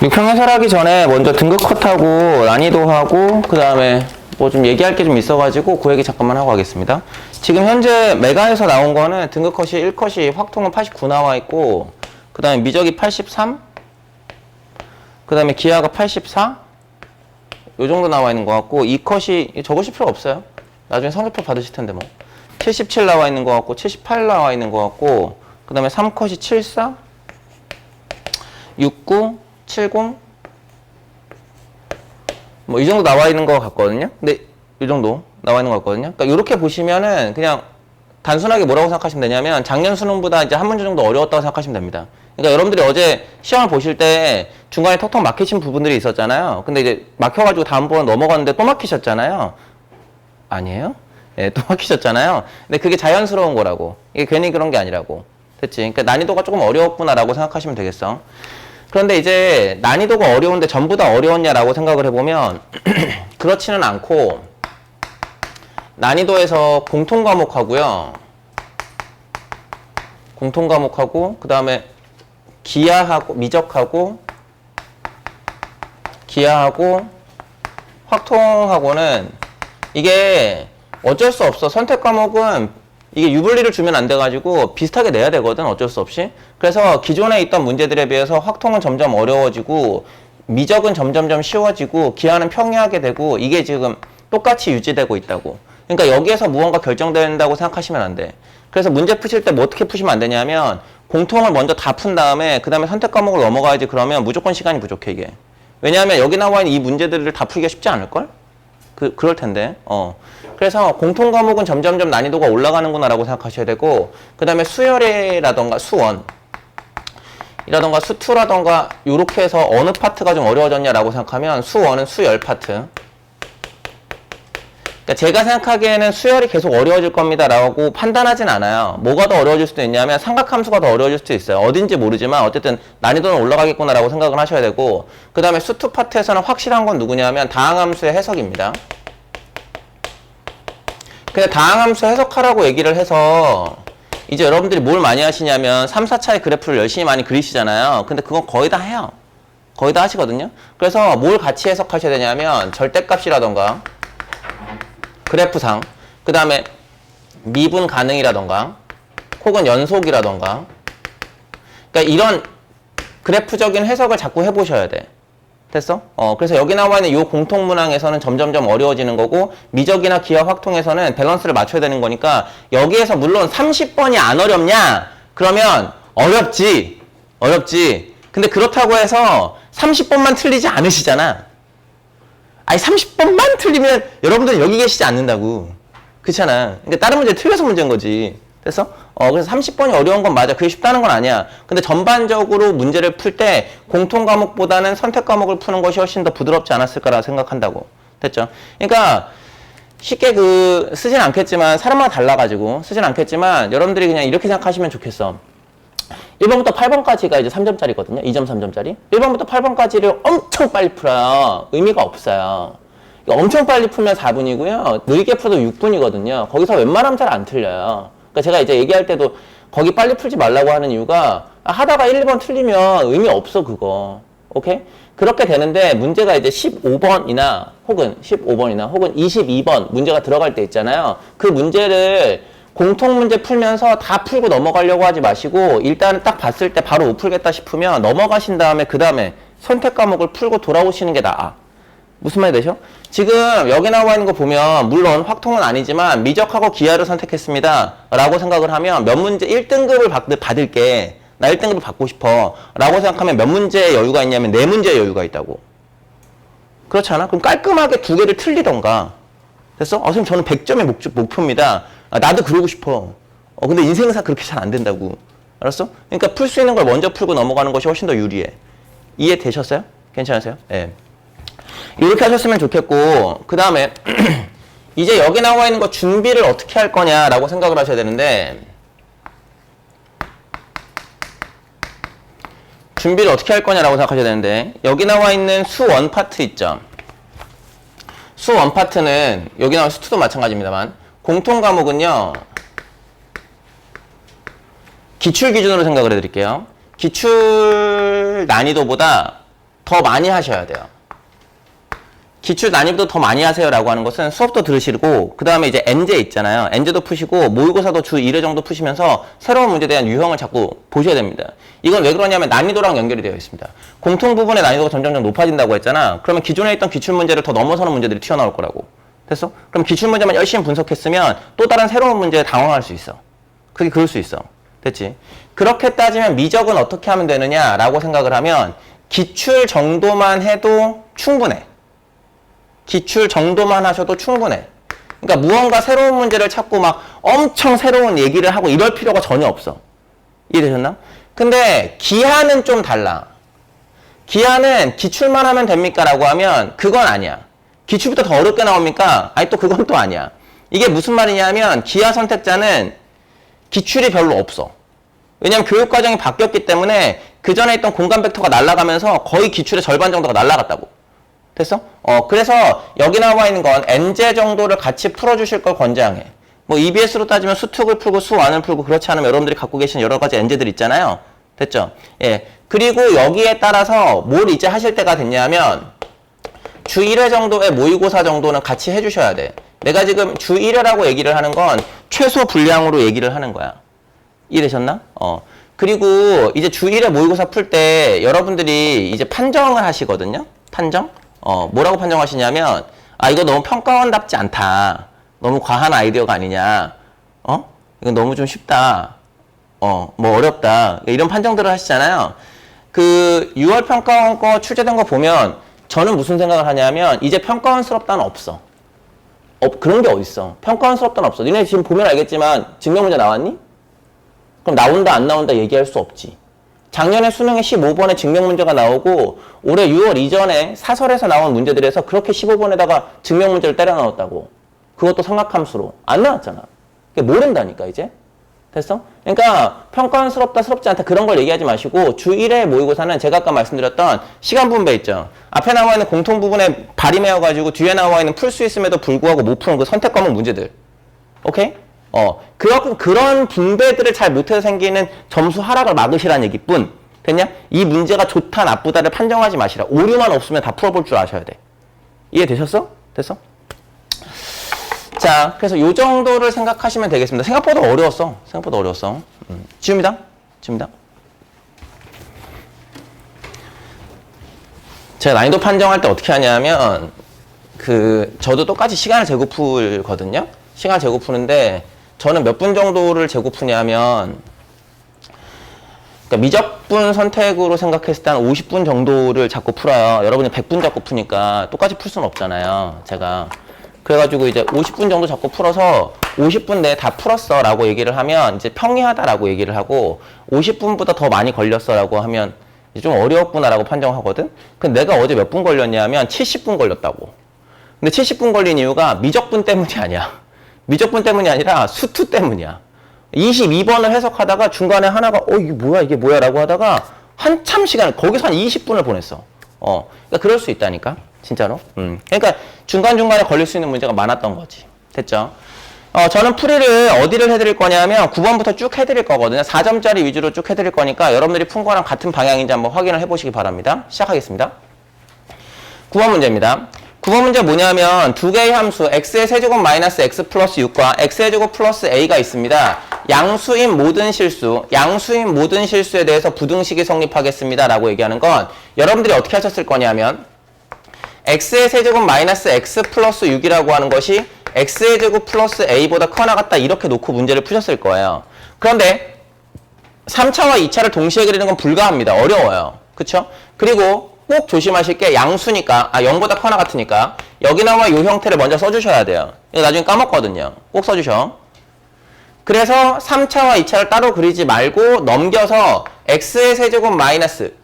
6평 해설하기 전에 먼저 등급 컷하고 난이도하고 그 다음에 뭐 좀 얘기할 게 좀 있어가지고 그 얘기 잠깐만 하고 가겠습니다. 지금 현재 메가에서 나온 거는 등급 컷이 1컷이 확통은 89 나와 있고 그 다음에 미적이 83, 그 다음에 기아가 84, 요 정도 나와 있는 것 같고 2컷이 적으실 필요 없어요. 나중에 성적표 받으실 텐데 뭐 77 나와 있는 것 같고 78 나와 있는 것 같고 그 다음에 3컷이 74, 69, 70 뭐 이 정도 나와 있는 것 같거든요. 근데 이 정도 나와 있는 것 같거든요. 그러니까 이렇게 보시면은 그냥 단순하게 뭐라고 생각하시면 되냐면 작년 수능보다 이제 한 문제 정도 어려웠다고 생각하시면 됩니다. 그러니까 여러분들이 어제 시험을 보실 때 중간에 턱턱 막히신 부분들이 있었잖아요. 근데 이제 막혀가지고 다음번 넘어갔는데 또 막히셨잖아요. 아니에요? 예, 또 막히셨잖아요. 근데 그게 자연스러운 거라고. 이게 괜히 그런 게 아니라고. 됐지? 그러니까 난이도가 조금 어려웠구나라고 생각하시면 되겠어. 그런데 이제 난이도가 어려운데 전부 다 어려웠냐라고 생각을 해보면 그렇지는 않고 난이도에서 공통과목하고요. 공통과목하고 그 다음에 기하하고 미적하고 기하하고 확통하고는 이게 어쩔 수 없어. 선택 과목은 이게 유불리를 주면 안 돼가지고 비슷하게 내야 되거든. 어쩔 수 없이. 그래서 기존에 있던 문제들에 비해서 확통은 점점 어려워지고 미적은 점점점 쉬워지고 기하는 평이하게 되고 이게 지금 똑같이 유지되고 있다고. 그러니까 여기에서 무언가 결정된다고 생각하시면 안 돼. 그래서 문제 푸실 때 뭐 어떻게 푸시면 안 되냐면 공통을 먼저 다 푼 다음에 그 다음에 선택 과목으로 넘어가야지. 그러면 무조건 시간이 부족해 이게. 왜냐하면 여기 나와 있는 이 문제들을 다 풀기가 쉽지 않을걸? 그럴 텐데. 그래서 공통 과목은 점점점 난이도가 올라가는구나 라고 생각하셔야 되고 그 다음에 수열이라던가 수원이라던가 수투라던가 요렇게 해서 어느 파트가 좀 어려워졌냐라고 생각하면 수원은 수열 파트. 그러니까 제가 생각하기에는 수열이 계속 어려워질 겁니다 라고 판단하진 않아요. 뭐가 더 어려워질 수도 있냐면 삼각함수가 더 어려워질 수도 있어요. 어딘지 모르지만 어쨌든 난이도는 올라가겠구나 라고 생각을 하셔야 되고 그 다음에 수투 파트에서는 확실한 건 누구냐면 다항함수의 해석입니다. 근데 다항함수 해석하라고 얘기를 해서 이제 여러분들이 뭘 많이 하시냐면 3, 4차의 그래프를 열심히 많이 그리시잖아요. 근데 그건 거의 다 해요. 거의 다 하시거든요. 그래서 뭘 같이 해석하셔야 되냐면 절대값이라던가 그래프상 그 다음에 미분 가능이라던가 혹은 연속이라던가 그러니까 이런 그래프적인 해석을 자꾸 해보셔야 돼. 됐어? 그래서 여기 나와 있는 이 공통문항에서는 점점점 어려워지는 거고 미적이나 기하 확통에서는 밸런스를 맞춰야 되는 거니까 여기에서 물론 30번이 안 어렵냐? 그러면 어렵지. 어렵지. 근데 그렇다고 해서 30번만 틀리지 않으시잖아. 아니 30번만 틀리면 여러분들은 여기 계시지 않는다고. 그렇잖아. 그러니까 다른 문제 틀려서 문제인 거지. 됐어? 그래서 30번이 어려운 건 맞아. 그게 쉽다는 건 아니야. 근데 전반적으로 문제를 풀 때 공통 과목보다는 선택 과목을 푸는 것이 훨씬 더 부드럽지 않았을까라 생각한다고. 됐죠? 그러니까 쉽게 쓰진 않겠지만 사람마다 달라가지고 쓰진 않겠지만 여러분들이 그냥 이렇게 생각하시면 좋겠어. 1번부터 8번까지가 이제 3점짜리거든요. 2점 3점짜리. 1번부터 8번까지를 엄청 빨리 풀어요. 의미가 없어요. 엄청 빨리 풀면 4분이고요. 느리게 풀어도 6분이거든요. 거기서 웬만하면 잘 안 틀려요. 그러니까 제가 이제 얘기할 때도 거기 빨리 풀지 말라고 하는 이유가 하다가 1, 2번 틀리면 의미 없어 그거. 오케이? 그렇게 되는데 문제가 이제 15번이나 혹은 22번 문제가 들어갈 때 있잖아요. 그 문제를 공통 문제 풀면서 다 풀고 넘어가려고 하지 마시고 일단은 딱 봤을 때 바로 못 풀겠다 싶으면 넘어가신 다음에 그 다음에 선택 과목을 풀고 돌아오시는 게 나아. 무슨 말이 되죠? 지금 여기 나와 있는 거 보면 물론 확통은 아니지만 미적하고 기하를 선택했습니다 라고 생각을 하면 몇 문제 1등급을 받을게. 나 1등급을 받고 싶어 라고 생각하면 몇 문제의 여유가 있냐면 4문제의 여유가 있다고. 그렇지 않아? 그럼 깔끔하게 2개를 틀리던가. 됐어? 선생님 저는 100점의 목표입니다. 나도 그러고 싶어. 근데 인생사 그렇게 잘 안 된다고. 알았어? 그러니까 풀 수 있는 걸 먼저 풀고 넘어가는 것이 훨씬 더 유리해. 이해되셨어요? 괜찮으세요? 예. 이렇게 하셨으면 좋겠고 그 다음에 이제 여기 나와 있는 거 준비를 어떻게 할 거냐라고 생각을 하셔야 되는데 준비를 어떻게 할 거냐라고 생각하셔야 되는데 여기 나와 있는 수원 파트 있죠. 수원 파트는 여기 나와 있는 수투도 마찬가지입니다만 공통 과목은요 기출 기준으로 생각을 해드릴게요. 기출 난이도보다 더 많이 하셔야 돼요. 기출 난이도 더 많이 하세요라고 하는 것은 수업도 들으시고 그 다음에 이제 엔제 있잖아요. 엔제도 푸시고 모의고사도 주 1회 정도 푸시면서 새로운 문제에 대한 유형을 자꾸 보셔야 됩니다. 이건 왜 그러냐면 난이도랑 연결이 되어 있습니다. 공통 부분의 난이도가 점점 높아진다고 했잖아. 그러면 기존에 있던 기출 문제를 더 넘어서는 문제들이 튀어나올 거라고. 됐어? 그럼 기출 문제만 열심히 분석했으면 또 다른 새로운 문제에 당황할 수 있어. 그게 그럴 수 있어. 됐지? 그렇게 따지면 미적은 어떻게 하면 되느냐라고 생각을 하면 기출 정도만 해도 충분해. 기출 정도만 하셔도 충분해. 그러니까 무언가 새로운 문제를 찾고 막 엄청 새로운 얘기를 하고 이럴 필요가 전혀 없어. 이해되셨나? 근데 기하는 좀 달라. 기하는 기출만 하면 됩니까? 라고 하면 그건 아니야. 기출부터 더 어렵게 나옵니까? 아니 또 그건 또 아니야. 이게 무슨 말이냐면 기하 선택자는 기출이 별로 없어. 왜냐면 교육과정이 바뀌었기 때문에 그 전에 있던 공간 벡터가 날아가면서 거의 기출의 절반 정도가 날아갔다고. 됐어? 그래서 여기 나와 있는 건 N제 정도를 같이 풀어주실 걸 권장해. 뭐 EBS로 따지면 수특을 풀고 수완을 풀고 그렇지 않으면 여러분들이 갖고 계신 여러 가지 N제들 있잖아요. 됐죠? 예. 그리고 여기에 따라서 뭘 이제 하실 때가 됐냐면 주 1회 정도의 모의고사 정도는 같이 해주셔야 돼. 내가 지금 주 1회라고 얘기를 하는 건 최소 분량으로 얘기를 하는 거야. 이해되셨나? 그리고 이제 주 1회 모의고사 풀 때 여러분들이 이제 판정을 하시거든요. 판정? 뭐라고 판정하시냐면, 아, 이거 너무 평가원답지 않다. 너무 과한 아이디어가 아니냐. 이건 너무 좀 쉽다. 뭐 어렵다. 이런 판정들을 하시잖아요. 그 6월 평가원 거 출제된 거 보면 저는 무슨 생각을 하냐면, 이제 평가원스럽다는 없어. 그런 게 어딨어. 평가원스럽다는 없어. 니네 지금 보면 알겠지만, 증명문제 나왔니? 그럼 나온다, 안 나온다 얘기할 수 없지. 작년에 수능에 15번의 증명문제가 나오고 올해 6월 이전에 사설에서 나온 문제들에서 그렇게 15번에다가 증명문제를 때려 넣었다고. 그것도 삼각함수로. 안 나왔잖아. 모른다니까 이제. 됐어? 그러니까 평가원스럽다, 스럽지 않다 그런 걸 얘기하지 마시고 주 1회 모의고사는 제가 아까 말씀드렸던 시간 분배 있죠. 앞에 나와 있는 공통 부분에 발임해가지고 뒤에 나와 있는 풀 수 있음에도 불구하고 못 푸는 그 선택 과목 문제들. 오케이? 그런 분배들을 잘 못해서 생기는 점수 하락을 막으시라는 얘기뿐. 됐냐? 이 문제가 좋다, 나쁘다를 판정하지 마시라. 오류만 없으면 다 풀어볼 줄 아셔야 돼. 이해되셨어? 됐어? 자, 그래서 요 정도를 생각하시면 되겠습니다. 생각보다 어려웠어. 생각보다 어려웠어. 지웁니다. 지웁니다. 제가 난이도 판정할 때 어떻게 하냐면, 저도 똑같이 시간을 재고 풀거든요? 시간을 재고 푸는데, 저는 몇 분 정도를 재고 푸냐면, 그러니까 미적분 선택으로 생각했을 때 한 50분 정도를 잡고 풀어요. 여러분이 100분 잡고 푸니까 똑같이 풀 수는 없잖아요. 제가. 그래가지고 이제 50분 정도 잡고 풀어서 50분 내에 다 풀었어 라고 얘기를 하면 이제 평이하다라고 얘기를 하고 50분보다 더 많이 걸렸어 라고 하면 이제 좀 어려웠구나 라고 판정하거든. 근데 내가 어제 몇 분 걸렸냐면 70분 걸렸다고. 근데 70분 걸린 이유가 미적분 때문이 아니야. 미적분 때문이 아니라 수투 때문이야. 22번을 해석하다가 중간에 하나가 이게 뭐야 라고 하다가 한참 시간을 거기서 한 20분을 보냈어. 그러니까 그럴 수 있다니까 진짜로. 그러니까 중간중간에 걸릴 수 있는 문제가 많았던 거지. 됐죠? 저는 풀이를 어디를 해드릴 거냐면 9번부터 쭉 해드릴 거거든요. 4점짜리 위주로 쭉 해드릴 거니까 여러분들이 푼 거랑 같은 방향인지 한번 확인을 해보시기 바랍니다. 시작하겠습니다. 9번 문제입니다. 9번 문제 뭐냐면 두 개의 함수 x의 세제곱 마이너스 x 플러스 6과 x의 제곱 플러스 a가 있습니다. 양수인 모든 실수에 대해서 부등식이 성립하겠습니다 라고 얘기하는 건 여러분들이 어떻게 하셨을 거냐면 x의 세제곱 마이너스 x 플러스 6이라고 하는 것이 x의 제곱 플러스 a보다 커나 같다 이렇게 놓고 문제를 푸셨을 거예요. 그런데 3차와 2차를 동시에 그리는 건 불가합니다. 어려워요. 그쵸? 그리고 꼭 조심하실 게 양수니까 0보다 커나 같으니까 여기 나와 이 형태를 먼저 써주셔야 돼요. 이거 나중에 까먹거든요. 꼭 써주셔. 그래서 3차와 2차를 따로 그리지 말고 넘겨서 x의 세제곱 마이너스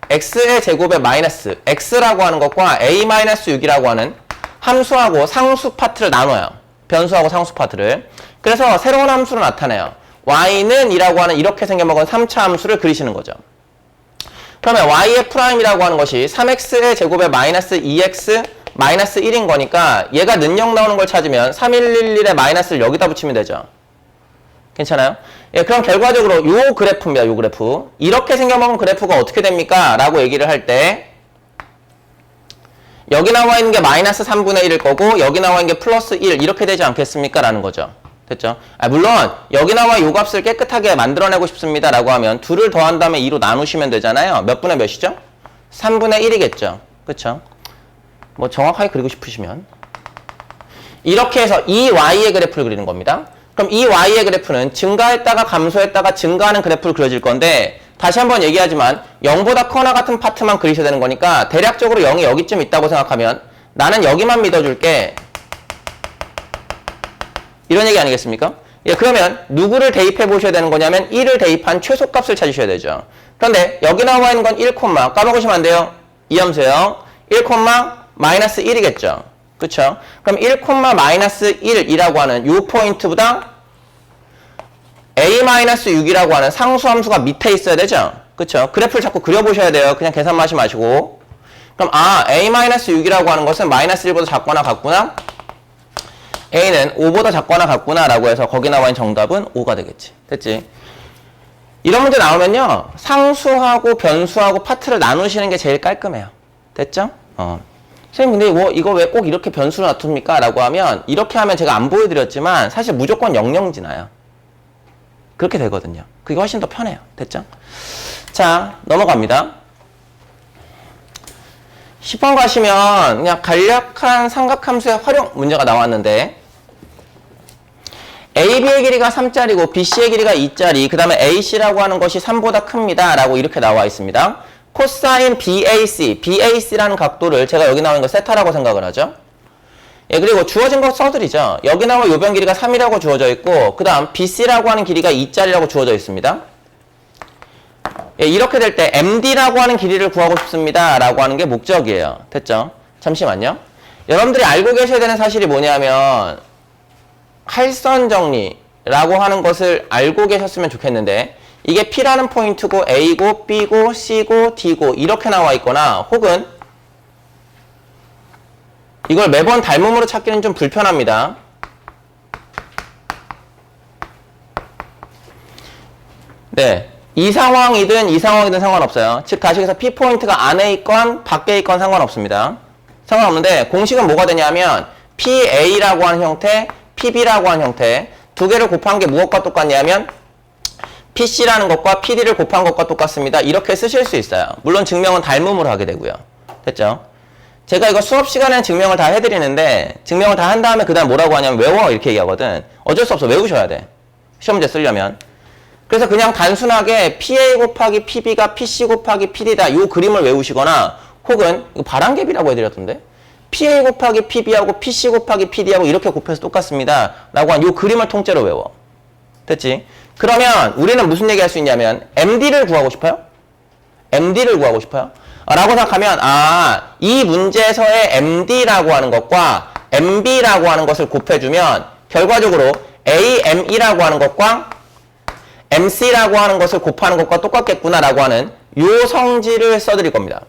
x의 제곱의 마이너스 x라고 하는 것과 a-6이라고 하는 함수하고 상수 파트를 나눠요. 변수하고 상수 파트를. 그래서 새로운 함수로 나타내요. y는 이라고 하는 이렇게 생겨먹은 3차 함수를 그리시는 거죠. 그러면 y의 프라임이라고 하는 것이 3x의 제곱에 마이너스 2x 마이너스 1인 거니까 얘가 는영 나오는 걸 찾으면 3111의 마이너스를 여기다 붙이면 되죠. 괜찮아요? 예, 그럼 결과적으로 요 그래프입니다. 요 그래프. 이렇게 생겨먹은 그래프가 어떻게 됩니까? 라고 얘기를 할 때 여기 나와 있는 게 마이너스 3분의 1일 거고 여기 나와 있는 게 플러스 1 이렇게 되지 않겠습니까? 라는 거죠. 됐죠? 물론 여기 나와 요 값을 깨끗하게 만들어내고 싶습니다 라고 하면 2를 더한 다음에 2로 나누시면 되잖아요. 몇 분의 몇이죠? 3분의 1이겠죠. 그쵸? 뭐 정확하게 그리고 싶으시면 이렇게 해서 이 y의 그래프를 그리는 겁니다. 그럼 이 y의 그래프는 증가했다가 감소했다가 증가하는 그래프를 그려질 건데 다시 한번 얘기하지만 0보다 커나 같은 파트만 그리셔야 되는 거니까 대략적으로 0이 여기쯤 있다고 생각하면 나는 여기만 믿어줄게 이런 얘기 아니겠습니까? 예, 그러면 누구를 대입해 보셔야 되는 거냐면 1을 대입한 최소값을 찾으셔야 되죠. 그런데 여기 나와 있는 건 1, 까먹으시면 안 돼요. 이 함수요. 1, 마이너스 1이겠죠. 그쵸? 그럼 1, 마이너스 1이라고 하는 요 포인트보다 a-6이라고 하는 상수함수가 밑에 있어야 되죠? 그쵸? 그래프를 자꾸 그려보셔야 돼요. 그냥 계산만 하지 마시고. 그럼 a-6이라고 하는 것은 마이너스 1보다 작거나 같구나? a는 5보다 작거나 같구나 라고 해서 거기 나와 있는 정답은 5가 되겠지. 됐지? 이런 문제 나오면요. 상수하고 변수하고 파트를 나누시는 게 제일 깔끔해요. 됐죠? 선생님 근데 뭐 이거 왜 꼭 이렇게 변수를 놔둡니까? 라고 하면 이렇게 하면 제가 안 보여드렸지만 사실 무조건 00 지나요. 그렇게 되거든요. 그게 훨씬 더 편해요. 됐죠? 자, 넘어갑니다. 10번 가시면 그냥 간략한 삼각함수의 활용 문제가 나왔는데 AB의 길이가 3짜리고 BC의 길이가 2짜리 그 다음에 AC라고 하는 것이 3보다 큽니다. 라고 이렇게 나와 있습니다. 코사인 BAC, BAC라는 각도를 제가 여기 나오는 거 세타라고 생각을 하죠. 예, 그리고 주어진 거 써드리죠. 여기 나와 요변 길이가 3이라고 주어져 있고 그 다음 BC라고 하는 길이가 2짜리라고 주어져 있습니다. 예, 이렇게 될 때 MD라고 하는 길이를 구하고 싶습니다. 라고 하는 게 목적이에요. 됐죠? 잠시만요. 여러분들이 알고 계셔야 되는 사실이 뭐냐면 할선 정리라고 하는 것을 알고 계셨으면 좋겠는데 이게 P라는 포인트고 A고 B고 C고 D고 이렇게 나와 있거나 혹은 이걸 매번 닮음으로 찾기는 좀 불편합니다. 네, 이 상황이든 상관없어요. 즉 가식에서 P포인트가 안에 있건 밖에 있건 상관없습니다. 상관없는데 공식은 뭐가 되냐면 PA라고 하는 형태, PB라고 하는 형태 두 개를 곱한 게 무엇과 똑같냐면 PC라는 것과 PD를 곱한 것과 똑같습니다. 이렇게 쓰실 수 있어요. 물론 증명은 닮음으로 하게 되고요. 됐죠? 제가 이거 수업 시간에는 증명을 다 해드리는데 증명을 다 한 다음에 그 다음 뭐라고 하냐면 외워 이렇게 얘기하거든. 어쩔 수 없어. 외우셔야 돼. 시험 문제 쓰려면. 그래서 그냥 단순하게 PA 곱하기 PB가 PC 곱하기 PD다. 이 그림을 외우시거나 혹은 이거 바람개비라고 해드렸던데 PA 곱하기 PB하고 PC 곱하기 PD하고 이렇게 곱해서 똑같습니다. 라고 한 이 그림을 통째로 외워. 됐지? 그러면 우리는 무슨 얘기 할 수 있냐면 MD를 구하고 싶어요? MD를 구하고 싶어요? 라고 생각하면 이 문제에서의 MD라고 하는 것과 MB라고 하는 것을 곱해주면 결과적으로 AME라고 하는 것과 MC라고 하는 것을 곱하는 것과 똑같겠구나 라고 하는 요 성질을 써드릴 겁니다.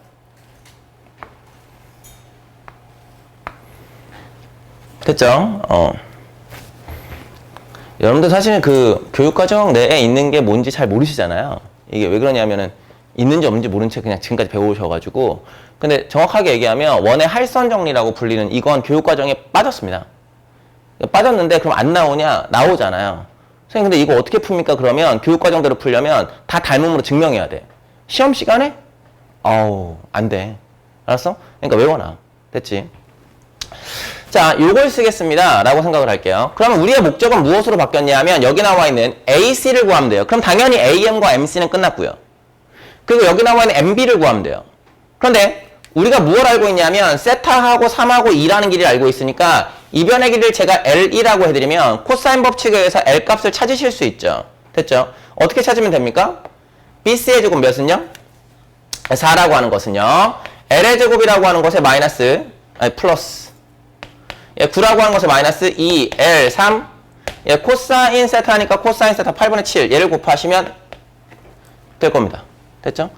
됐죠? 여러분들 사실 그 교육과정 내에 있는 게 뭔지 잘 모르시잖아요. 이게 왜 그러냐면은 있는지 없는지 모른 채 그냥 지금까지 배우셔가지고. 근데 정확하게 얘기하면 원의 할선 정리라고 불리는 이건 교육과정에 빠졌습니다. 빠졌는데 그럼 안 나오냐? 나오잖아요. 선생님 근데 이거 어떻게 풉니까? 그러면 교육과정대로 풀려면 다 닮음으로 증명해야 돼. 시험 시간에? 안 돼. 알았어? 그러니까 외워놔. 됐지? 자, 요걸 쓰겠습니다. 라고 생각을 할게요. 그러면 우리의 목적은 무엇으로 바뀌었냐 하면 여기 나와 있는 AC를 구하면 돼요. 그럼 당연히 AM과 MC는 끝났고요. 그리고 여기 나와 있는 MB를 구하면 돼요. 그런데 우리가 무엇을 알고 있냐면 세타하고 3하고 2라는 길이를 알고 있으니까 이 변의 길이를 제가 L2라고 해드리면 코사인 법칙에 의해서 L 값을 찾으실 수 있죠. 됐죠? 어떻게 찾으면 됩니까? BC의 제곱 몇은요? 4라고 하는 것은요. L의 제곱이라고 하는 것에 플러스 9라고 하는 것에 마이너스 2, L, 3 코사인 세타니까 코사인 세타 8분의 7 얘를 곱하시면 될 겁니다. 됐죠?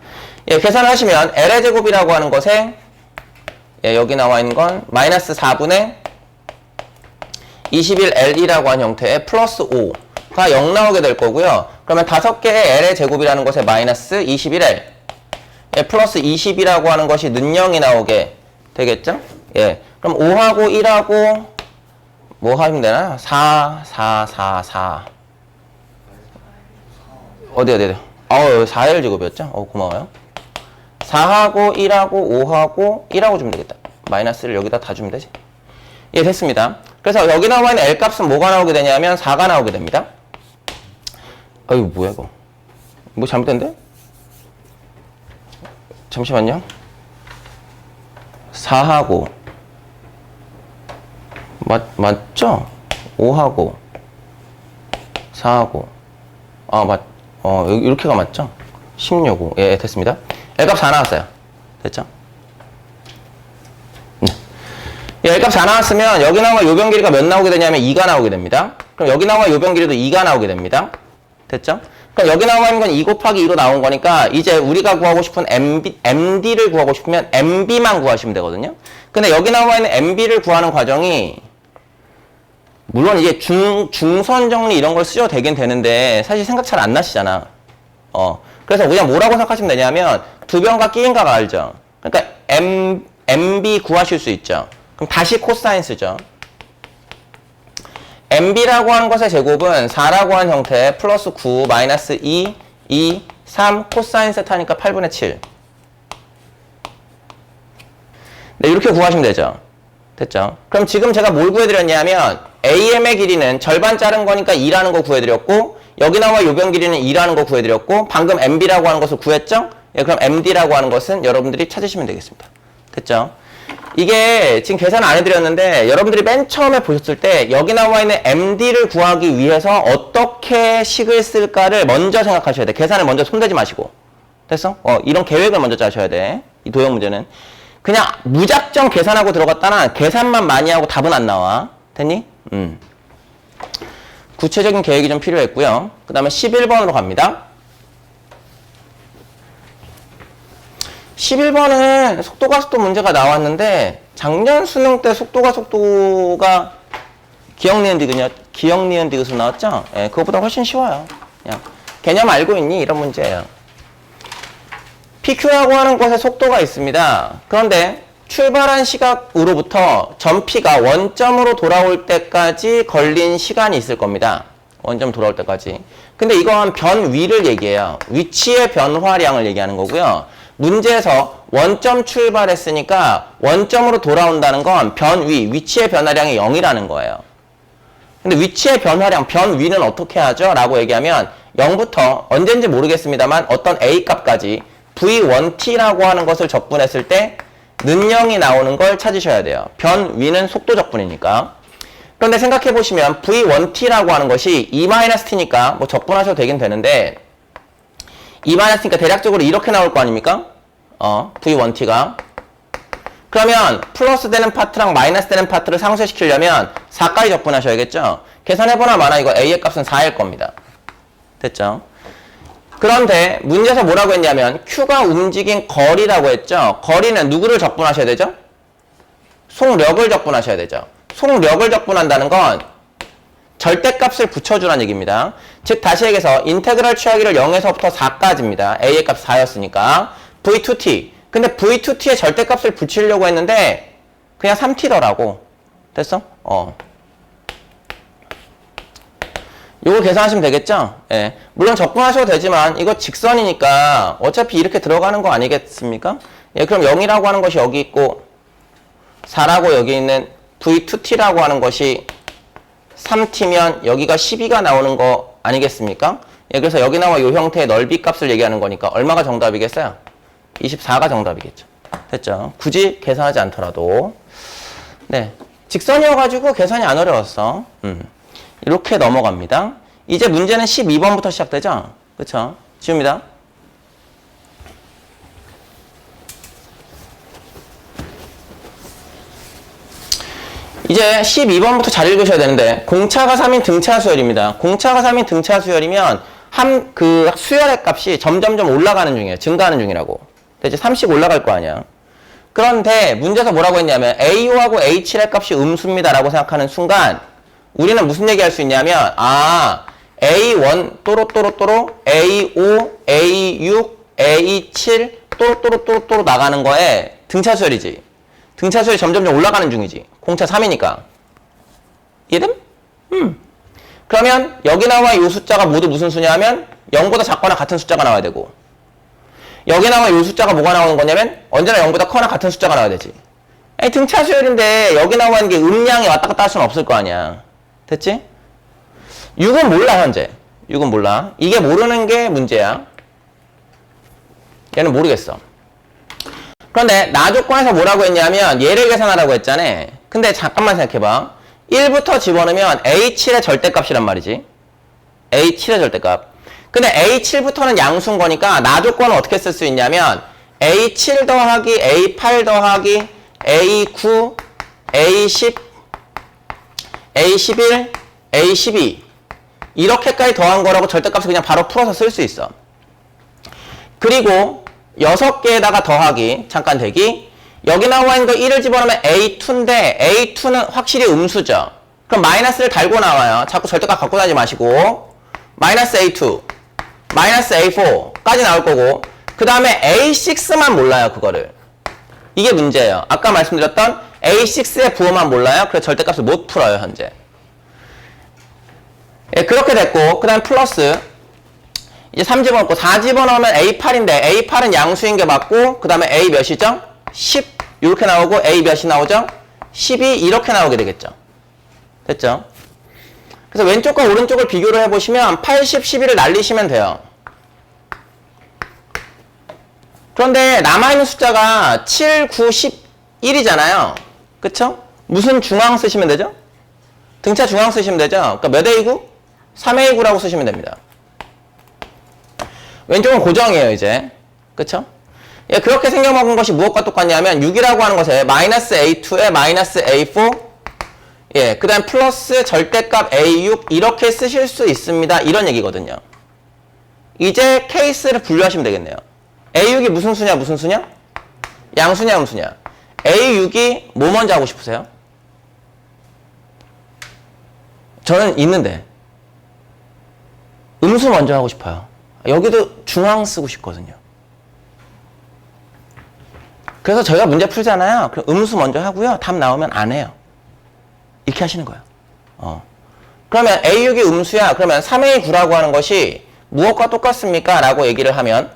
계산을 하시면 L의 제곱이라고 하는 것에 여기 나와 있는 건 마이너스 4분의 21L이라고 하는 형태의 플러스 5가 0 나오게 될 거고요. 그러면 5개의 L의 제곱이라는 것에 마이너스 21L 플러스 20이라고 하는 것이 는 0이 나오게 되겠죠? 예. 그럼 5하고 1하고 뭐 하면 되나? 4, 4, 4, 4. 어디. 4일 제곱이었죠? 고마워요. 4하고 1하고 5하고 1하고 주면 되겠다. 마이너스를 여기다 다 주면 되지. 예, 됐습니다. 그래서 여기 나와 있는 L 값은 뭐가 나오게 되냐면 4가 나오게 됩니다. 아유, 뭐야, 이거. 뭐 잘못된데? 잠시만요. 4하고 맞죠? 5하고 4하고 이렇게가 맞죠? 16호. 예, 됐습니다. L값 4 나왔어요. 됐죠? 네. 예, L값 4 나왔으면 여기 나와 요변 길이가 몇 나오게 되냐면 2가 나오게 됩니다. 그럼 여기 나와 요변 길이도 2가 나오게 됩니다. 됐죠? 그럼 여기 나와 있는 건 2 곱하기 2로 나온 거니까 이제 우리가 구하고 싶은 MD를 구하고 싶으면 MB만 구하시면 되거든요. 근데 여기 나와 있는 MB를 구하는 과정이 물론 이제 중선 정리 이런 걸 쓰셔도 되긴 되는데 사실 생각 잘 안 나시잖아. 그래서 그냥 뭐라고 생각하시면 되냐면 두 변과 끼인가가 알죠. 그러니까 MB 구하실 수 있죠. 그럼 다시 코사인 쓰죠. MB라고 하는 것의 제곱은 4라고 하는 형태 플러스 9 마이너스 2 2 3 코사인 세타니까 8분의 7. 네, 이렇게 구하시면 되죠. 됐죠? 그럼 지금 제가 뭘 구해드렸냐면 AM의 길이는 절반 자른 거니까 2라는 거 구해드렸고 여기 나와 요변 길이는 2라는 거 구해드렸고 방금 MB라고 하는 것을 구했죠? 예, 그럼 MD라고 하는 것은 여러분들이 찾으시면 되겠습니다. 됐죠? 이게 지금 계산 안 해드렸는데 여러분들이 맨 처음에 보셨을 때 여기 나와 있는 MD를 구하기 위해서 어떻게 식을 쓸까를 먼저 생각하셔야 돼. 계산을 먼저 손대지 마시고. 됐어? 이런 계획을 먼저 짜셔야 돼. 이 도형 문제는. 그냥 무작정 계산하고 들어갔다나 계산만 많이 하고 답은 안 나와. 됐니? 구체적인 계획이 좀 필요했고요. 그 다음에 11번으로 갑니다. 11번은 속도 문제가 나왔는데 작년 수능 때 속도가 기억, 니은, 디귿으로 나왔죠? 예, 그거보다 훨씬 쉬워요. 그냥 개념 알고 있니? 이런 문제예요. PQ라고 하는 것에 속도가 있습니다. 그런데 출발한 시각으로부터 점 P가 원점으로 돌아올 때까지 걸린 시간이 있을 겁니다. 원점 돌아올 때까지. 근데 이건 변 위를 얘기해요. 위치의 변화량을 얘기하는 거고요. 문제에서 원점 출발했으니까 원점으로 돌아온다는 건 변 위, 위치의 변화량이 0이라는 거예요. 근데 위치의 변화량, 변 위는 어떻게 하죠? 라고 얘기하면 0부터 언제인지 모르겠습니다만 어떤 A 값까지 V1t라고 하는 것을 적분했을 때 는 0이 나오는 걸 찾으셔야 돼요. 변 위는 속도 적분이니까. 그런데 생각해 보시면 V1t라고 하는 것이 2-t니까 뭐 적분하셔도 되긴 되는데 2-t니까 대략적으로 이렇게 나올 거 아닙니까? V1t가. 그러면 플러스 되는 파트랑 마이너스 되는 파트를 상쇄시키려면 4까지 적분하셔야겠죠? 계산해보나 마나 이거 A의 값은 4일 겁니다. 됐죠? 그런데 문제에서 뭐라고 했냐면 Q가 움직인 거리라고 했죠? 거리는 누구를 적분하셔야 되죠? 속력을 적분하셔야 되죠. 속력을 적분한다는 건 절대값을 붙여주라는 얘기입니다. 즉 다시 얘기해서 인테그랄 취하기를 0에서부터 4까지입니다. A의 값 4였으니까 V2t. 근데 V2t의 절대값을 붙이려고 했는데 그냥 3t더라고. 됐어? 요거 계산하시면 되겠죠? 예. 물론 적분하셔도 되지만 이거 직선이니까 어차피 이렇게 들어가는 거 아니겠습니까? 예, 그럼 0이라고 하는 것이 여기 있고 4라고 여기 있는 V2t라고 하는 것이 3t면 여기가 12가 나오는 거 아니겠습니까? 예, 그래서 여기 나와 요 형태의 넓이 값을 얘기하는 거니까 얼마가 정답이겠어요? 24가 정답이겠죠. 됐죠? 굳이 계산하지 않더라도. 네. 직선이어가지고 계산이 안 어려웠어. 이렇게 넘어갑니다. 이제 문제는 12번부터 시작되죠? 그쵸? 지웁니다. 이제 12번부터 잘 읽으셔야 되는데 공차가 3인 등차 수열입니다. 공차가 3인 등차 수열이면 그 수열의 값이 점점점 올라가는 중이에요. 증가하는 중이라고. 이제 3씩 올라갈 거 아니야. 그런데 문제에서 뭐라고 했냐면 AO하고 H의 값이 음수입니다 라고 생각하는 순간 우리는 무슨 얘기 할 수 있냐면 A1 또로또로또로 A5 A6 A7 또로또로또로 나가는 거에 등차 수열이지. 등차 수열이 점점 올라가는 중이지. 공차 3이니까. 이해됨? 그러면 여기 나와 이 숫자가 모두 무슨 수냐 하면 0보다 작거나 같은 숫자가 나와야 되고, 여기 나와 이 숫자가 뭐가 나오는 거냐면 언제나 0보다 커나 같은 숫자가 나와야 되지. 아니, 등차 수열인데 여기 나와 있는 게 음량이 왔다 갔다 할 수는 없을 거 아니야. 됐지? 6은 몰라, 현재. 6은 몰라. 이게 모르는 게 문제야. 얘는 모르겠어. 그런데 나 조건에서 뭐라고 했냐면 얘를 계산하라고 했잖아. 근데 잠깐만 생각해봐. 1부터 집어넣으면 A7의 절대값이란 말이지. A7의 절대값. 근데 A7부터는 양수인 거니까 나 조건은 어떻게 쓸 수 있냐면 A7 더하기 A8 더하기 A9, A10, A11, A12 이렇게까지 더한 거라고 절대값을 그냥 바로 풀어서 쓸 수 있어. 그리고 6개에다가 더하기, 잠깐 대기. 여기 나와 있는 거 1을 집어넣으면 A2인데 A2는 확실히 음수죠. 그럼 마이너스를 달고 나와요. 자꾸 절대값 갖고 다니지 마시고. 마이너스 A2, 마이너스 A4까지 나올 거고, 그 다음에 A6만 몰라요, 그거를. 이게 문제예요. 아까 말씀드렸던 A6의 부호만 몰라요. 그래서 절대값을 못 풀어요, 현재. 예, 그렇게 됐고, 그 다음 플러스. 이제 3 집어넣고 4 집어넣으면 A8인데 A8은 양수인 게 맞고, 그 다음에 A 몇이죠? 10 이렇게 나오고, A 몇이 나오죠? 12 이렇게 나오게 되겠죠. 됐죠? 그래서 왼쪽과 오른쪽을 비교를 해보시면 80, 12를 날리시면 돼요. 그런데 남아있는 숫자가 7, 9, 11이잖아요. 그쵸? 무슨 중앙 쓰시면 되죠? 등차 중앙 쓰시면 되죠? 그러니까 몇 A9? 3A9라고 쓰시면 됩니다. 왼쪽은 고정이에요, 이제. 그쵸? 예, 그렇게 생겨먹은 것이 무엇과 똑같냐면 6이라고 하는 것에 마이너스 A2에 마이너스 A4, 예, 그 다음 플러스 절대값 A6 이렇게 쓰실 수 있습니다. 이런 얘기거든요. 이제 케이스를 분류하시면 되겠네요. A6이 무슨 수냐, 무슨 수냐? 양수냐, 음수냐? A6이 뭐 먼저 하고 싶으세요? 저는 있는데 음수 먼저 하고 싶어요. 여기도 중앙 쓰고 싶거든요. 그래서 저희가 문제 풀잖아요. 그럼 음수 먼저 하고요. 답 나오면 안 해요. 이렇게 하시는 거예요. 그러면 A6이 음수야. 그러면 3A9라고 하는 것이 무엇과 똑같습니까? 라고 얘기를 하면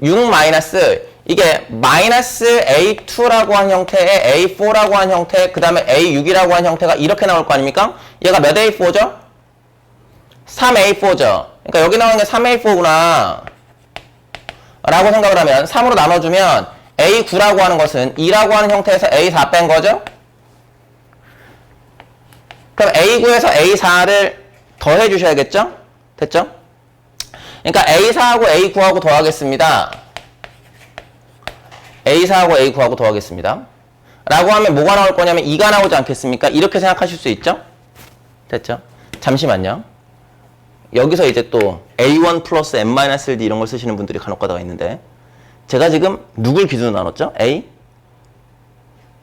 6 마이너스 이게 마이너스 A2라고 한 형태의 A4라고 한 형태, 그 다음에 A6이라고 한 형태가 이렇게 나올 거 아닙니까? 얘가 몇 A4죠? 3A4죠. 그러니까 여기 나오는 게 3A4구나 라고 생각을 하면 3으로 나눠주면 A9라고 하는 것은 2라고 하는 형태에서 A4 뺀 거죠? 그럼 A9에서 A4를 더해 주셔야겠죠? 됐죠? 그러니까 A4하고 A9하고 더하겠습니다. A4하고 A9하고 더하겠습니다. 라고 하면 뭐가 나올 거냐면 2가 나오지 않겠습니까? 이렇게 생각하실 수 있죠? 됐죠? 잠시만요. 여기서 이제 또 A1 플러스 N-1D 이런 걸 쓰시는 분들이 간혹 가다가 있는데, 제가 지금 누굴 기준으로 나눴죠? A?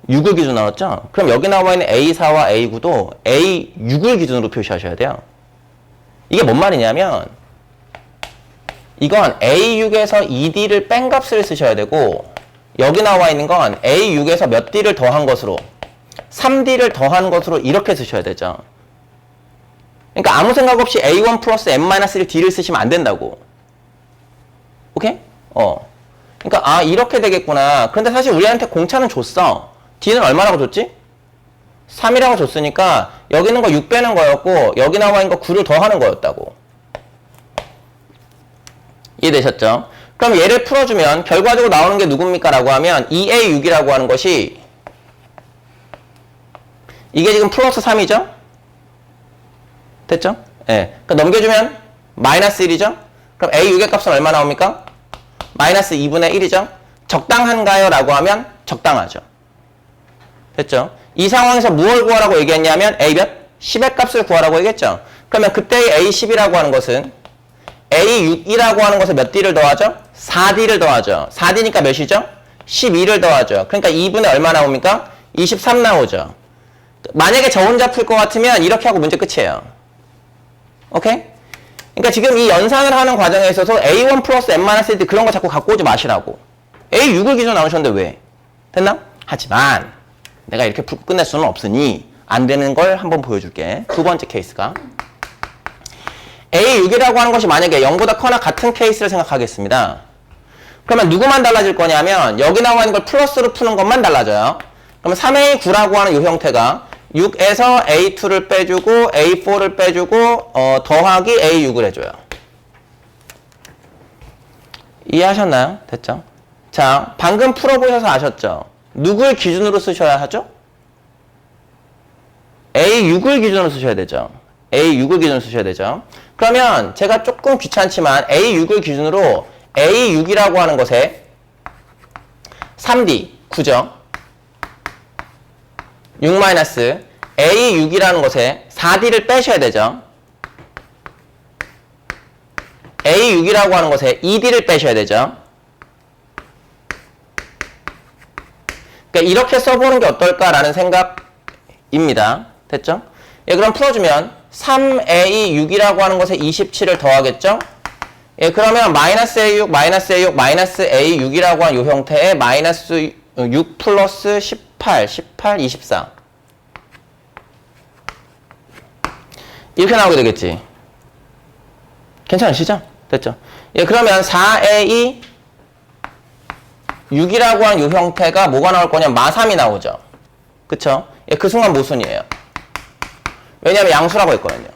6을 기준으로 나눴죠? 그럼 여기 나와 있는 A4와 A9도 A6을 기준으로 표시하셔야 돼요. 이게 뭔 말이냐면 이건 A6에서 2D를 뺀 값을 쓰셔야 되고, 여기 나와 있는 건 A6에서 몇 D를 더한 것으로 3D를 더한 것으로 이렇게 쓰셔야 되죠. 그러니까 아무 생각 없이 A1 플러스 N-1D를 쓰시면 안 된다고. 오케이? 그러니까 이렇게 되겠구나. 그런데 사실 우리한테 공차는 줬어. D는 얼마라고 줬지? 3이라고 줬으니까 여기 있는 거 6 빼는 거였고 여기 나와 있는 거 9를 더하는 거였다고. 이해되셨죠? 그럼 얘를 풀어주면 결과적으로 나오는 게 누굽니까? 라고 하면 2A6이라고 하는 것이 이게 지금 플러스 3이죠? 됐죠? 예. 그러니까 넘겨주면 마이너스 1이죠? 그럼 A6의 값은 얼마 나옵니까? 마이너스 2분의 1이죠? 적당한가요? 라고 하면 적당하죠. 됐죠? 이 상황에서 무엇을 구하라고 얘기했냐면 A 몇? 10의 값을 구하라고 얘기했죠? 그러면 그때의 A10이라고 하는 것은 A6이라고 하는 것에 몇 D를 더하죠? 4D를 더하죠. 4D니까 몇이죠? 12를 더하죠. 그러니까 2분의 얼마 나옵니까? 23 나오죠. 만약에 저 혼자 풀 것 같으면 이렇게 하고 문제 끝이에요. 오케이? 그러니까 지금 이 연산을 하는 과정에 있어서 A1 플러스 N-1D 그런 거 자꾸 갖고 오지 마시라고. A6을 기준으로 나오셨는데 왜? 됐나? 하지만 내가 이렇게 끝낼 수는 없으니 안 되는 걸 한번 보여줄게. 두 번째 케이스가 A6이라고 하는 것이 만약에 0보다 커나 같은 케이스를 생각하겠습니다. 그러면 누구만 달라질 거냐면 여기 나와 있는 걸 플러스로 푸는 것만 달라져요. 그러면 3A9라고 하는 이 형태가 6에서 A2를 빼주고 A4를 빼주고 더하기 A6을 해줘요. 이해하셨나요? 됐죠? 자, 방금 풀어보셔서 아셨죠? 누굴 기준으로 쓰셔야 하죠? A6을 기준으로 쓰셔야 되죠. A6을 기준으로 쓰셔야 되죠. 그러면 제가 조금 귀찮지만 A6을 기준으로 A6이라고 하는 것에 3D, 9죠? 6-A6이라는 것에 4D를 빼셔야 되죠. A6이라고 하는 것에 2D를 빼셔야 되죠. 그러니까 이렇게 써보는 게 어떨까라는 생각입니다. 됐죠? 예, 그럼 풀어주면 3A6이라고 하는 것에 27을 더하겠죠? 예, 그러면 마이너스 A6, 마이너스 A6, 마이너스 A6이라고 하는 이 형태의 마이너스 6 플러스 18, 18, 24 이렇게 나오게 되겠지. 괜찮으시죠? 됐죠? 예, 그러면 4A 6이라고 하는 이 형태가 뭐가 나올 거냐면 마3이 나오죠. 그쵸? 예, 그 순간 모순이에요. 왜냐하면 양수라고 했거든요.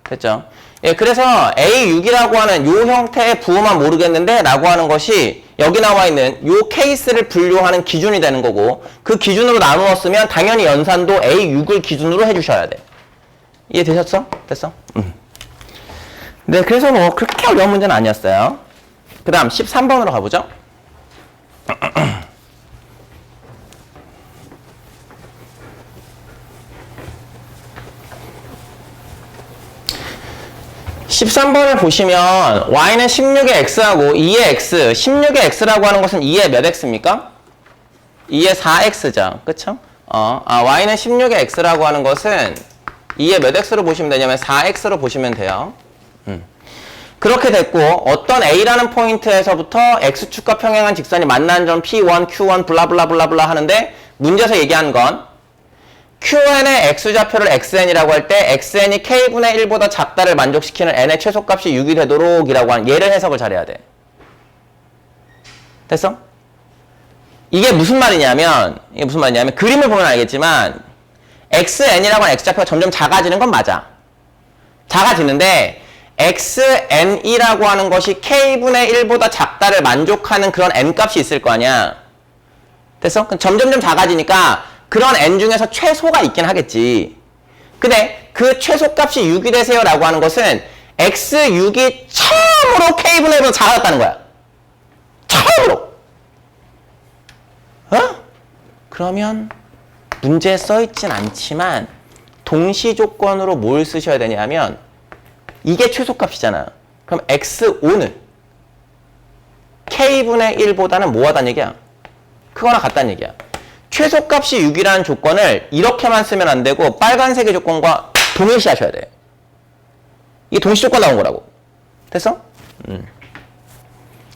됐죠? 예, 그래서 A6이라고 하는 이 형태의 부호만 모르겠는데 라고 하는 것이 여기 나와 있는 이 케이스를 분류하는 기준이 되는 거고 그 기준으로 나누었으면 당연히 연산도 A6을 기준으로 해주셔야 돼. 이해되셨어? 됐어? 네, 그래서 뭐 그렇게 어려운 문제는 아니었어요. 그 다음 13번으로 가보죠. 13번을 보시면 y는 16의 x하고 2의 x, 16의 x라고 하는 것은 2의 몇 x입니까? 2의 4x죠. 그쵸? y는 16의 x라고 하는 것은 2의 몇 x로 보시면 되냐면 4x로 보시면 돼요. 그렇게 됐고 어떤 a라는 포인트에서부터 x축과 평행한 직선이 만나는 점 p1, q1 블라블라블라블라 하는데 문제에서 얘기한 건 qn의 x좌표를 xn이라고 할 때 xn이 k분의 1보다 작다를 만족시키는 n의 최소값이 6이 되도록 이라고 하는 얘를 해석을 잘해야 돼. 됐어? 이게 무슨 말이냐면 그림을 보면 알겠지만 xn이라고 하는 x좌표가 점점 작아지는 건 맞아. 작아지는데 xn이라고 하는 것이 k분의 1보다 작다를 만족하는 그런 n값이 있을 거 아니야. 됐어? 점점점 작아지니까 그런 n 중에서 최소가 있긴 하겠지. 근데 그 최소값이 6이 되세요 라고 하는 것은 x6이 처음으로 k분의 1보다 작아졌다는 거야. 처음으로. 그러면 문제에 써있진 않지만 동시 조건으로 뭘 쓰셔야 되냐면 이게 최소값이잖아. 그럼 x5는 k분의 1보다는 뭐 하다는 얘기야? 크거나 같다는 얘기야. 최소값이 6이라는 조건을 이렇게만 쓰면 안 되고 빨간색의 조건과 동일시 하셔야 돼. 이게 동시 조건 나온 거라고. 됐어?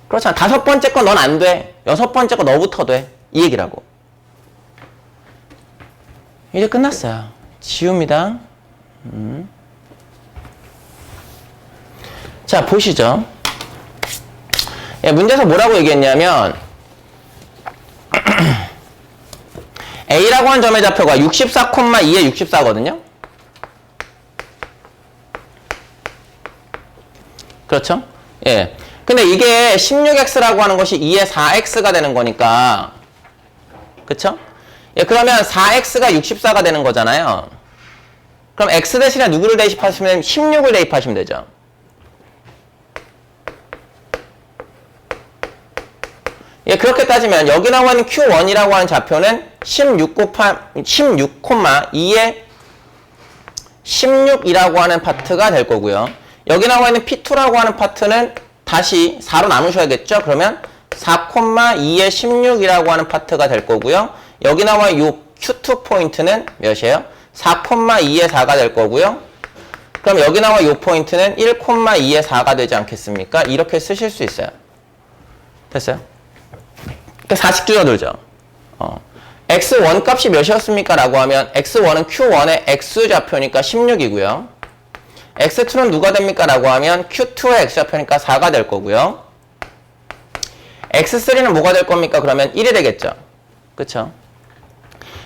그렇잖아. 5번째 거 넌 안 돼. 6번째 거 너부터 돼. 이 얘기라고. 이제 끝났어요. 지웁니다. 자, 보시죠. 예, 문제에서 뭐라고 얘기했냐면 A라고 하는 점의 좌표가 64,2에 64거든요. 그렇죠? 예. 근데 이게 16x라고 하는 것이 2의 4x가 되는 거니까 그쵸? 예, 그러면 4x가 64가 되는 거잖아요. 그럼 x 대신에 누구를 대입하시면 되면 16을 대입하시면 되죠. 예, 그렇게 따지면 여기 나와 있는 Q1이라고 하는 좌표는 16,2의 16이라고 하는 파트가 될 거고요. 여기 나와 있는 P2라고 하는 파트는 다시 4로 나누셔야겠죠? 그러면 4,2의 16이라고 하는 파트가 될 거고요. 여기 나와 있는 이 Q2 포인트는 몇이에요? 4,2의 4가 될 거고요. 그럼 여기 나와 이 포인트는 1,2의 4가 되지 않겠습니까? 이렇게 쓰실 수 있어요. 됐어요? 4씩 줄어들죠. x1 값이 몇이었습니까? 라고 하면 x1은 q1의 x좌표니까 16이고요. x2는 누가 됩니까? 라고 하면 q2의 x좌표니까 4가 될 거고요. x3는 뭐가 될 겁니까? 그러면 1이 되겠죠. 그쵸?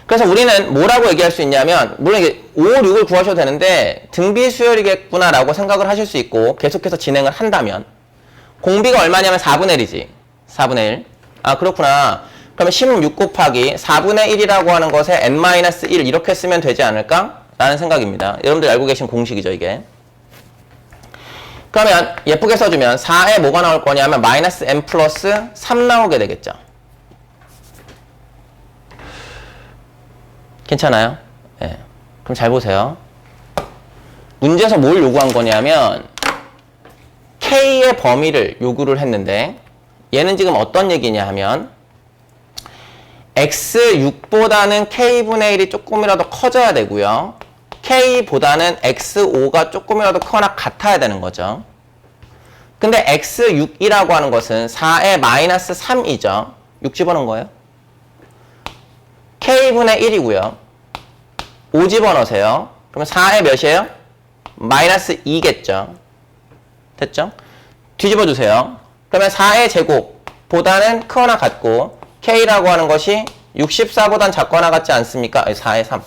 그래서 우리는 뭐라고 얘기할 수 있냐면, 물론 이게 5, 6을 구하셔도 되는데 등비 수열이겠구나 라고 생각을 하실 수 있고 계속해서 진행을 한다면, 공비가 얼마냐면 4분의 1이지. 4분의 1. 아, 그렇구나. 그러면 16 곱하기 4분의 1이라고 하는 것에 n-1 이렇게 쓰면 되지 않을까? 라는 생각입니다. 여러분들 알고 계신 공식이죠, 이게. 그러면 예쁘게 써주면 4에 뭐가 나올 거냐면 마이너스 n 플러스 3 나오게 되겠죠. 괜찮아요? 네. 그럼 잘 보세요. 문제에서 뭘 요구한 거냐면 K의 범위를 요구를 했는데, 얘는 지금 어떤 얘기냐 하면 x6보다는 k분의 1이 조금이라도 커져야 되고요. k보다는 x5가 조금이라도 크거나 같아야 되는 거죠. 근데 x6이라고 하는 것은 4의 마이너스 3이죠. 6 집어넣은 거예요. k분의 1이고요. 5 집어넣으세요. 그러면 4의 몇이에요? 마이너스 2겠죠. 됐죠? 뒤집어 주세요. 그러면 4의 제곱보다는 크거나 같고 k라고 하는 것이 64보단 작거나 같지 않습니까? 4의 3.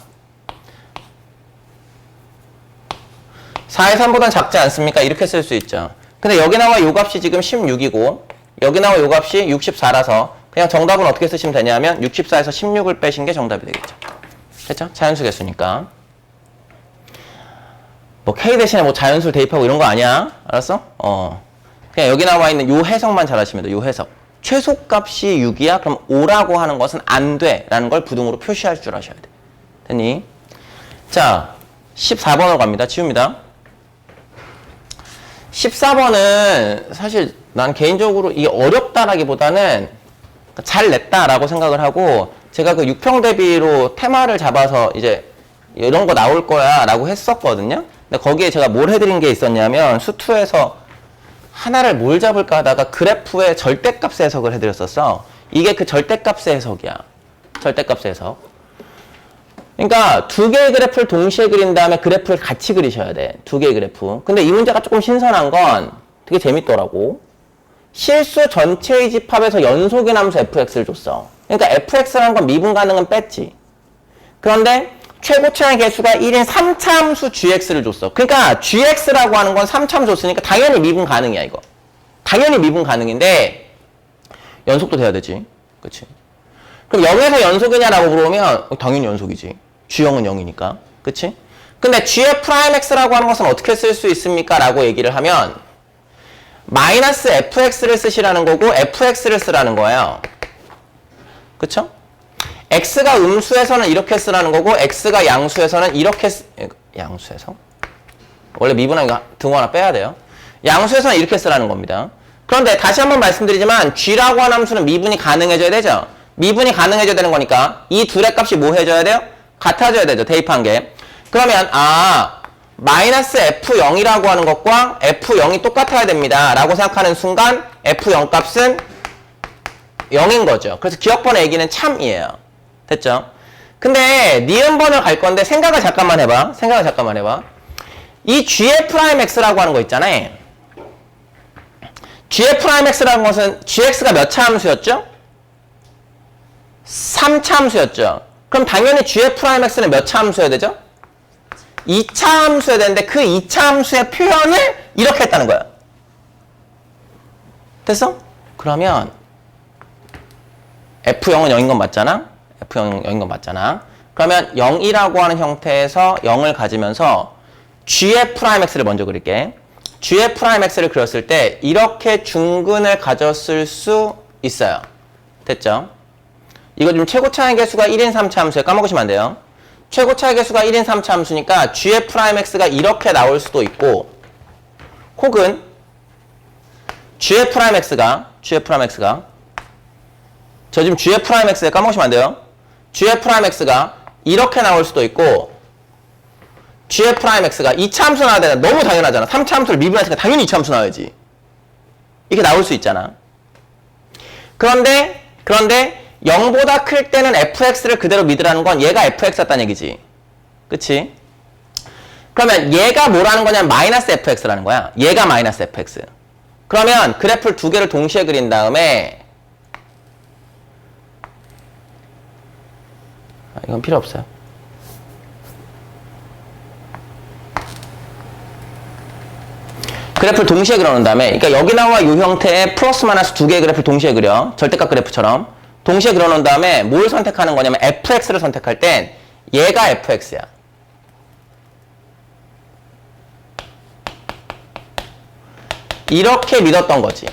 4의 3보단 작지 않습니까? 이렇게 쓸 수 있죠. 근데 여기 나와 요 값이 지금 16이고 여기 나와 요 값이 64라서 그냥 정답은 어떻게 쓰시면 되냐면 64에서 16을 빼신 게 정답이 되겠죠. 됐죠? 자연수 개수니까. 뭐 k 대신에 뭐 자연수를 대입하고 이런 거 아니야. 알았어? 그냥 여기 나와 있는 요 해석만 잘 하시면 돼. 요 해석. 최소값이 6이야? 그럼 5라고 하는 것은 안 돼. 라는 걸 부등으로 표시할 줄 아셔야 돼. 됐니? 자, 14번으로 갑니다. 지웁니다. 14번은 사실 난 개인적으로 이게 어렵다라기보다는 잘 냈다라고 생각을 하고, 제가 그 6평 대비로 테마를 잡아서 이제 이런 거 나올 거야 라고 했었거든요. 근데 거기에 제가 뭘 해드린 게 있었냐면 수투에서 하나를 뭘 잡을까 하다가 그래프의 절대값의 해석을 해드렸었어. 이게 그 절대값의 해석이야. 절대값의 해석. 그러니까 두 개의 그래프를 동시에 그린 다음에 그래프를 같이 그리셔야 돼. 두 개의 그래프. 근데 이 문제가 조금 신선한 건 되게 재밌더라고. 실수 전체의 집합에서 연속의 함수 fx를 줬어. 그러니까 fx라는 건 미분 가능은 뺐지. 그런데 최고차의 개수가 1인 3차 함수 gx를 줬어. 그러니까 gx라고 하는 건 3차 함수 줬으니까 당연히 미분 가능이야, 이거. 당연히 미분 가능인데 연속도 돼야 되지. 그치? 그럼 0에서 연속이냐라고 물어보면 당연히 연속이지. g형은 0이니까. 그치? 근데 gf'x라고 하는 것은 어떻게 쓸 수 있습니까? 라고 얘기를 하면 마이너스 fx를 쓰시라는 거고 fx를 쓰라는 거예요. 그쵸? x가 음수에서는 이렇게 쓰라는 거고 x가 양수에서는 이렇게 양수에서? 원래 미분하니까 등호 하나 빼야 돼요. 양수에서는 이렇게 쓰라는 겁니다. 그런데 다시 한번 말씀드리지만 g라고 하는 함수는 미분이 가능해져야 되죠. 미분이 가능해져야 되는 거니까 이 둘의 값이 뭐 해줘야 돼요? 같아져야 되죠. 대입한 게. 그러면 마이너스 f0이라고 하는 것과 f0이 똑같아야 됩니다 라고 생각하는 순간 f0 값은 0인 거죠. 그래서 기억번의 얘기는 참이에요. 됐죠? 근데 니은번을 갈 건데 생각을 잠깐만 해봐. 이 gf'x라고 하는 거 있잖아요. gf'x라는 것은 gx가 몇 차 함수였죠? 3차 함수였죠. 그럼 당연히 gf'x는 몇 차 함수여야 되죠? 2차 함수여야 되는데 그 2차 함수의 표현을 이렇게 했다는 거야. 됐어? 그러면 f0은 0인 건 맞잖아? f0은 0인 건 맞잖아? 그러면 0이라고 하는 형태에서 0을 가지면서 gf'x를 먼저 그릴게. gf'x를 그렸을 때 이렇게 중근을 가졌을 수 있어요. 됐죠? 이거 지금 최고차의 개수가 1인 3차 함수에 까먹으시면 안 돼요. 최고차의 개수가 1인 3차 함수니까 gf'x가 이렇게 나올 수도 있고, 혹은 gf'x가 저 지금 gf'x에 까먹으시면 안 돼요. gf'x가 이렇게 나올 수도 있고, gf'x가 2차 함수 나와야 되나? 너무 당연하잖아. 3차 함수를 미분했으니까 당연히 2차 함수 나와야지. 이렇게 나올 수 있잖아. 그런데 0보다 클 때는 fx를 그대로 믿으라는 건 얘가 fx였다는 얘기지. 그치? 그러면 얘가 뭐라는 거냐면 마이너스 fx라는 거야. 얘가 마이너스 fx. 그러면 그래프를 두 개를 동시에 그린 다음에 이건 필요 없어요. 그래프를 동시에 그려놓은 다음에, 그러니까 여기 나와 이 형태의 플러스 마이너스 두 개의 그래프를 동시에 그려. 절대값 그래프처럼. 동시에 그려놓은 다음에 뭘 선택하는 거냐면 fx를 선택할 땐 얘가 fx야. 이렇게 믿었던 거지.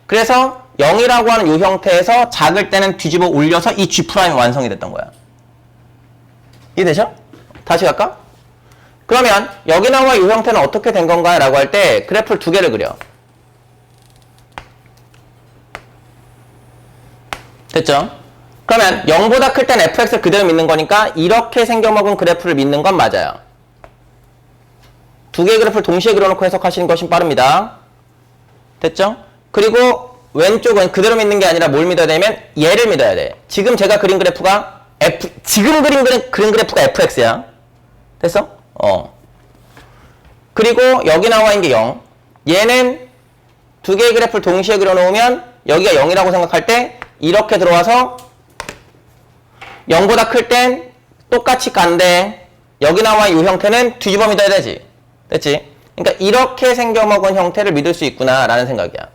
그래서 0이라고 하는 이 형태에서 작을 때는 뒤집어 올려서 이 G' 완성이 됐던 거야. 이해되죠? 다시 갈까? 그러면 여기 나와 이 형태는 어떻게 된 건가? 라고 할 때 그래프를 두 개를 그려. 됐죠? 그러면 0보다 클 땐 fx를 그대로 믿는 거니까 이렇게 생겨먹은 그래프를 믿는 건 맞아요. 두 개의 그래프를 동시에 그려놓고 해석하시는 것이 빠릅니다. 됐죠? 그리고 왼쪽은 그대로 믿는 게 아니라 뭘 믿어야 되냐면 얘를 믿어야 돼. 지금 제가 그린 그래프가 지금 그린 그래프가 fx야. 됐어? 그리고 여기 나와 있는 게 0. 얘는 두 개의 그래프를 동시에 그려놓으면 여기가 0이라고 생각할 때 이렇게 들어와서 0보다 클 땐 똑같이 간대. 여기 나와 있는 이 형태는 뒤집어 믿어야 되지. 됐지? 그러니까 이렇게 생겨먹은 형태를 믿을 수 있구나 라는 생각이야.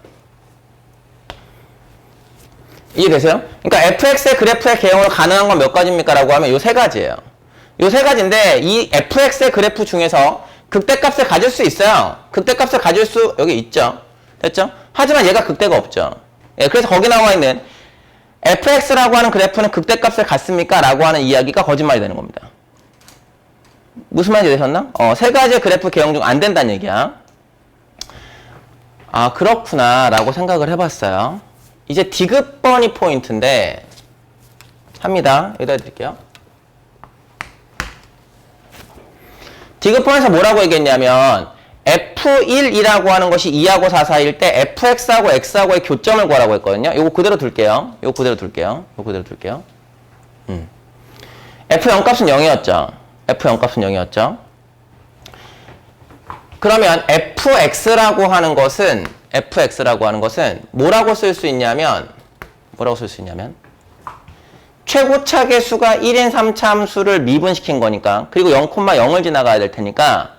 이해되세요? 그러니까 fx의 그래프의 개형으로 가능한 건 몇 가지입니까? 라고 하면 요 세 가지예요. 요 세 가지인데 이 fx의 그래프 중에서 극대값을 가질 수 있어요. 극대값을 가질 수 여기 있죠. 됐죠? 하지만 얘가 극대가 없죠. 예, 그래서 거기 나와 있는 fx라고 하는 그래프는 극대값을 갖습니까? 라고 하는 이야기가 거짓말이 되는 겁니다. 무슨 말인지 되셨나? 세 가지의 그래프 개형 중 안 된다는 얘기야. 아, 그렇구나 라고 생각을 해봤어요. 이제 디귿번이 포인트인데 합니다. 여기다 해드릴게요. 디귿번에서 뭐라고 얘기했냐면 F1이라고 하는 것이 2하고 4 사이일 때 fx하고 x하고의 교점을 구하라고 했거든요. 요거 그대로 둘게요. 요거 그대로 둘게요. 요거 그대로 둘게요. F0 값은 0이었죠. F0 값은 0이었죠. 그러면 fx라고 하는 것은 뭐라고 쓸 수 있냐면 최고차 계수가 1인 3차 함수를 미분시킨 거니까, 그리고 0,0을 지나가야 될 테니까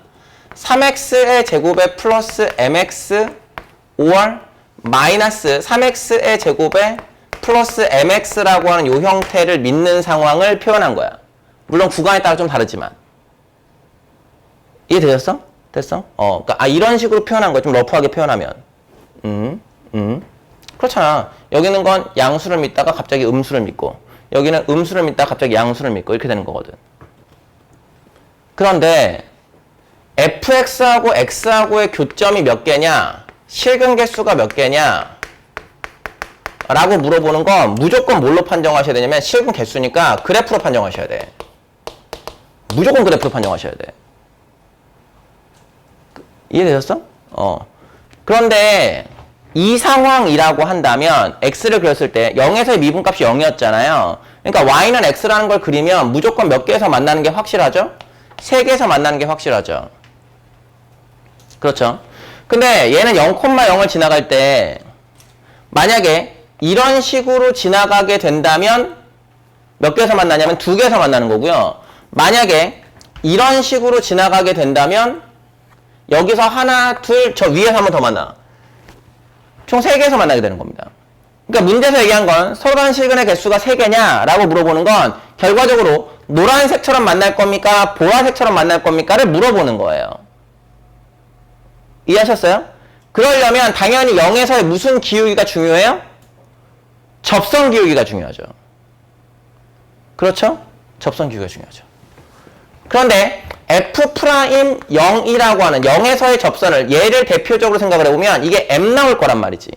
3x의 제곱에 플러스 mx or 마이너스 3x의 제곱에 플러스 mx라고 하는 요 형태를 믿는 상황을 표현한 거야. 물론 구간에 따라 좀 다르지만. 이해되셨어? 됐어? 그러니까 이런 식으로 표현한 거야. 좀 러프하게 표현하면. 그렇잖아. 여기는 건 양수를 믿다가 갑자기 음수를 믿고, 여기는 음수를 믿다가 갑자기 양수를 믿고, 이렇게 되는 거거든. 그런데 fx하고 x하고의 교점이 몇 개냐, 실근 개수가 몇 개냐 라고 물어보는 건 무조건 뭘로 판정하셔야 되냐면 실근 개수니까 그래프로 판정하셔야 돼. 무조건 그래프로 판정하셔야 돼. 이해되셨어? 그런데 이 상황이라고 한다면 x를 그렸을 때 0에서의 미분값이 0이었잖아요. 그러니까 y는 x라는 걸 그리면 무조건 몇 개에서 만나는 게 확실하죠? 3개에서 만나는 게 확실하죠. 그렇죠? 근데 얘는 0,0을 지나갈 때 만약에 이런 식으로 지나가게 된다면 몇 개에서 만나냐면 2개에서 만나는 거고요. 만약에 이런 식으로 지나가게 된다면 여기서 하나, 둘, 저 위에서 한 번 더 만나. 총 3개에서 만나게 되는 겁니다. 그러니까 문제에서 얘기한 건 서로 다른 실근의 개수가 3개냐 라고 물어보는 건 결과적으로 노란색처럼 만날 겁니까? 보라색처럼 만날 겁니까? 를 물어보는 거예요. 이해하셨어요? 그러려면 당연히 0에서의 무슨 기울기가 중요해요? 접선 기울기가 중요하죠. 그렇죠? 접선 기울기가 중요하죠. 그런데 F'0이라고 하는 0에서의 접선을 얘를 대표적으로 생각을 해보면 이게 M 나올 거란 말이지.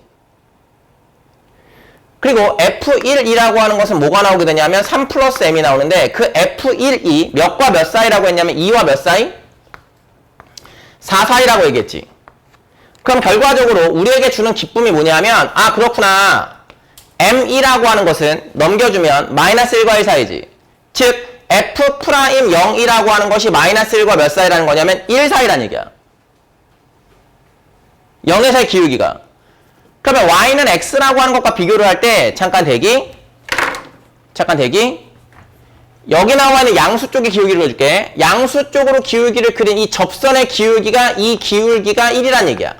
그리고 F1이라고 하는 것은 뭐가 나오게 되냐면 3 플러스 M이 나오는데 그 F1이 몇과 몇 사이라고 했냐면 2와 몇 사이? 4 사이라고 얘기했지. 그럼 결과적으로 우리에게 주는 기쁨이 뭐냐면 그렇구나. M2라고 하는 것은 넘겨주면 마이너스 1과 1 사이지. 즉 F'0이라고 하는 것이 마이너스 1과 몇 사이라는 거냐면 1 사이라는 얘기야. 0에서의 기울기가. 그러면 Y는 X라고 하는 것과 비교를 할 때 잠깐 대기. 여기 나와 있는 양수 쪽의 기울기를 그려줄게. 양수 쪽으로 기울기를 그린 이 접선의 기울기가 이 기울기가 1이란 얘기야.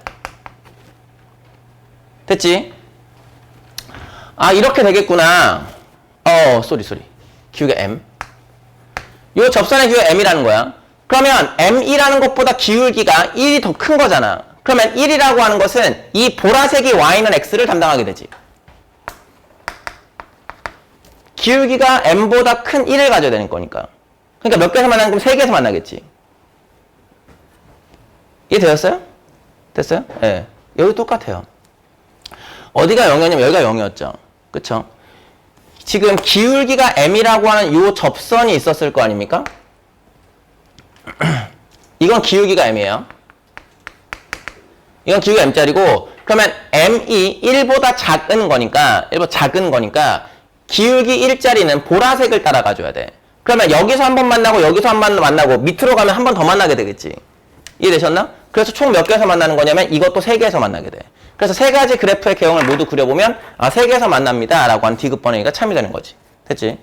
됐지? 아 이렇게 되겠구나. 쏘리 기울기가 M. 이 접선의 기울기가 M이라는 거야. 그러면 M2라는 것보다 기울기가 1이 더 큰 거잖아. 그러면 1이라고 하는 것은 이 보라색이 Y는 X를 담당하게 되지. 기울기가 M보다 큰 1을 가져야 되는 거니까. 그러니까 몇 개에서 만나는 거면 3개에서 만나겠지. 이해 되셨어요? 됐어요? 예. 네. 여기 똑같아요. 어디가 0이었냐면 여기가 0이었죠. 그쵸? 지금 기울기가 M이라고 하는 요 접선이 있었을 거 아닙니까? 이건 기울기가 M이에요. 이건 기울기가 M짜리고, 그러면 M이 1보다 작은 거니까 기울기 1짜리는 보라색을 따라가줘야 돼. 그러면 여기서 한 번 만나고 여기서 한 번 만나고 밑으로 가면 한 번 더 만나게 되겠지. 이해되셨나? 그래서 총 몇 개에서 만나는 거냐면 이것도 3개에서 만나게 돼. 그래서 3가지 그래프의 개형을 모두 그려보면 3개에서 만납니다 라고 하는 디귿 번호가 참이 되는 거지. 됐지?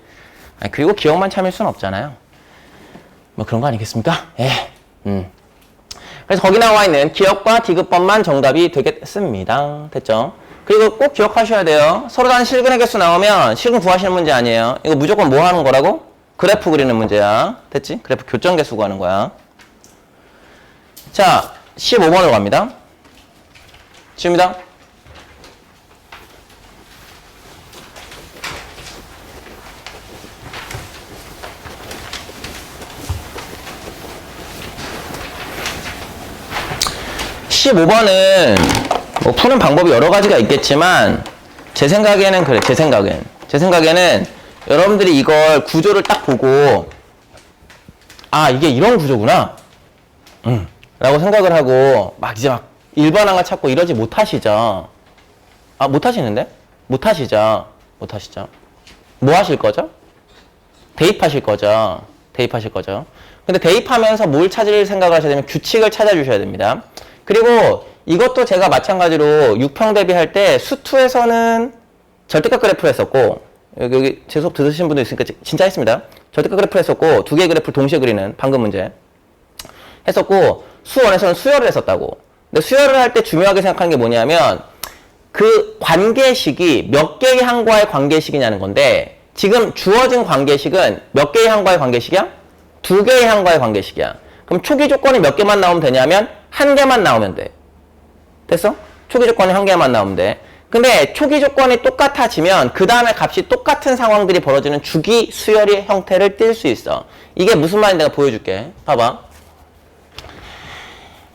그리고 기억만 참일 수는 없잖아요. 뭐 그런 거 아니겠습니까? 그래서 거기 나와 있는 기억과 디귿번만 정답이 되겠습니다. 됐죠? 그리고 꼭 기억하셔야 돼요. 서로 다른 실근의 개수 나오면 실근 구하시는 문제 아니에요. 이거 무조건 뭐 하는 거라고? 그래프 그리는 문제야. 됐지? 그래프 교점 개수 구하는 거야. 자, 15번으로 갑니다. 지웁니다. 뭐 푸는 방법이 여러 가지가 있겠지만 제 생각에는 그래. 제 생각에는 여러분들이 이걸 구조를 딱 보고 이게 이런 구조구나 라고 생각을 하고 이제 일반항을 찾고 이러지 못하시죠. 못하시는데? 못하시죠. 뭐 하실 거죠? 대입하실 거죠. 근데 대입하면서 뭘 찾을 생각을 하셔야 되면 규칙을 찾아주셔야 됩니다. 그리고 이것도 제가 마찬가지로 6평 대비할 때 수투에서는 절대값 그래프를 했었고, 여기 제 수업 들으신 분도 있으니까 진짜 했습니다. 절대값 그래프를 했었고, 2개의 그래프를 동시에 그리는 방금 문제 했었고, 수원에서는 수열을 했었다고. 근데 수열을 할 때 중요하게 생각하는 게 뭐냐면 그 관계식이 몇 개의 항과의 관계식이냐는 건데, 지금 주어진 관계식은 몇 개의 항과의 관계식이야? 2개의 항과의 관계식이야. 그럼 초기 조건이 몇 개만 나오면 되냐면 1개만 나오면 돼. 됐어? 초기 조건이 1개만 나오면 돼. 근데 초기 조건이 똑같아지면 그 다음에 값이 똑같은 상황들이 벌어지는 주기 수열의 형태를 띌 수 있어. 이게 무슨 말인지 내가 보여줄게. 봐봐.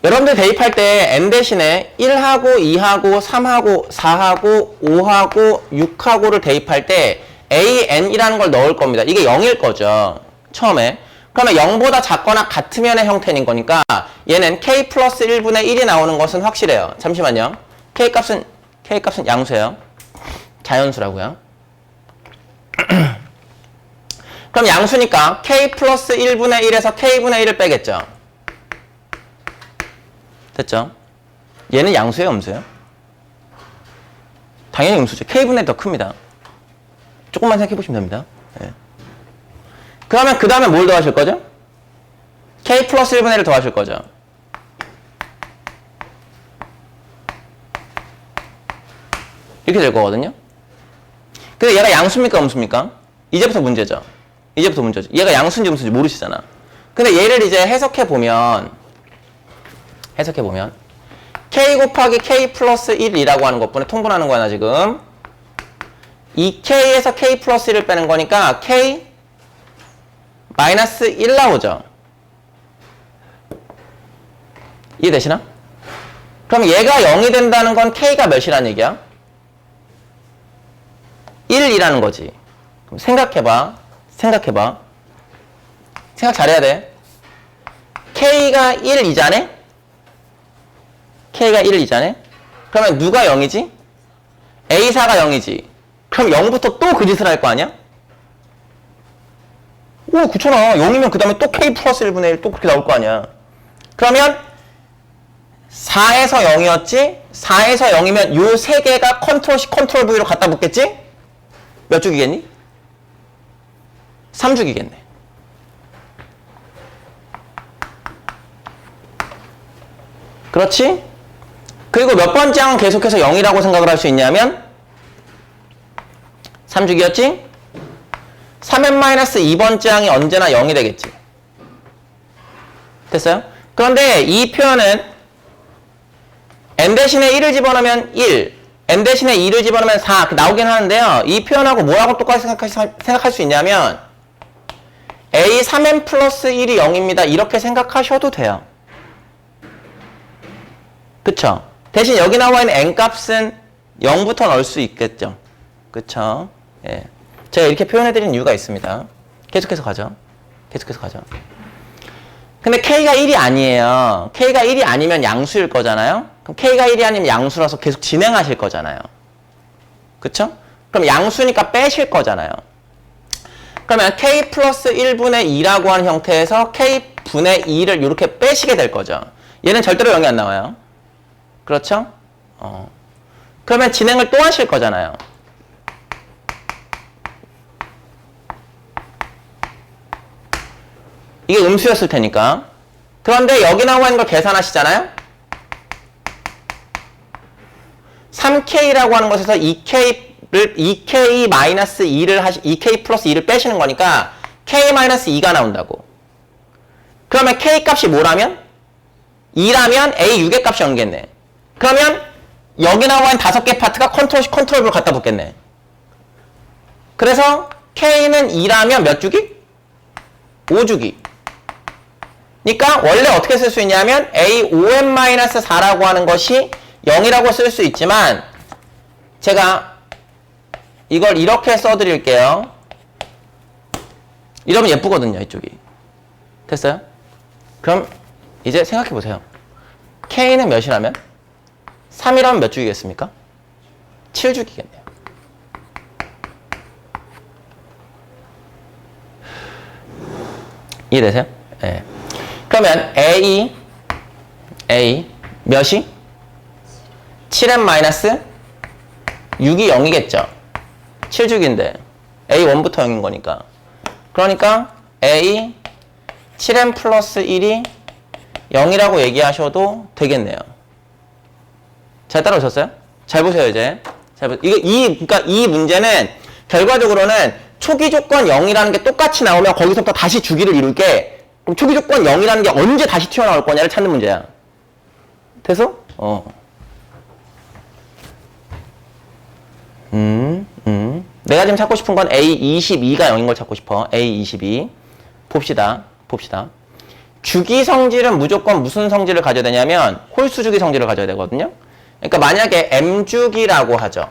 여러분들 대입할 때 n 대신에 1하고 2하고 3하고 4하고 5하고 6하고를 대입할 때 AN이라는 걸 넣을 겁니다. 이게 0일 거죠. 처음에. 그러면 0보다 작거나 같으면의 형태인 거니까 얘는 k 플러스 1분의 1이 나오는 것은 확실해요. 잠시만요. k값은 양수예요. 자연수라고요. 그럼 양수니까 k 플러스 1분의 1에서 k분의 1을 빼겠죠. 됐죠? 얘는 양수예요, 음수예요? 당연히 음수죠. k분의 1이 더 큽니다. 조금만 생각해보시면 됩니다. 네. 그러면 그 다음에 뭘 더하실 거죠? k 플러스 1분의 1을 더하실 거죠. 이렇게 될 거거든요. 근데 얘가 양수입니까, 음수입니까? 이제부터 문제죠. 얘가 양수인지 음수인지 모르시잖아. 근데 얘를 이제 해석해보면 k 곱하기 k 플러스 1이라고 하는 것분에 통분하는 거야, 나 지금. 이 k에서 k 플러스 1을 빼는 거니까 k 마이너스 1 나오죠. 이해되시나? 그럼 얘가 0이 된다는 건 k가 몇이라는 얘기야? 1이라는 거지. 그럼 생각해봐. 생각 잘해야 돼. k가 1이잖아? k가 1이잖아? 그러면 누가 0이지? A4가 0이지. 그럼 0부터 또 그 짓을 할 거 아니야? 오, 그렇잖아. 0이면 그 다음에 또 k 플러스 1분의 1 또 그렇게 나올 거 아니야. 그러면 4에서 0이었지? 4에서 0이면 요 세 개가 컨트롤 C, 컨트롤 V로 갖다 붙겠지? 몇 주기겠니? 3주기겠네. 그렇지? 그리고 몇 번째 항은 계속해서 0이라고 생각을 할 수 있냐면 3주기였지? 3n-2번째 항이 언제나 0이 되겠지. 됐어요? 그런데 이 표현은 n 대신에 1을 집어넣으면 1, n 대신에 2를 집어넣으면 4 나오긴 하는데요. 이 표현하고 뭐라고 똑같이 생각할 수 있냐면 a 3n 플러스 1이 0입니다. 이렇게 생각하셔도 돼요. 그쵸? 대신 여기 나와 있는 n 값은 0부터 넣을 수 있겠죠. 그쵸? 예. 제가 이렇게 표현해드린 이유가 있습니다. 계속해서 가죠. 계속해서 가죠. 근데 k가 1이 아니에요. k가 1이 아니면 양수일 거잖아요. 그럼 k가 1이 아니면 양수라서 계속 진행하실 거잖아요. 그쵸? 그럼 양수니까 빼실 거잖아요. 그러면 k 플러스 1분의 2라고 하는 형태에서 k분의 2를 이렇게 빼시게 될 거죠. 얘는 절대로 0이 안 나와요. 그렇죠? 그러면 진행을 또 하실 거잖아요. 이게 음수였을 테니까. 그런데 여기 나와 있는 걸 계산하시잖아요? 3k라고 하는 것에서 2k 플러스 2를 빼시는 거니까 k-2가 나온다고. 그러면 k 값이 뭐라면? 2라면 a 6의 값이 0겠네. 그러면 여기 나와 있는 5개 파트가 컨트롤 C, 컨트롤 V로 갖다 붙겠네. 그래서 k는 2라면 몇 주기? 5주기. 그러니까 원래 어떻게 쓸 수 있냐면 a 5n-4라고 하는 것이 0이라고 쓸 수 있지만 제가 이걸 이렇게 써드릴게요. 이러면 예쁘거든요. 이쪽이. 됐어요? 그럼 이제 생각해보세요. k는 몇이라면? 3이라면 몇 주기겠습니까? 7주기겠네요. 이해되세요? 네. 그러면 a 몇이? 7n-6이 0이겠죠. 7주기인데 a1부터 0인 거니까. 그러니까 a 7n 플러스 1이 0이라고 얘기하셔도 되겠네요. 잘 따라오셨어요? 잘 보세요, 이제. 그러니까 이 문제는 결과적으로는 초기 조건 0이라는 게 똑같이 나오면 거기서부터 다시 주기를 이룰게. 그럼 초기 조건 0이라는 게 언제 다시 튀어나올 거냐를 찾는 문제야. 돼서? 내가 지금 찾고 싶은 건 A22가 0인 걸 찾고 싶어. A22. 봅시다. 주기 성질은 무조건 무슨 성질을 가져야 되냐면 홀수 주기 성질을 가져야 되거든요. 그러니까 만약에 M주기라고 하죠.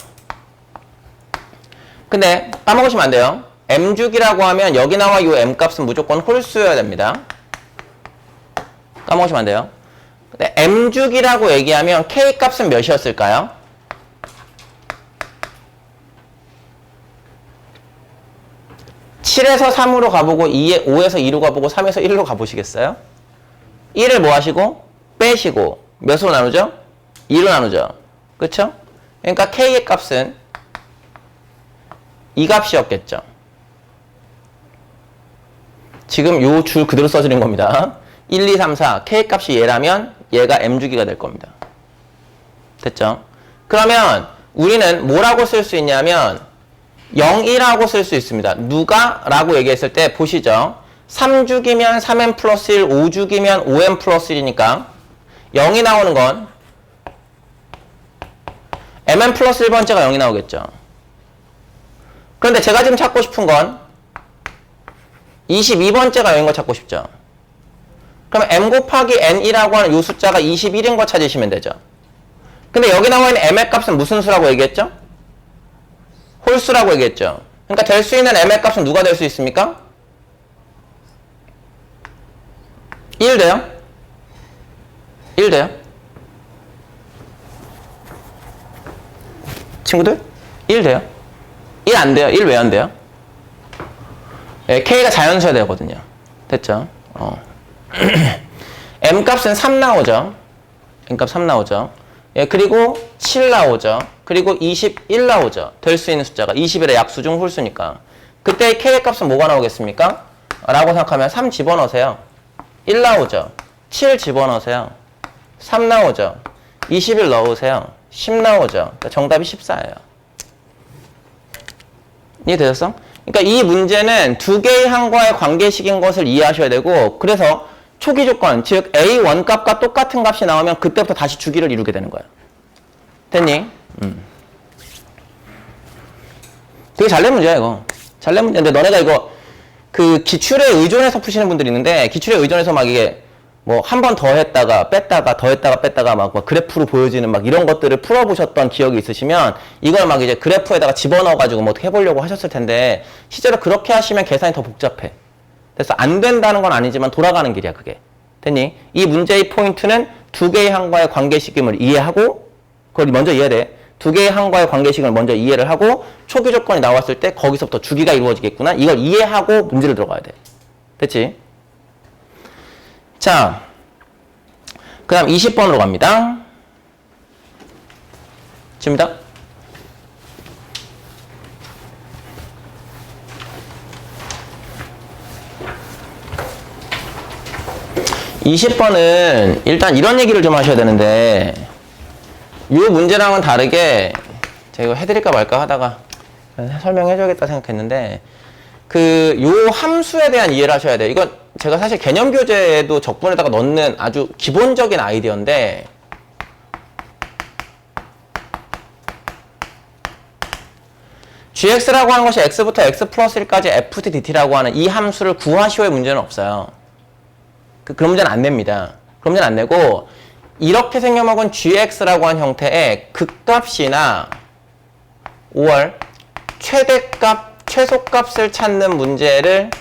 근데 까먹으시면 안 돼요. M주기라고 하면 여기 나와 이 M값은 무조건 홀수여야 됩니다. 까먹으시면 안 돼요. 근데 M주기라고 얘기하면 K값은 몇이었을까요? (7에서 3으로) 가보고 5에서 2로 가보고 3에서 1로 가보시겠어요? 1을 뭐 하시고? 빼시고 몇으로 나누죠? 2로 나누죠. 그쵸? 그러니까 K의 값은 이 값이었겠죠. 지금 요 줄 그대로 써드린 겁니다. 1, 2, 3, 4 K 값이 얘라면 얘가 M주기가 될 겁니다. 됐죠? 그러면 우리는 뭐라고 쓸 수 있냐면 0이라고 쓸 수 있습니다. 누가? 라고 얘기했을 때 보시죠. 3주기면 3n 플러스 1, 5주기면 5n 플러스 1이니까 0이 나오는 건 mn 플러스 1번째가 0이 나오겠죠. 그런데 제가 지금 찾고 싶은 건 22번째가 0인 거 찾고 싶죠. 그러면 m 곱하기 n이라고 하는 이 숫자가 21인 거 찾으시면 되죠. 근데 여기 나와 있는 m의 값은 무슨 수라고 얘기했죠? 홀수라고 얘기했죠. 그러니까 될 수 있는 m의 값은 누가 될 수 있습니까? 1 돼요? 1 돼요? 친구들? 1 돼요? 1 안 돼요. 1 왜 안 돼요? 예, K가 자연수야 되거든요. 됐죠? M 값은 3 나오죠. M 값 3 나오죠. 예, 그리고 7 나오죠. 그리고 21 나오죠. 될 수 있는 숫자가 20일의 약수 중 홀수니까. 그때 K의 값은 뭐가 나오겠습니까? 라고 생각하면 3 집어넣으세요. 1 나오죠. 7 집어넣으세요. 3 나오죠. 21 넣으세요. 10 나오죠. 그러니까 정답이 14예요. 이해되셨어? 그러니까 이 문제는 두 개의 항과의 관계식인 것을 이해하셔야 되고, 그래서 초기 조건, 즉 A1 값과 똑같은 값이 나오면 그때부터 다시 주기를 이루게 되는 거야. 됐니? 되게 잘 낸 문제야 이거. 잘 낸 문제인데 너네가 이거 그 기출에 의존해서 푸시는 분들이 있는데, 기출에 의존해서 막 이게 뭐 한 번 더 했다가 뺐다가 더 했다가 뺐다가 막 그래프로 보여지는 막 이런 것들을 풀어보셨던 기억이 있으시면 이걸 막 이제 그래프에다가 집어넣어가지고 뭐 어떻게 해보려고 하셨을 텐데, 실제로 그렇게 하시면 계산이 더 복잡해. 그래서 안 된다는 건 아니지만 돌아가는 길이야 그게. 됐니? 이 문제의 포인트는 두 개의 항과의 관계식임을 이해하고, 그걸 먼저 이해해야 돼. 두 개의 항과의 관계식을 먼저 이해를 하고 초기 조건이 나왔을 때 거기서부터 주기가 이루어지겠구나. 이걸 이해하고 문제를 들어가야 돼. 됐지? 자, 그 다음 20번으로 갑니다. 집니다. (20번은) 일단 이런 얘기를 좀 하셔야 되는데, 이 문제랑은 다르게 제가 이거 해드릴까 말까 하다가 설명해줘야겠다 생각했는데, 요 함수에 대한 이해를 하셔야 돼요. 이건 제가 사실 개념 교재에도 적분에다가 넣는 아주 기본적인 아이디어인데, gx라고 하는 것이 x부터 x 플러스 1까지 ft dt라고 하는 이 함수를 구하시오의 문제는 없어요. 그런 문제는 안 냅니다. 그런 문제는 안 내고, 이렇게 생겨먹은 gx라고 하는 형태의 극값이나 5월 최대값, 최소값을 찾는 문제를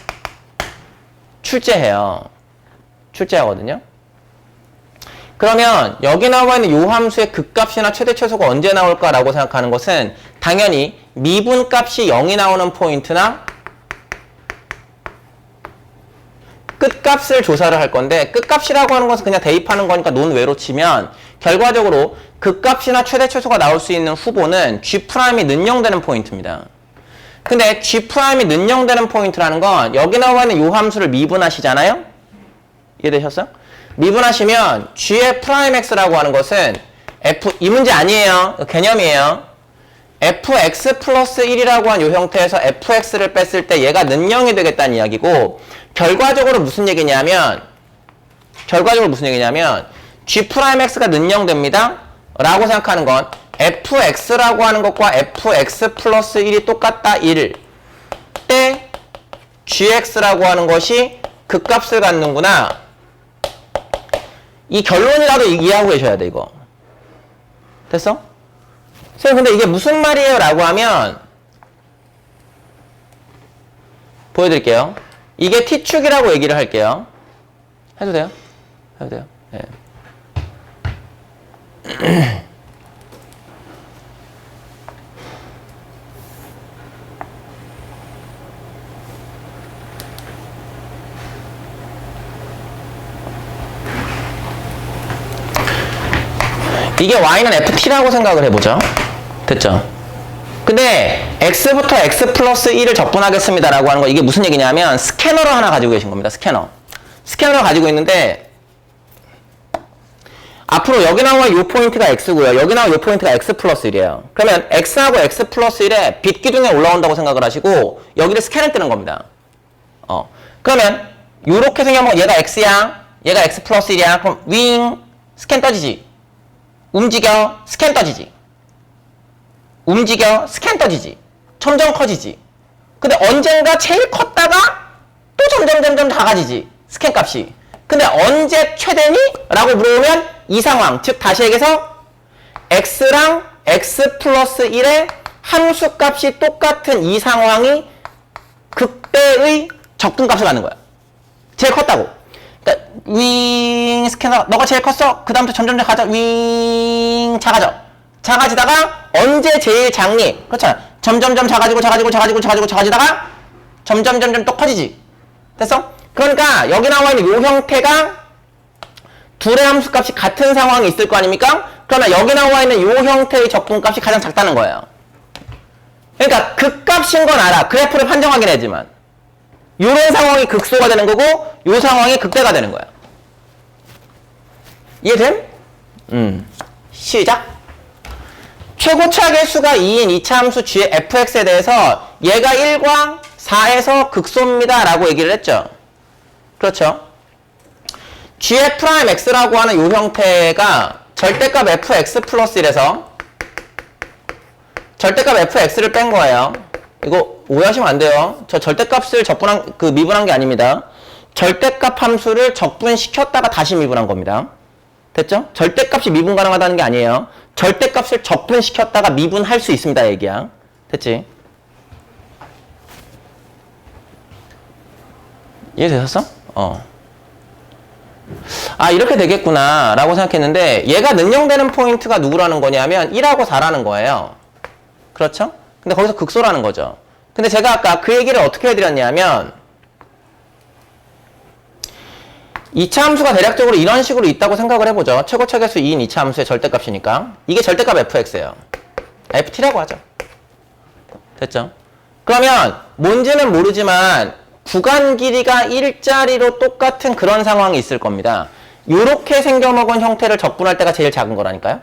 출제해요. 출제하거든요. 그러면 여기 나와 있는 이 함수의 극값이나 최대, 최소가 언제 나올까라고 생각하는 것은 당연히 미분값이 0이 나오는 포인트나 끝값을 조사를 할 건데, 끝값이라고 하는 것은 그냥 대입하는 거니까 논외로 치면 결과적으로 극값이나 최대, 최소가 나올 수 있는 후보는 G'이 는영되는 포인트입니다. 근데 G'이 는영되는 포인트라는 건 여기 나와 있는 이 함수를 미분하시잖아요? 이해되셨어요? 미분하시면 G의 프라임 X라고 하는 것은 이 문제 아니에요. 개념이에요. fx 플러스 1이라고 한 이 형태에서 fx를 뺐을 때 얘가 는영이 되겠다는 이야기고, 결과적으로 무슨 얘기냐면 G'X가 는영됩니다 라고 생각하는 건 fx라고 하는 것과 fx 플러스 1이 똑같다 1 때 gx라고 하는 것이 극값을 갖는구나. 이 결론이라도 이해하고 계셔야 돼 이거. 됐어? 선생님 근데 이게 무슨 말이에요? 라고 하면 보여드릴게요. 이게 t축이라고 얘기를 할게요. 해도 돼요? 해도 돼요? 네. 이게 y는 ft라고 생각을 해보죠. 됐죠? 근데 x부터 x 플러스 1을 적분하겠습니다 라고 하는 거, 이게 무슨 얘기냐면 스캐너를 하나 가지고 계신 겁니다. 스캐너를 가지고 있는데, 앞으로 여기 나와 이 포인트가 x고요. 여기 나와 이 포인트가 x 플러스 1이에요. 그러면 x하고 x 플러스 1에 빛 기둥에 올라온다고 생각을 하시고 여기를 스캔을 뜨는 겁니다. 그러면 요렇게 생각하면 얘가 x야, 얘가 x 플러스 1이야. 그럼 윙 스캔 떠지지. 움직여 스캔 떠지지. 움직여 스캔 떠지지. 점점 커지지. 근데 언젠가 제일 컸다가 또 점점 작아지지. 스캔 값이. 근데 언제 최대니? 라고 물어보면 이 상황, 즉 다시 얘기해서 x랑 x 플러스 1의 함수값이 똑같은 이 상황이 극대의 적분값을 갖는 거야. 제일 컸다고. 그러니까 윙 스캐너 너가 제일 컸어. 그 다음부터 점점 작아져. 윙 작아져. 작아지다가 언제 제일 작니? 그렇잖아. 점점점 작아지다가 점점점점 또 커지지. 됐어? 그러니까 여기 나와 있는 요 형태가 둘의 함수값이 같은 상황이 있을 거 아닙니까? 그러면 여기 나와 있는 요 형태의 적분값이 가장 작다는 거예요. 그러니까 극값인 건 알아. 그래프를 판정하긴 하지만 요런 상황이 극소가 되는 거고 요 상황이 극대가 되는 거야. 이해됨? 시작. 최고차의 수가 2인 2차 함수 g의 fx에 대해서 얘가 1과 4에서 극소입니다 라고 얘기를 했죠. 그렇죠. gf'x라고 하는 요 형태가 절대값 fx 플러스 1에서 절대값 fx를 뺀 거예요. 이거 오해하시면 안 돼요. 저 절대값을 미분한 게 아닙니다. 절대값 함수를 적분시켰다가 다시 미분한 겁니다. 됐죠? 절대값이 미분 가능하다는 게 아니에요. 절대값을 적분시켰다가 미분할 수 있습니다 얘기야. 됐지? 이해되셨어? 아 이렇게 되겠구나 라고 생각했는데 얘가 능용되는 포인트가 누구라는 거냐면 1하고 4라는 거예요. 그렇죠? 근데 거기서 극소라는 거죠. 근데 제가 아까 그 얘기를 어떻게 해드렸냐면 2차 함수가 대략적으로 이런 식으로 있다고 생각을 해보죠. 최고차계수 2인 2차 함수의 절대값이니까 이게 절대값 fx예요. ft라고 하죠. 됐죠? 그러면 뭔지는 모르지만 구간 길이가 1짜리로 똑같은 그런 상황이 있을 겁니다. 요렇게 생겨먹은 형태를 적분할 때가 제일 작은 거라니까요.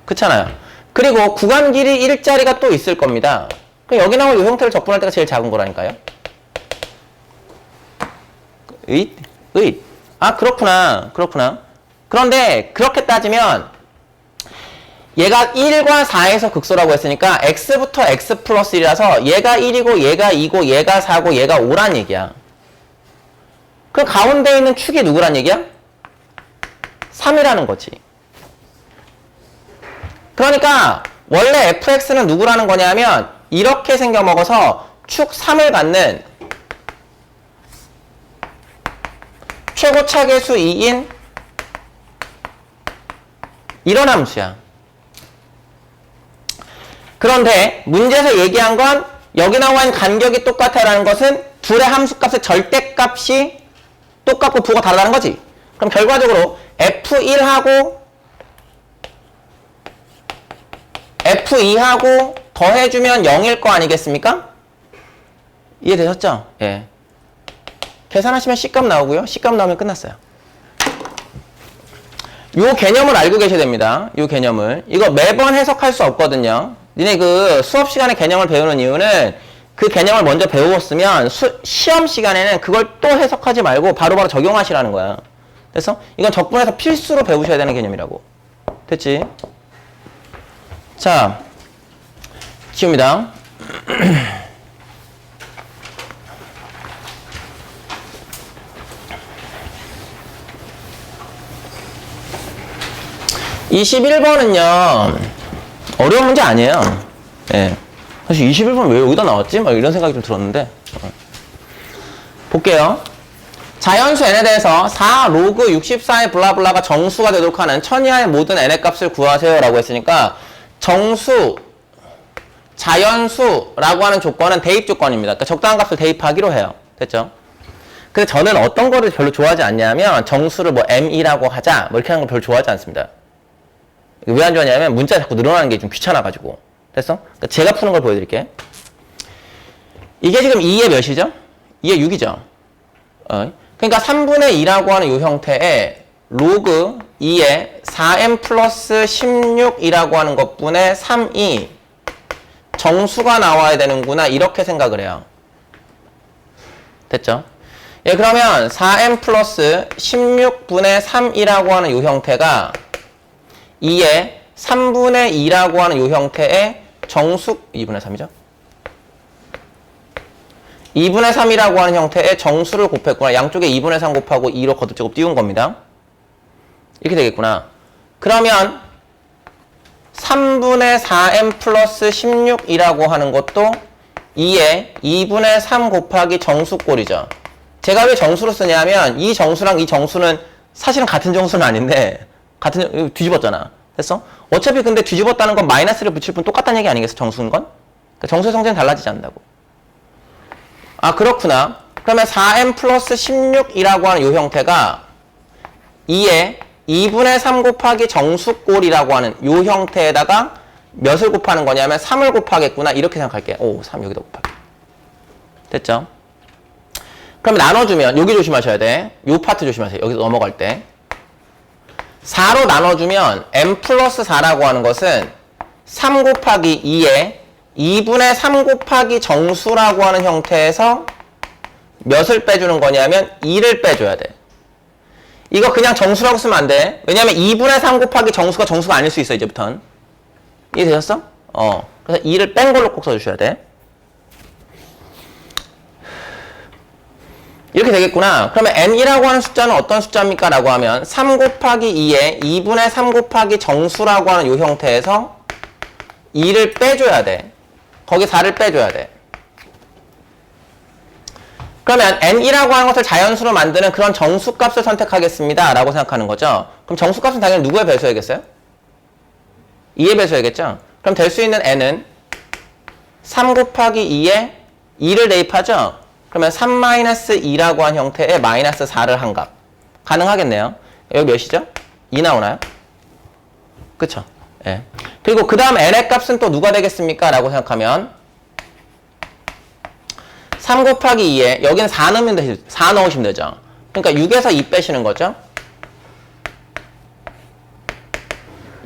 그렇잖아요. 그리고 구간 길이 1짜리가 또 있을 겁니다. 그럼 여기 나온 이 형태를 적분할 때가 제일 작은 거라니까요. 아 그렇구나. 그런데 그렇게 따지면 얘가 1과 4에서 극소라고 했으니까 x부터 x 플러스 1이라서 얘가 1이고 얘가 2고 얘가 4고 얘가 5란 얘기야. 그럼 가운데 있는 축이 누구란 얘기야? 3이라는 거지. 그러니까 원래 fx는 누구라는 거냐면 이렇게 생겨먹어서 축 3을 갖는 최고차계수 2인 이런 함수야. 그런데 문제에서 얘기한 건 여기 나와 있는 간격이 똑같아라는 것은 둘의 함수값의 절대값이 똑같고 부호가 다르다는 거지. 그럼 결과적으로 F1하고 F2하고 더해주면 0일 거 아니겠습니까? 이해되셨죠? 예. 계산하시면 C값 나오고요. C값 나오면 끝났어요. 요 개념을 알고 계셔야 됩니다. 요 개념을. 이거 매번 해석할 수 없거든요. 니네 그 수업 시간에 개념을 배우는 이유는 그 개념을 먼저 배웠으면 시험 시간에는 그걸 또 해석하지 말고 바로바로 적용하시라는 거야. 그래서 이건 적분해서 필수로 배우셔야 되는 개념이라고. 됐지? 자, 지웁니다. 21번은요, 어려운 문제 아니에요. 예. 사실 21번 왜 여기다 나왔지? 막 이런 생각이 좀 들었는데. 볼게요. 자연수 n에 대해서 4 로그 64의 블라블라가 정수가 되도록 하는 1000 이하의 모든 n의 값을 구하세요 라고 했으니까 정수, 자연수라고 하는 조건은 대입 조건입니다. 그러니까 적당한 값을 대입하기로 해요. 됐죠? 근데 저는 어떤 거를 별로 좋아하지 않냐면 정수를 뭐 m2라고 하자 뭐 이렇게 하는 거 별로 좋아하지 않습니다. 왜 안 좋아하냐면 문자가 자꾸 늘어나는 게 좀 귀찮아가지고. 됐어? 그러니까 제가 푸는 걸 보여드릴게. 이게 지금 2의 몇이죠? 2의 6이죠. 그러니까 3분의 2라고 하는 이 형태의 로그 2의 4m 플러스 16이라고 하는 것분의 3이 정수가 나와야 되는구나 이렇게 생각을 해요. 됐죠? 예, 그러면 4m 플러스 16분의 3이라고 하는 이 형태가 2의 3분의 2라고 하는 이 형태의 정수 2분의 3이죠? 2분의 3이라고 하는 형태의 정수를 곱했구나. 양쪽에 2분의 3 곱하고 2로 거듭제곱 띄운 겁니다. 이렇게 되겠구나. 그러면 3분의 4m 플러스 16이라고 하는 것도 2에 2분의 3 곱하기 정수꼴이죠. 제가 왜 정수로 쓰냐면 이 정수랑 이 정수는 사실은 같은 정수는 아닌데 뒤집었잖아. 됐어? 어차피 근데 뒤집었다는 건 마이너스를 붙일 뿐 똑같다는 얘기 아니겠어? 정수인 건? 그러니까 정수의 성질은 달라지지 않는다고. 아, 그렇구나. 그러면 4m 플러스 16이라고 하는 이 형태가 2에 2분의 3 곱하기 정수꼴이라고 하는 이 형태에다가 몇을 곱하는 거냐면 3을 곱하겠구나. 이렇게 생각할게. 오, 3 여기다 곱할게. 됐죠? 그럼 나눠주면 여기 조심하셔야 돼. 요 파트 조심하세요. 여기서 넘어갈 때. 4로 나눠주면 m 플러스 4라고 하는 것은 3 곱하기 2에 2분의 3 곱하기 정수라고 하는 형태에서 몇을 빼주는 거냐면 2를 빼줘야 돼. 이거 그냥 정수라고 쓰면 안 돼. 왜냐면 2분의 3 곱하기 정수가 정수가 아닐 수 있어, 이제부턴. 이해되셨어? 그래서 2를 뺀 걸로 꼭 써주셔야 돼. 이렇게 되겠구나. 그러면 n이라고 하는 숫자는 어떤 숫자입니까? 라고 하면 3 곱하기 2에 2분의 3 곱하기 정수라고 하는 이 형태에서 2를 빼줘야 돼. 거기 4를 빼줘야 돼. 그러면 n이라고 하는 것을 자연수로 만드는 그런 정수값을 선택하겠습니다. 라고 생각하는 거죠. 그럼 정수값은 당연히 누구의 배수야겠어요? 2의 배수야겠죠? 그럼 될 수 있는 n은 3 곱하기 2에 2를 대입하죠? 그러면 3-2라고 한 형태의 마이너스 4를 한 값. 가능하겠네요. 여기 몇이죠? 2 나오나요? 그쵸? 예. 그리고 그 다음 n의 값은 또 누가 되겠습니까? 라고 생각하면 3 곱하기 2에 여기는 4 넣으시면 되죠. 그러니까 6에서 2 빼시는 거죠.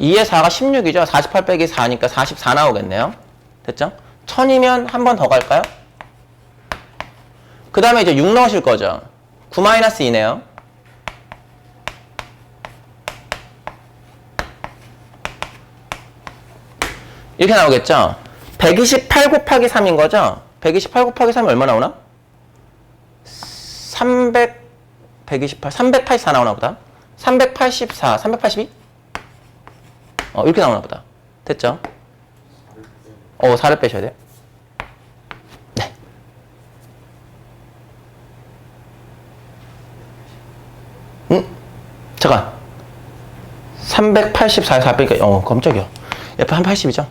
2에 4가 16이죠. 48 빼기 4니까 44 나오겠네요. 됐죠? 1000이면 한 번 더 갈까요? 그 다음에 이제 6 넣으실 거죠. 9-2네요. 이렇게 나오겠죠. 128 곱하기 3인 거죠. 128 곱하기 3이 얼마 나오나? 384 나오나 보다. 384, 382? 이렇게 나오나 보다. 됐죠? 4를 빼셔야 돼요. 네. 잠깐. 384에서 4 빼니까, 깜짝이야. 옆에 한 80이죠?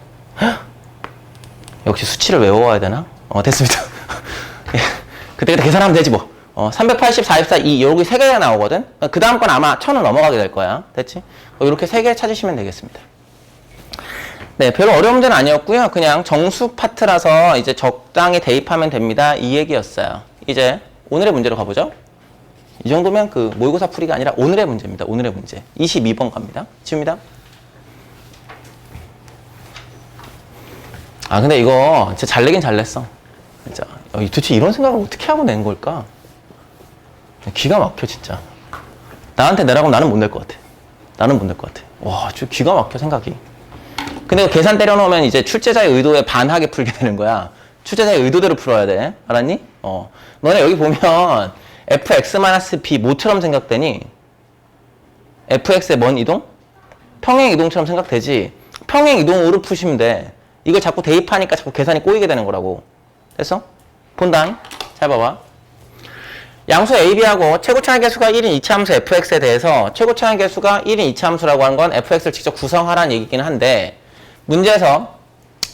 역시 수치를 외워야 되나? 됐습니다. 그때 계산하면 되지 뭐. 380, 44, 2 여기 3개가 나오거든? 그 다음 건 아마 1000은 넘어가게 될 거야. 됐지? 이렇게 3개 찾으시면 되겠습니다. 네, 별로 어려운 문제는 아니었고요. 그냥 정수 파트라서 이제 적당히 대입하면 됩니다. 이 얘기였어요. 이제 오늘의 문제로 가보죠. 이 정도면 그 모의고사 풀이가 아니라 오늘의 문제입니다. 오늘의 문제. 22번 갑니다. 지웁니다. 아, 근데 이거 진짜 잘 내긴 잘 냈어. 진짜. 도대체 이런 생각을 어떻게 하고 낸 걸까? 기가 막혀, 진짜. 나한테 내라고 하면 나는 못 낼 것 같아. 나는 못 낼 것 같아. 와, 진짜 기가 막혀, 생각이. 근데 계산 때려놓으면 이제 출제자의 의도에 반하게 풀게 되는 거야. 출제자의 의도대로 풀어야 돼. 알았니? 너네 여기 보면 fx-b 뭐처럼 생각되니? fx의 먼 이동? 평행 이동처럼 생각되지? 평행 이동으로 푸시면 돼. 이걸 자꾸 대입하니까 자꾸 계산이 꼬이게 되는 거라고. 됐어? 본당. 잘 봐봐. 양수 a, b하고 최고차의 개수가 1인 2차함수 fx에 대해서 최고차의 개수가 1인 2차함수라고 하는 건 fx를 직접 구성하라는 얘기긴 한데 문제에서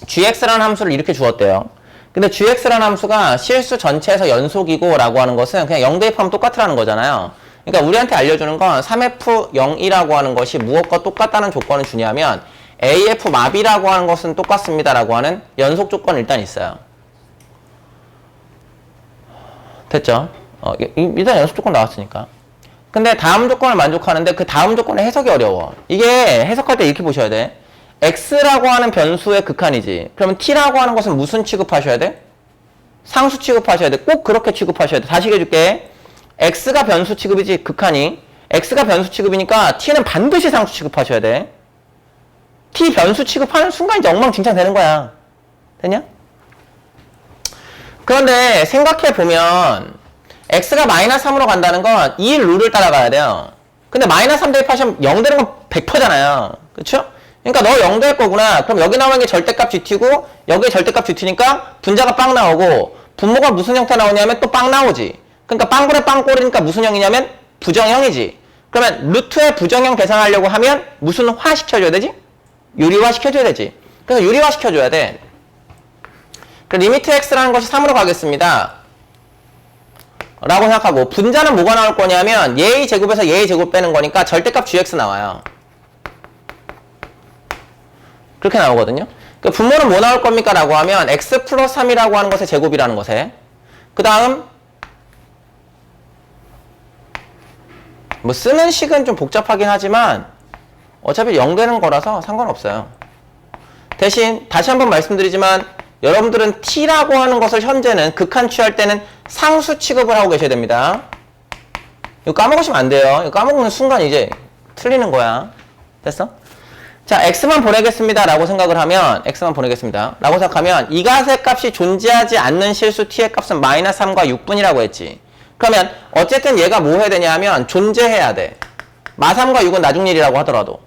gx라는 함수를 이렇게 주었대요. 근데 gx라는 함수가 실수 전체에서 연속이고 라고 하는 것은 그냥 0 대입하면 똑같으라는 거잖아요. 그러니까 우리한테 알려주는 건 3f0이라고 하는 것이 무엇과 똑같다는 조건을 주냐면 AF 마비라고 하는 것은 똑같습니다 라고 하는 연속 조건이 일단 있어요. 됐죠? 일단 연속 조건 나왔으니까. 근데 다음 조건을 만족하는데 그 다음 조건의 해석이 어려워. 이게 해석할 때 이렇게 보셔야 돼. X라고 하는 변수의 극한이지. 그러면 T라고 하는 것은 무슨 취급하셔야 돼? 상수 취급하셔야 돼. 꼭 그렇게 취급하셔야 돼. 다시 해줄게. X가 변수 취급이지, 극한이. X가 변수 취급이니까 T는 반드시 상수 취급하셔야 돼. T 변수 취급하는 순간 이제 엉망진창 되는 거야. 됐냐? 그런데 생각해보면 X가 -3으로 간다는 건 이 룰을 따라가야 돼요. 근데 -3 대입하시면 0 되는 건 100%잖아요. 그쵸? 그러니까 너 0 될 거구나. 그럼 여기 나오는 게 절대값 GT고 여기에 절대값 GT니까 분자가 빵 나오고 분모가 무슨 형태 나오냐면 또 빵 나오지. 그러니까 빵분의 빵꼴이니까 무슨 형이냐면 부정형이지. 그러면 루트의 부정형 계산하려고 하면 무슨 화 시켜줘야 되지? 유리화 시켜줘야 되지. 그래서 유리화 시켜줘야 돼. 그 리미트 x라는 것이 3으로 가겠습니다. 라고 생각하고, 분자는 뭐가 나올 거냐면 얘의 제곱에서 얘의 제곱 빼는 거니까 절대값 gx 나와요. 그렇게 나오거든요. 그 분모는 뭐 나올 겁니까? 라고 하면 x 플러스 3이라고 하는 것의 제곱이라는 것에, 그 다음 뭐 쓰는 식은 좀 복잡하긴 하지만 어차피 0 되는 거라서 상관없어요. 대신 다시 한번 말씀드리지만 여러분들은 t라고 하는 것을 현재는 극한 취할 때는 상수 취급을 하고 계셔야 됩니다. 이거 까먹으시면 안 돼요. 이거 까먹는 순간 이제 틀리는 거야. 됐어? 자, x만 보내겠습니다 라고 생각을 하면, x만 보내겠습니다 라고 생각하면 이 값의 값이 존재하지 않는 실수 t의 값은 마이너스 3과 6분이라고 했지. 그러면 어쨌든 얘가 뭐 해야 되냐 하면 존재해야 돼. 마3과 6은 나중 일이라고 하더라도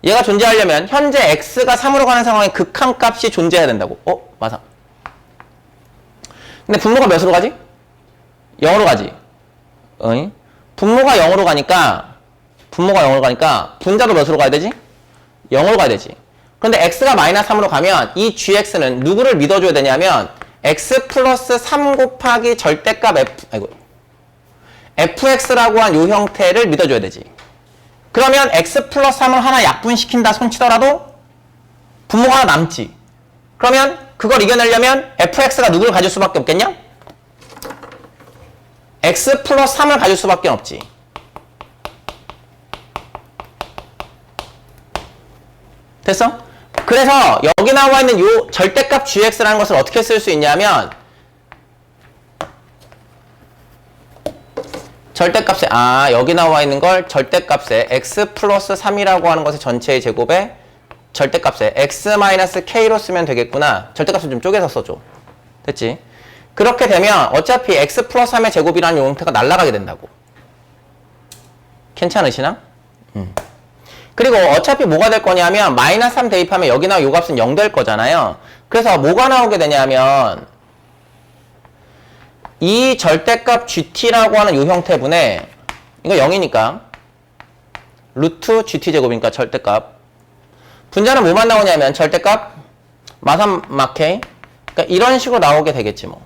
얘가 존재하려면 현재 x가 3으로 가는 상황에 극한 값이 존재해야 된다고. 마3. 근데 분모가 몇으로 가지? 0으로 가지. 분모가 0으로 가니까 분자도 몇으로 가야 되지? 0으로 가야 되지. 그런데 x가 마이너스 3으로 가면 이 gx는 누구를 믿어줘야 되냐면 x 플러스 3 곱하기 절대값 fx라고 한 요 형태를 믿어줘야 되지. 그러면 x 플러스 3을 하나 약분시킨다 손치더라도 분모가 하나 남지. 그러면 그걸 이겨내려면 fx가 누구를 가질 수밖에 없겠냐? x 플러스 3을 가질 수밖에 없지. 됐어? 그래서 여기 나와 있는 요 절대값 gx라는 것을 어떻게 쓸 수 있냐면 절대값에 여기 나와 있는 걸 절대값에 x 플러스 3이라고 하는 것의 전체의 제곱에 절대값에 x 마이너스 k로 쓰면 되겠구나. 절대값을 좀 쪼개서 써줘. 됐지? 그렇게 되면 어차피 x 플러스 3의 제곱이라는 요 형태가 날아가게 된다고. 괜찮으시나? 그리고 어차피 뭐가 될 거냐면 마이너스 3 대입하면 여기 나와 요 값은 0 될 거잖아요. 그래서 뭐가 나오게 되냐면 이 절대값 gt라고 하는 요 형태분에 이거 0이니까 루트 gt 제곱이니까 절대값 분자는 뭐만 나오냐면 절대값 마3 마 k 그러니까 이런 식으로 나오게 되겠지 뭐.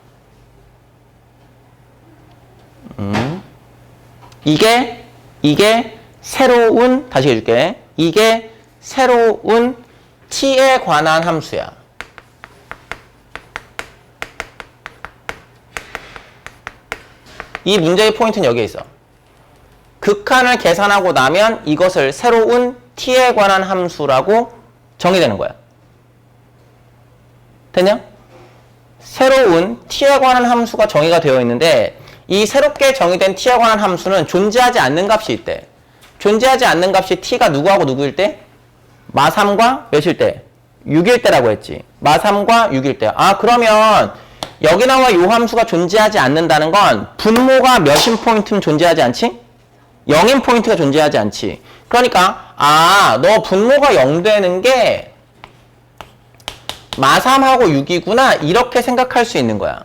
이게 새로운 다시 해줄게. 이게 새로운 t에 관한 함수야. 이 문제의 포인트는 여기에 있어. 극한을 계산하고 나면 이것을 새로운 t에 관한 함수라고 정의되는 거야. 됐냐? 새로운 t에 관한 함수가 정의가 되어 있는데 이 새롭게 정의된 t에 관한 함수는 존재하지 않는 값이 있대. 존재하지 않는 값이 t가 누구하고 누구일 때? 마3과 몇일 때? 6일 때라고 했지. 마3과 6일 때. 그러면 여기 나와 요 함수가 존재하지 않는다는 건 분모가 몇인 포인트는 존재하지 않지? 0인 포인트가 존재하지 않지. 그러니까 너 분모가 0 되는 게 마3하고 6이구나 이렇게 생각할 수 있는 거야.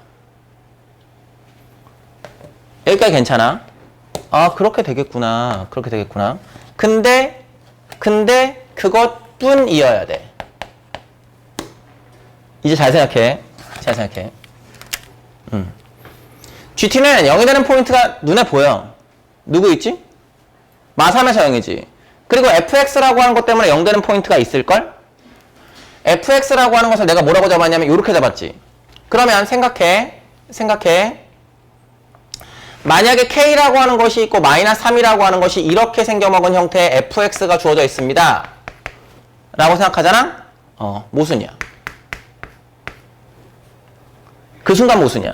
여기까지 괜찮아? 그렇게 되겠구나. 그렇게 되겠구나. 근데 그것뿐이어야 돼. 이제 잘 생각해. 잘 생각해. GT는 0이 되는 포인트가 눈에 보여. 누구 있지? 마3에서 0이지. 그리고 fx라고 하는 것 때문에 0 되는 포인트가 있을걸? fx라고 하는 것을 내가 뭐라고 잡았냐면 이렇게 잡았지. 그러면 생각해. 만약에 k라고 하는 것이 있고 마이너스 3이라고 하는 것이 이렇게 생겨먹은 형태의 fx가 주어져 있습니다. 라고 생각하잖아? 모순이야. 그 순간 모순이야.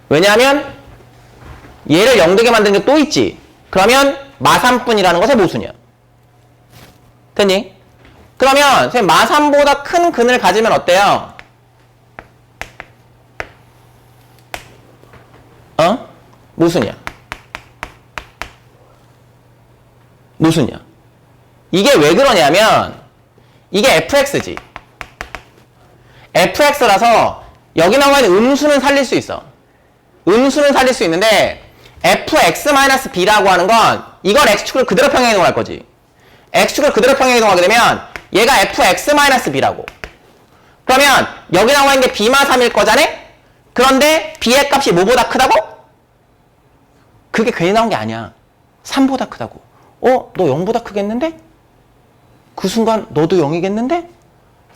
왜냐하면 얘를 0 되게 만든 게 또 있지. 그러면 마3뿐이라는 것의 모순이야. 됐니? 그러면 선생님 마3보다 큰 근을 가지면 어때요? 모순이야. 모순이야. 이게 왜 그러냐면 이게 fx지. fx라서 여기 나와 있는 음수는 살릴 수 있어. 음수는 살릴 수 있는데 fx-b라고 하는 건 이걸 x축을 그대로 평행 이동할 거지. x축을 그대로 평행 이동하게 되면 얘가 fx-b라고. 그러면 여기 나와 있는 게 b마 3일 거잖아? 그런데 b의 값이 뭐보다 크다고? 그게 괜히 나온 게 아니야. 3보다 크다고. 너 0보다 크겠는데? 그 순간 너도 0이겠는데?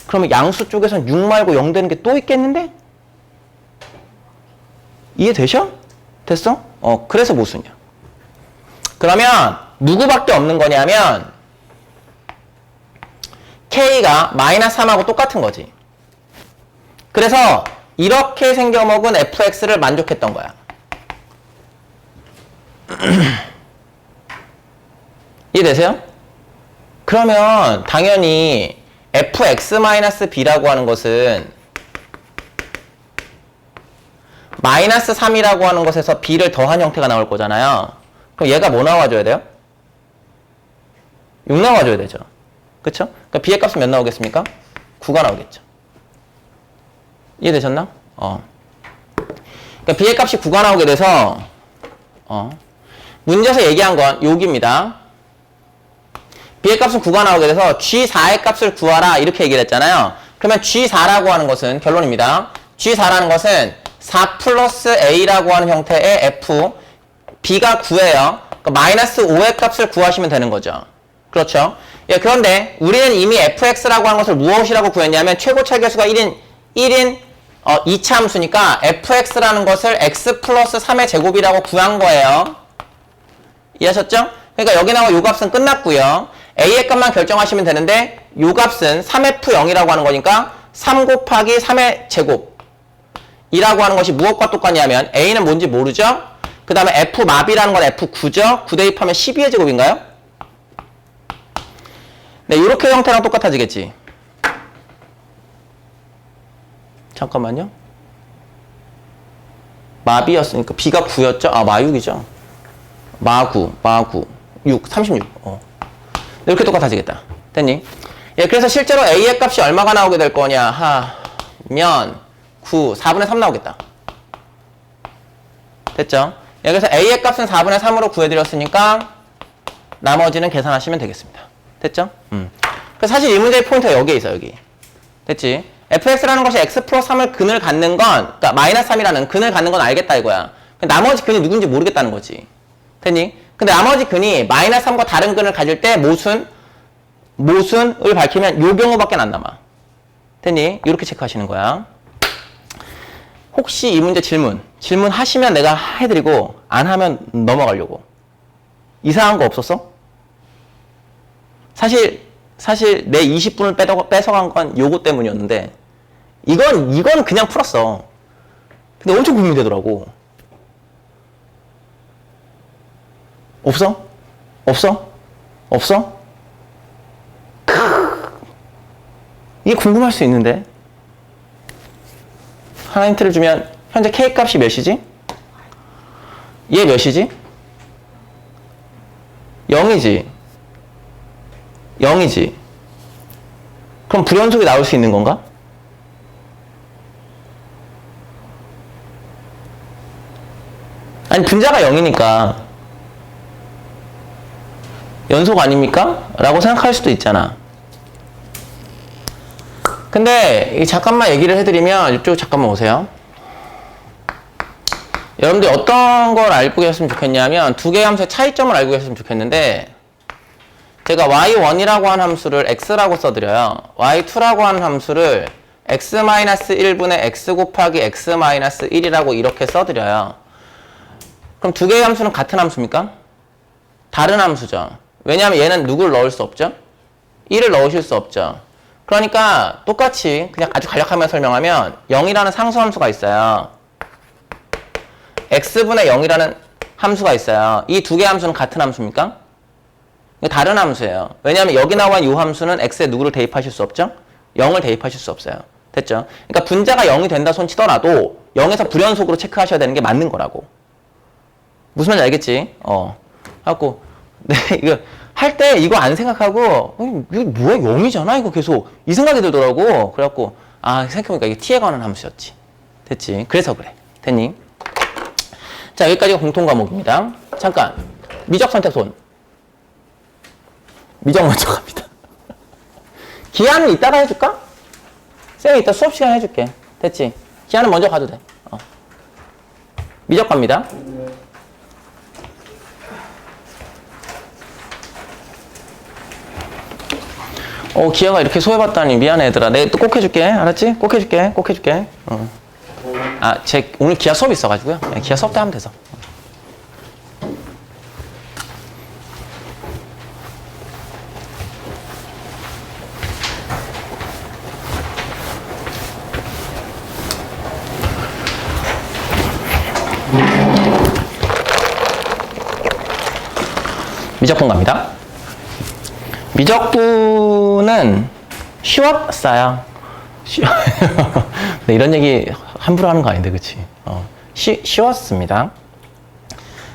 그러면 양수 쪽에선 6 말고 0 되는 게 또 있겠는데? 이해되셔? 됐어? 그래서 모순이야. 그러면 누구밖에 없는 거냐면 K가 -3하고 똑같은 거지. 그래서 이렇게 생겨먹은 fx를 만족했던 거야. 이해되세요? 그러면 당연히 fx-b라고 하는 것은 -3이라고 하는 것에서 b를 더한 형태가 나올 거잖아요. 그럼 얘가 뭐 나와줘야 돼요? 6 나와줘야 되죠. 그쵸? 그러니까 b의 값은 몇 나오겠습니까? 9가 나오겠죠. 이해되셨나? 그러니까 b의 값이 9가 나오게 돼서 문제에서 얘기한 건 여기입니다. b의 값은 9가 나오게 돼서 g4의 값을 구하라 이렇게 얘기를 했잖아요. 그러면 g4라고 하는 것은 결론입니다. g4라는 것은 4 플러스 a라고 하는 형태의 f b가 9예요. 그러니까 -5의 값을 구하시면 되는 거죠. 그렇죠? 예, 그런데 우리는 이미 fx라고 하는 것을 무엇이라고 구했냐면 최고차 계수가 1인 2차 함수니까 fx라는 것을 x 플러스 3의 제곱이라고 구한 거예요. 이해하셨죠? 그러니까 여기 나와 요 값은 끝났고요. a의 값만 결정하시면 되는데 요 값은 3f0이라고 하는 거니까 3 곱하기 3의 제곱 이라고 하는 것이 무엇과 똑같냐면 a는 뭔지 모르죠? 그 다음에 f마비라는 건 f9죠? 9 대입하면 12의 제곱인가요? 네, 이렇게 형태랑 똑같아지겠지. 잠깐만요. 마비였으니까 b가 9였죠? 마6이죠. 마9 6, 36. 이렇게 똑같아지겠다. 됐니? 예, 그래서 실제로 a의 값이 얼마가 나오게 될 거냐 하면 9, 4분의 3 나오겠다. 됐죠? 예, 그래서 a의 값은 4분의 3으로 구해드렸으니까 나머지는 계산하시면 되겠습니다. 됐죠? 그래서 사실 이 문제의 포인트가 여기에 있어, 여기. 됐지? fx라는 것이 x 플러스 3을 근을 갖는 건, 그러니까 -3이라는 근을 갖는 건 알겠다 이거야. 나머지 근이 누군지 모르겠다는 거지. 됐니? 근데 나머지 근이 -3과 다른 근을 가질 때 모순을 밝히면 요 경우밖에 안 남아. 됐니? 이렇게 체크하시는 거야. 혹시 이 문제 질문하시면 내가 해드리고 안 하면 넘어가려고. 이상한 거 없었어? 사실 내 20분을 뺏어간 건 요거 때문이었는데 이건 그냥 풀었어. 근데 엄청 고민되더라고. 없어? 이게 궁금할 수 있는데 하나 힌트를 주면 현재 K 값이 몇이지? 얘 몇이지? 0이지. 그럼 불연속이 나올 수 있는 건가? 아니 분자가 0이니까 연속 아닙니까? 라고 생각할 수도 있잖아. 근데 잠깐만 얘기를 해드리면 이쪽 잠깐만 오세요. 여러분들 어떤 걸 알고 계셨으면 좋겠냐면 두 개의 함수의 차이점을 알고 계셨으면 좋겠는데 제가 y1이라고 하는 함수를 x라고 써드려요. y2라고 하는 함수를 x-1분의 x 곱하기 x-1이라고 이렇게 써드려요. 그럼 두 개의 함수는 같은 함수입니까? 다른 함수죠. 왜냐하면 얘는 누구를 넣을 수 없죠? 1을 넣으실 수 없죠. 그러니까 똑같이 그냥 아주 간략하게 설명하면 0이라는 상수함수가 있어요. x분의 0이라는 함수가 있어요. 이 두 개의 함수는 같은 함수입니까? 다른 함수예요. 왜냐하면 여기 나와 이 함수는 x에 누구를 대입하실 수 없죠? 0을 대입하실 수 없어요. 됐죠? 그러니까 분자가 0이 된다 손 치더라도 0에서 불연속으로 체크하셔야 되는 게 맞는 거라고. 무슨 말인지 알겠지? 하고 네, 이거 할 때 이거 안 생각하고 이거 뭐야 0이잖아 이거 계속 이 생각이 들더라고. 그래갖고 생각해보니까 이게 t에 관한 함수였지. 됐지? 그래서 그래. 됐니? 자, 여기까지가 공통 과목입니다. 잠깐 미적 선택 손. 미적 먼저 갑니다. 기하는 이따가 해줄까? 쌤이 이따 수업 시간에 해줄게. 됐지? 기하는 먼저 가도 돼. 미적 갑니다. 기하가 이렇게 소해봤다니 미안해 얘들아. 내가 또 꼭 해줄게. 알았지? 꼭 해줄게. 꼭 해줄게. 오늘 기하 수업 있어가지고요. 기하 수업 때 하면 돼서. 미적분 갑니다. 미적분은 쉬웠어요. 네, 이런 얘기 함부로 하는 거 아닌데, 그치? 쉬웠습니다.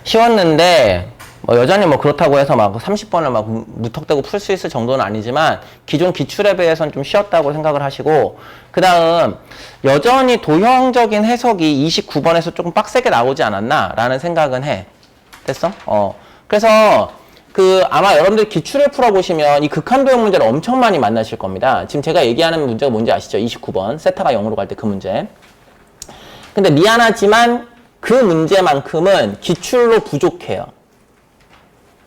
쉬웠는데, 여전히 그렇다고 해서 30번을 무턱대고 풀 수 있을 정도는 아니지만, 기존 기출에 비해서는 좀 쉬웠다고 생각을 하시고, 그 다음, 여전히 도형적인 해석이 29번에서 조금 빡세게 나오지 않았나? 라는 생각은 해. 됐어? 그래서, 아마 여러분들 기출을 풀어보시면 이 극한도형 문제를 엄청 많이 만나실 겁니다. 지금 제가 얘기하는 문제가 뭔지 아시죠? 29번. 세타가 0으로 갈 때 그 문제. 근데 미안하지만 그 문제만큼은 기출로 부족해요.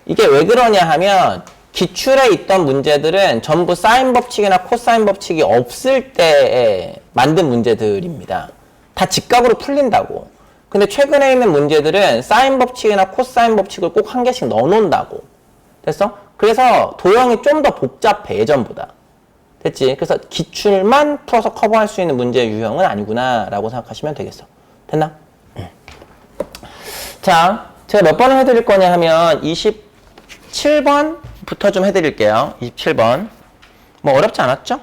이게 왜 그러냐 하면 기출에 있던 문제들은 전부 사인 법칙이나 코사인 법칙이 없을 때에 만든 문제들입니다. 다 직각으로 풀린다고. 근데 최근에 있는 문제들은 사인 법칙이나 코사인 법칙을 꼭 한 개씩 넣어놓는다고. 됐어? 그래서 도형이 좀 더 복잡해, 예전보다. 됐지? 그래서 기출만 풀어서 커버할 수 있는 문제 유형은 아니구나 라고 생각하시면 되겠어. 됐나? 자, 제가 몇 번을 해드릴 거냐 하면 27번부터 좀 해드릴게요. 27번. 어렵지 않았죠?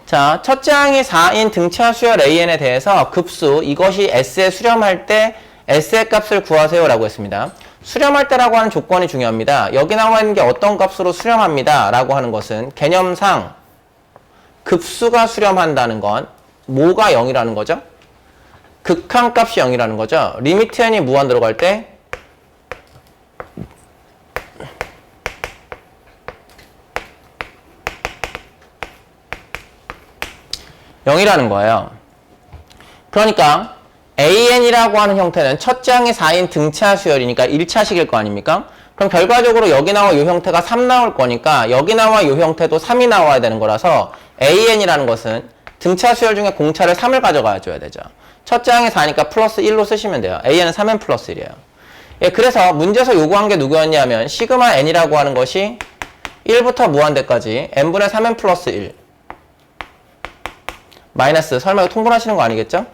자, 첫째 항이 4인 등차 수열 AN에 대해서 급수, 이것이 S에 수렴할 때 S의 값을 구하세요 라고 했습니다. 수렴할 때라고 하는 조건이 중요합니다. 여기 나와 있는 게 어떤 값으로 수렴합니다 라고 하는 것은 개념상 급수가 수렴한다는 건 뭐가 0이라는 거죠? 극한값이 0이라는 거죠. 리미트 n이 무한 들어갈 때 (0이라는) 거예요. 그러니까 AN이라고 하는 형태는 첫째 항의 4인 등차 수열이니까 1차식일 거 아닙니까? 그럼 결과적으로 여기 나와 이 형태가 3 나올 거니까 여기 나와 이 형태도 3이 나와야 되는 거라서 AN이라는 것은 등차 수열 중에 공차를 3을 가져가 줘야 되죠. 첫째 항의 4니까 플러스 1로 쓰시면 돼요. AN은 3n 플러스 1이에요. 예, 그래서 문제에서 요구한 게 누구였냐면 시그마 n이라고 하는 것이 1부터 무한대까지 n분의 3n 플러스 1 마이너스, 설마 이거 통분하시는 거 아니겠죠?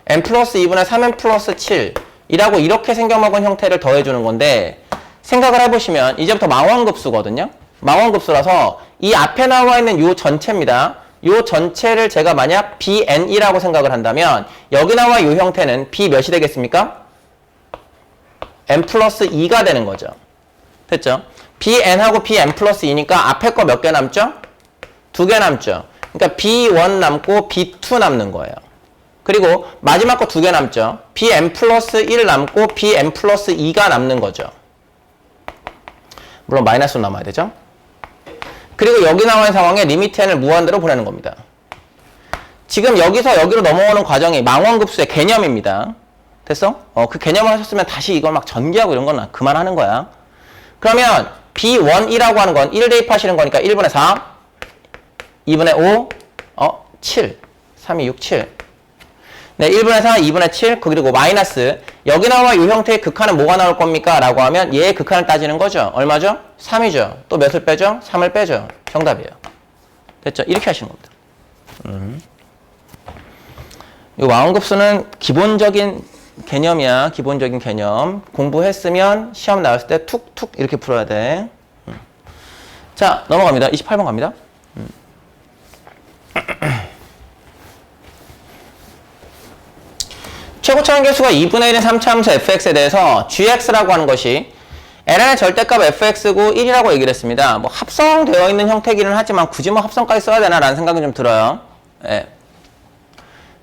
n 플러스 2분의 3n 플러스 7 이라고 이렇게 생겨먹은 형태를 더해주는 건데 생각을 해보시면 이제부터 망원급수거든요. 망원급수라서 이 앞에 나와 있는 요 전체입니다. 요 전체를 제가 만약 bn이라고 생각을 한다면 여기 나와 요 형태는 b 몇이 되겠습니까? n 플러스 2가 되는 거죠. 됐죠? bn하고 bn 플러스 2니까 앞에 거 몇 개 남죠? 2개 남죠. 그러니까 b1 남고 b2 남는 거예요. 그리고 마지막 거 2개 남죠. bn 플러스 1 남고 bn 플러스 2가 남는 거죠. 물론 마이너스로 남아야 되죠. 그리고 여기 나와 있는 상황에 리미트 n을 무한대로 보내는 겁니다. 지금 여기서 여기로 넘어오는 과정이 망원급수의 개념입니다. 됐어? 그 개념을 하셨으면 다시 이걸 막 전개하고 이런 건 그만하는 거야. 그러면 b1이라고 하는 건 1 대입하시는 거니까 1분의 4, 2분의 5, 7, 3, 2, 6, 7. 네, 1분의 4, 2분의 7, 그리고 마이너스. 여기 나와 이 형태의 극한은 뭐가 나올 겁니까? 라고 하면 얘의 극한을 따지는 거죠. 얼마죠? 3이죠. 또 몇을 빼죠? 3을 빼죠. 정답이에요. 됐죠? 이렇게 하시는 겁니다. 이 망원급수는 기본적인 개념이야. 기본적인 개념. 공부했으면 시험 나왔을 때 툭툭 이렇게 풀어야 돼. 자, 넘어갑니다. 28번 갑니다. 최고차원 개수가 2분의 1인 3차함수 fx에 대해서 gx라고 하는 것이 ln의 절대값 fx고 1이라고 얘기를 했습니다. 합성되어 있는 형태기는 하지만 굳이 합성까지 써야 되나라는 생각이 좀 들어요. 예.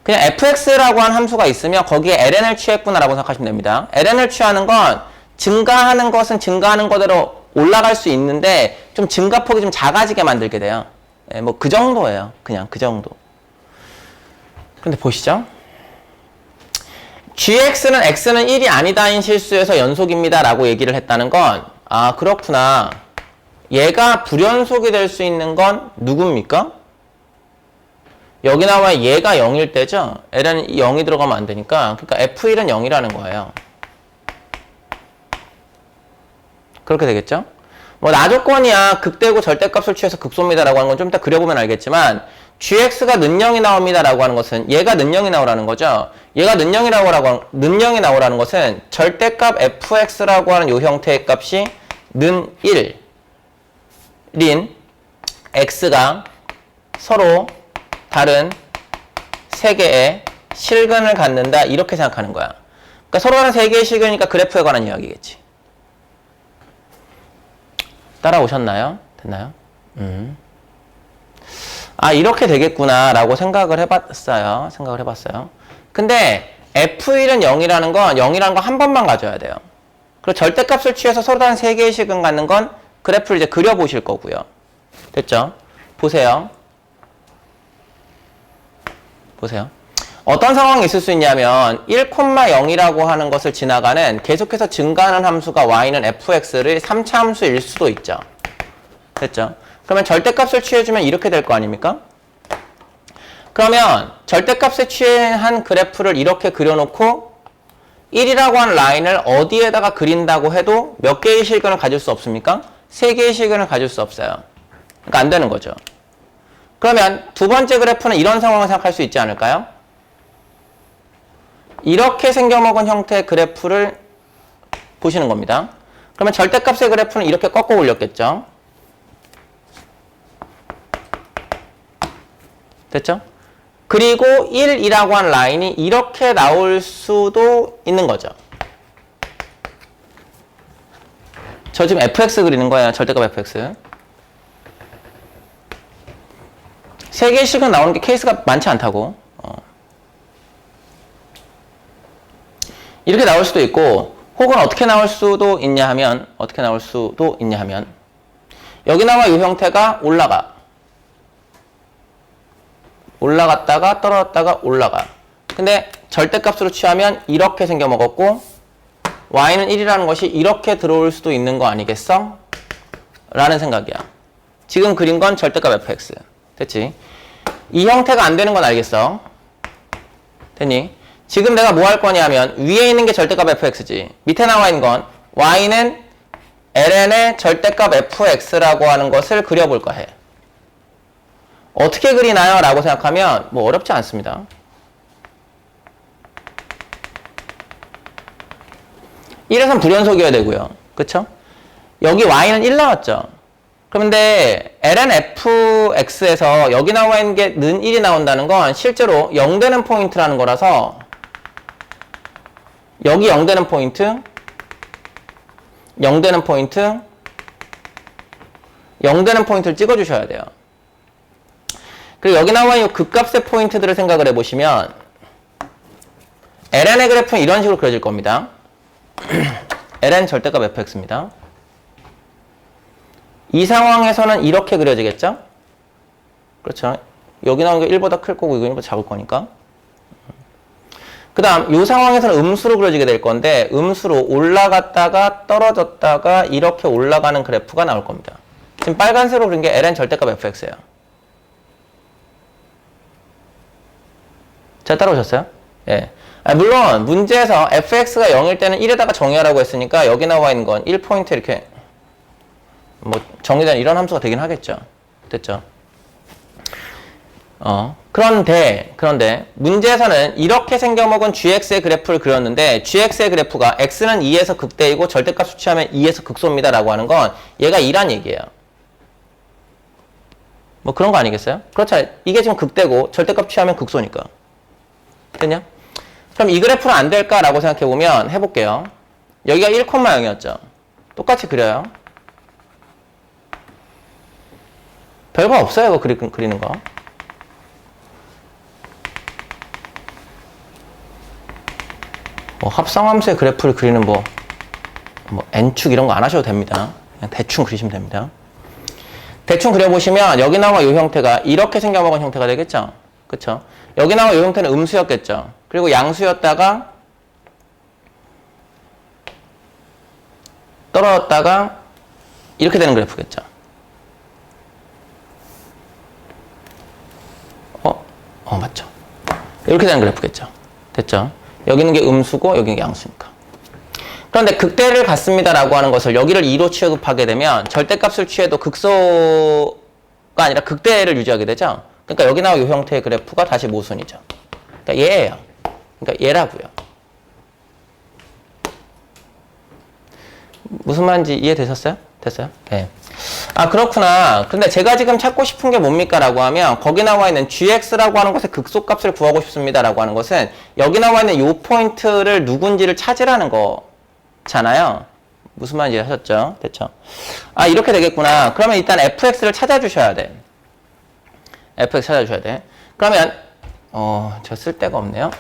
그냥 fx라고 하는 함수가 있으면 거기에 ln을 취했구나라고 생각하시면 됩니다. ln을 취하는 건 증가하는 것은 증가하는 거대로 올라갈 수 있는데 좀 증가폭이 좀 작아지게 만들게 돼요. 예, 뭐 그 정도예요. 그냥 그 정도. 근데 보시죠. gx는 x는 1이 아니다인 실수에서 연속입니다 라고 얘기를 했다는 건, 아 그렇구나, 얘가 불연속이 될 수 있는 건 누굽니까? 여기 나와 얘가 0일 때죠. ln 0이 들어가면 안 되니까, 그러니까 f1은 0이라는 거예요. 그렇게 되겠죠? 뭐 나조건이야 극대고 절대값을 취해서 극소입니다 라고 하는 건 좀 이따 그려보면 알겠지만, gx가 는0이 나옵니다 라고 하는 것은 얘가 는0이 나오라는 거죠. 얘가 는0이 나오라는 것은 절대값 fx라고 하는 요 형태의 값이 는 1인 x가 서로 다른 세 개의 실근을 갖는다, 이렇게 생각하는 거야. 그러니까 서로 다른 세 개의 실근이니까 그래프에 관한 이야기겠지. 따라오셨나요? 됐나요? 아 이렇게 되겠구나 라고 생각을 해봤어요. 근데 f1은 0이라는 건 0이라는 거 한 번만 가져야 돼요. 그리고 절대값을 취해서 서로 다른 세 개의 식은 갖는 건 그래프를 이제 그려보실 거고요. 됐죠? 보세요. 어떤 상황이 있을 수 있냐면 1,0이라고 하는 것을 지나가는 계속해서 증가하는 함수가 y는 fx를 3차 함수일 수도 있죠. 됐죠? 그러면 절대값을 취해주면 이렇게 될 거 아닙니까? 그러면 절대값에 취한 그래프를 이렇게 그려놓고 1이라고 하는 라인을 어디에다가 그린다고 해도 몇 개의 실근을 가질 수 없습니까? 3개의 실근을 가질 수 없어요. 그러니까 안 되는 거죠. 그러면 두 번째 그래프는 이런 상황을 생각할 수 있지 않을까요? 이렇게 생겨먹은 형태의 그래프를 보시는 겁니다. 그러면 절대값의 그래프는 이렇게 꺾어 올렸겠죠. 됐죠? 그리고 1이라고 하는 라인이 이렇게 나올 수도 있는 거죠. 저 지금 fx 그리는 거예요. 절대값 fx. 3개씩은 나오는 게 케이스가 많지 않다고. 이렇게 나올 수도 있고, 혹은 어떻게 나올 수도 있냐 하면, 여기 나와 이 형태가 올라갔다가 떨어졌다가 올라가. 근데 절대값으로 취하면 이렇게 생겨먹었고, y는 1이라는 것이 이렇게 들어올 수도 있는 거 아니겠어? 라는 생각이야. 지금 그린 건 절대값 fx. 됐지? 이 형태가 안 되는 건 알겠어? 됐니? 지금 내가 뭐 할 거냐면 위에 있는 게 절대값 fx지. 밑에 나와 있는 건 y는 ln의 절대값 fx라고 하는 것을 그려볼까 해. 어떻게 그리나요? 라고 생각하면 뭐 어렵지 않습니다. (1에선) 불연속이어야 되고요. 그쵸? 여기 y는 1 나왔죠? 그런데 ln fx에서 여기 나와 있는 게 는 1이 나온다는 건 실제로 0 되는 포인트라는 거라서 여기 0 되는 포인트, 0 되는 포인트, 0 되는 포인트를 찍어주셔야 돼요. 그리고 여기 나와 있는 극값의 포인트들을 생각을 해보시면 ln의 그래프는 이런 식으로 그려질 겁니다. ln 절대값 fx입니다. 이 상황에서는 이렇게 그려지겠죠? 그렇죠? 여기 나오는 게 1보다 클 거고 이거 1보다 작을 거니까. 그 다음 이 상황에서는 음수로 그려지게 될 건데 음수로 올라갔다가 떨어졌다가 이렇게 올라가는 그래프가 나올 겁니다. 지금 빨간색으로 그린 게 ln 절대값 fx예요. 잘 따라오셨어요? 예. 물론 문제에서 fx가 0일 때는 1에다가 정의하라고 했으니까 여기 나와 있는 건 1포인트 이렇게 뭐 정의된 이런 함수가 되긴 하겠죠. 됐죠? 그런데 문제에서는 이렇게 생겨먹은 gx의 그래프를 그렸는데 gx의 그래프가 x는 2에서 극대이고 절대값 수치하면 2에서 극소입니다 라고 하는 건 얘가 2란 얘기예요. 뭐 그런 거 아니겠어요? 그렇죠. 이게 지금 극대고 절대값 취하면 극소니까. 됐냐? 그럼 이 그래프는 안 될까라고 생각해보면 해볼게요. 여기가 1,0이었죠. 똑같이 그려요. 별거 없어요. 이거 그리는 거. 뭐 합성함수의 그래프를 그리는 뭐 n축 이런 거 안 하셔도 됩니다. 그냥 대충 그리시면 됩니다. 대충 그려보시면 여기 나와 이 형태가 이렇게 생겨먹은 형태가 되겠죠? 그쵸? 여기 나와 이 형태는 음수였겠죠? 그리고 양수였다가 떨어졌다가 이렇게 되는 그래프겠죠? 맞죠? 이렇게 되는 그래프겠죠? 됐죠? 여기 있는 게 음수고 여기 있는 게 양수니까. 그런데 극대를 갖습니다라고 하는 것을 여기를 2로 취급하게 되면 절대값을 취해도 극소가 아니라 극대를 유지하게 되죠? 그러니까 여기 나와 이 형태의 그래프가 다시 모순이죠. 그러니까 얘예요. 그러니까 얘라고요. 무슨 말인지 이해되셨어요? 됐어요? 네. 아, 그렇구나. 근데 제가 지금 찾고 싶은 게 뭡니까? 라고 하면 거기 나와 있는 gx라고 하는 것의 극소값을 구하고 싶습니다. 라고 하는 것은 여기 나와 있는 이 포인트를 누군지를 찾으라는 거잖아요. 무슨 말인지 하셨죠? 됐죠? 아, 이렇게 되겠구나. 그러면 일단 fx를 찾아주셔야 돼. fx 찾아주셔야 돼. 그러면 저 쓸 데가 없네요.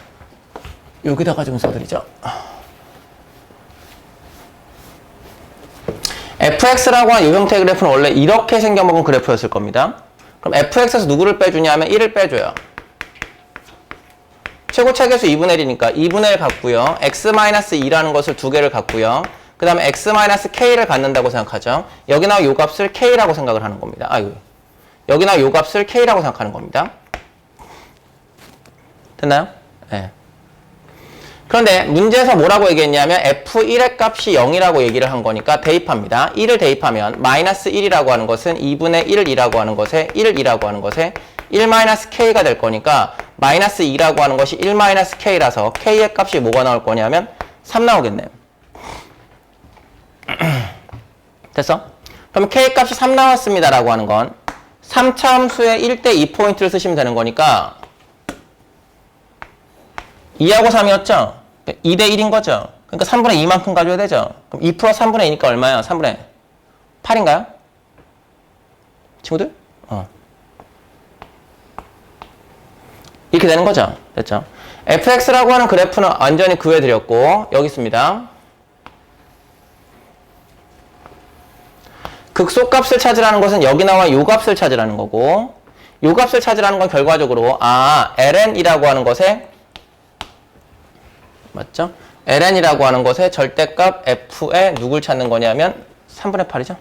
여기다가 좀 써드리죠. fx라고 하는 이 형태의 그래프는 원래 이렇게 생겨먹은 그래프였을 겁니다. 그럼 fx에서 누구를 빼주냐 하면 1을 빼줘요. 최고 차계수 2분의 1이니까 2분의 1 갖고요. x-2라는 것을 두 개를 갖고요. 그 다음에 x-k를 갖는다고 생각하죠. 여기 나와 요 값을 k라고 생각을 하는 겁니다. 아이고. 여기 나와 요 값을 k라고 생각하는 겁니다. 됐나요? 네. 그런데 문제에서 뭐라고 얘기했냐면 f1의 값이 0이라고 얘기를 한 거니까 대입합니다. 1을 대입하면 마이너스 1이라고 하는 것은 2분의 1이라고 하는 것에 1이라고 하는 것에 1-k가 될 거니까 마이너스 2라고 하는 것이 1-k라서 k의 값이 뭐가 나올 거냐면 3 나오겠네요. 됐어? 그럼 k의 값이 3 나왔습니다라고 하는 건 3차 함수의 1대 2 포인트를 쓰시면 되는 거니까 2하고 3이었죠? 2대 1인 거죠? 그러니까 3분의 2만큼 가져야 되죠? 그럼 2 플러스 3분의 2니까 얼마야? 3분의 8인가요? 친구들? 이렇게 되는 거죠? 됐죠? fx라고 하는 그래프는 완전히 구해드렸고 여기 있습니다. 극소값을 찾으라는 것은 여기 나와 요 값을 찾으라는 거고 요 값을 찾으라는 건 결과적으로 ln이라고 하는 것에 맞죠? ln이라고 하는 것의 절대값 f에 누굴 찾는 거냐면 3분의 8이죠?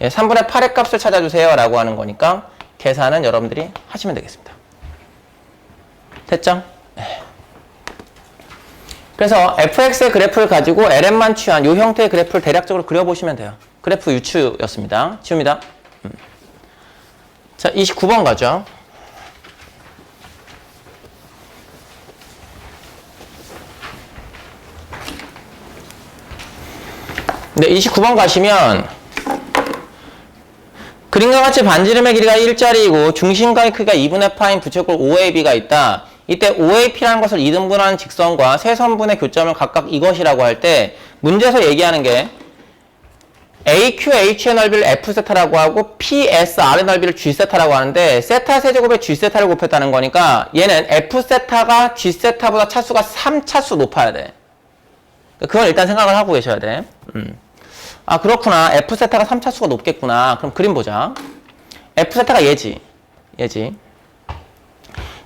예, 3분의 8의 값을 찾아주세요 라고 하는 거니까 계산은 여러분들이 하시면 되겠습니다. 됐죠? 네. 그래서 fx의 그래프를 가지고 ln만 취한 이 형태의 그래프를 대략적으로 그려보시면 돼요. 그래프 유추였습니다. 지웁니다. 자, 29번 가죠. 네, 29번 가시면 그림과 같이 반지름의 길이가 1짜리이고 중심각의 크기가 2분의 파인 부채꼴 OAB가 있다. 이때 OAP라는 것을 2등분하는 직선과 세 선분의 교점을 각각 이것이라고 할 때 문제에서 얘기하는 게 AQH의 넓이를 F세타라고 하고 PSR의 넓이를 G세타라고 하는데 세타 세제곱에 G세타를 곱했다는 거니까 얘는 F세타가 G세타보다 차수가 3차수 높아야 돼. 그건 일단 생각을 하고 계셔야 돼. 아, 그렇구나. F세타가 3차수가 높겠구나. 그럼 그림 보자. F세타가 얘지.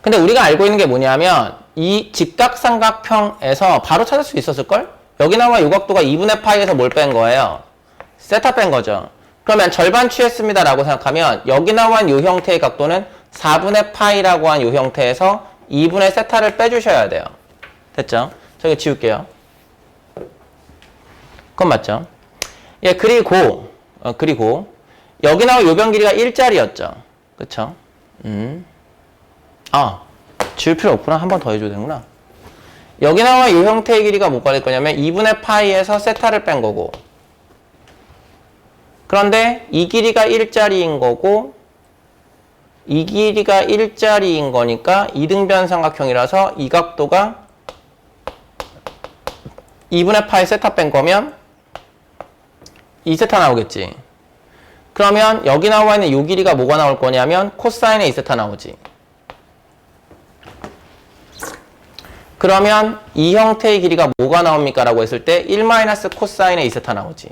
근데 우리가 알고 있는 게 뭐냐면 이 직각삼각형에서 바로 찾을 수 있었을걸? 여기 나와 요 각도가 2분의 파이에서 뭘 뺀 거예요? 세타 뺀 거죠. 그러면 절반 취했습니다 라고 생각하면 여기 나와 요 형태의 각도는 4분의 파이라고 한 요 형태에서 2분의 세타를 빼주셔야 돼요. 됐죠? 저기 지울게요. 그건 맞죠? 예, 그리고 여기 나와 요변 길이가 1짜리였죠. 그쵸? 지울 필요 없구나. 한 번 더 해줘야 되는구나. 여기 나와 이 형태의 길이가 뭐가 될 거냐면 2분의 파이에서 세타를 뺀 거고 그런데 이 길이가 1짜리인 거고 이 길이가 1짜리인 거니까 이등변 삼각형이라서 이 각도가 2분의 파이 세타 뺀 거면 2세타 나오겠지. 그러면 여기 나와 있는 이 길이가 뭐가 나올 거냐면 코사인의 2세타 나오지. 그러면 이 형태의 길이가 뭐가 나옵니까? 라고 했을 때 1 코사인의 2세타 나오지.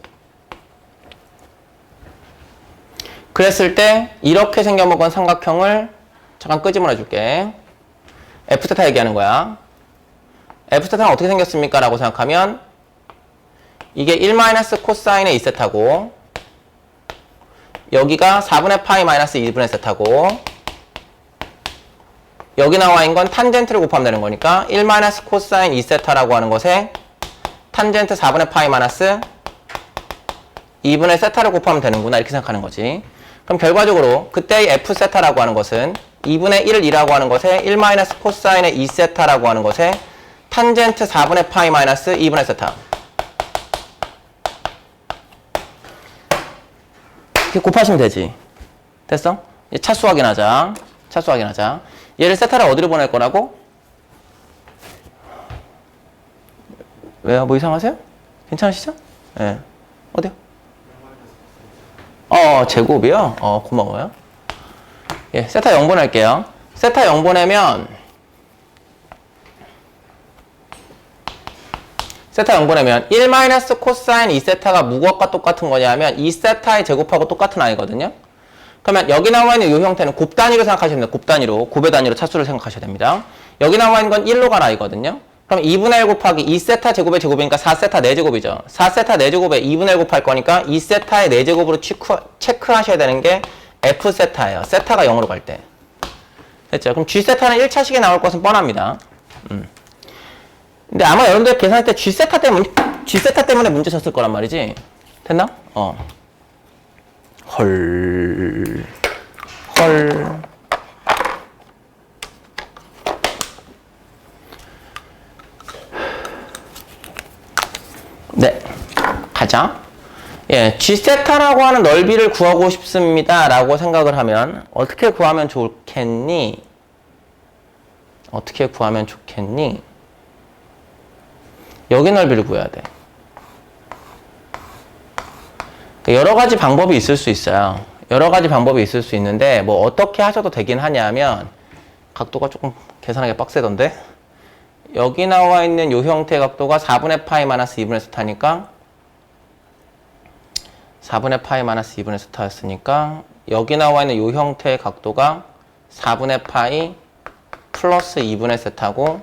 그랬을 때 이렇게 생겨먹은 삼각형을 잠깐 끄집어내 줄게. Fθ 얘기하는 거야. Fθ는 어떻게 생겼습니까? 라고 생각하면 이게 1 코사인의 2세타고 여기가 4분의 파이 마이너스 2분의 세타고 여기 나와 있는 건 탄젠트를 곱하면 되는 거니까 1 코사인 2세타라고 하는 것에 탄젠트 4분의 파이 마이너스 2분의 세타를 곱하면 되는구나 이렇게 생각하는 거지. 그럼 결과적으로 그때의 F세타라고 하는 것은 2분의 1이라고 하는 것에 1 코사인의 2세타라고 하는 것에 탄젠트 4분의 파이 마이너스 2분의 세타 이렇게 곱하시면 되지. 됐어? 이제 차수 확인하자. 차수 확인하자. 얘를 세타를 어디로 보낼 거라고? 왜요? 뭐 이상하세요? 괜찮으시죠? 예. 네. 어디요? 제곱이요? 고마워요. 예, 세타 0 보낼게요. 세타 0 보내면 세타 0 보내면 1 코사인 2세타가 무엇과 똑같은 거냐면 2세타의 제곱하고 똑같은 아이거든요. 그러면 여기 나와 있는 이 형태는 곱 단위로 생각하시면 됩니다. 곱 단위로, 곱의 단위로 차수를 생각하셔야 됩니다. 여기 나와 있는 건 1로 간 아이거든요. 그럼 2분의 1 곱하기 2세타 제곱의 제곱이니까 4세타 4제곱이죠. 4세타 4제곱에 2분의 1 곱할 거니까 2세타의 4제곱으로 체크하셔야 되는 게 F세타예요. 세타가 0으로 갈 때. 됐죠? 그럼 G세타는 1차식에 나올 것은 뻔합니다. 근데 아마 여러분들 계산할 때 G세타 때문에 문제 쳤을 거란 말이지. 됐나? 헐. 네. 가자. 예, G세타라고 하는 넓이를 구하고 싶습니다. 라고 생각을 하면 어떻게 구하면 좋겠니? 어떻게 구하면 좋겠니? 여기 넓이를 구해야 돼. 여러 가지 방법이 있을 수 있어요. 여러 가지 방법이 있을 수 있는데 뭐 어떻게 하셔도 되긴 하냐면 각도가 조금 계산하기 빡세던데 여기 나와 있는 이 형태의 각도가 4분의 파이 마이너스 2분의 세타니까 4분의 파이 마이너스 2분의 세타였으니까 여기 나와 있는 이 형태의 각도가 4분의 파이 플러스 2분의 세타고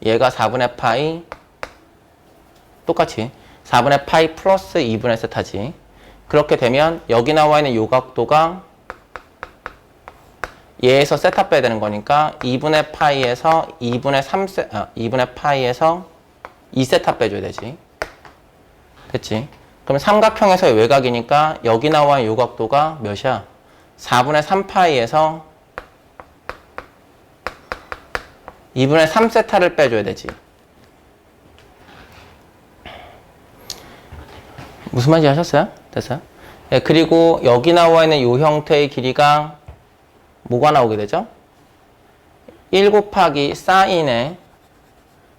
얘가 4분의 파이 똑같이 4분의 파이 플러스 2분의 세타지. 그렇게 되면 여기 나와 있는 이 각도가 얘에서 세타 빼야 되는 거니까 2분의 파이에서 2분의 파이에서 2세타 빼줘야 되지. 됐지? 그러면 삼각형에서의 외곽이니까 여기 나와 있는 이 각도가 몇이야? 4분의 3파이에서 2분의 3세타를 빼줘야 되지. 무슨 말인지 아셨어요? 됐어요? 예, 그리고 여기 나와 있는 이 형태의 길이가 뭐가 나오게 되죠? 1 곱하기 사인의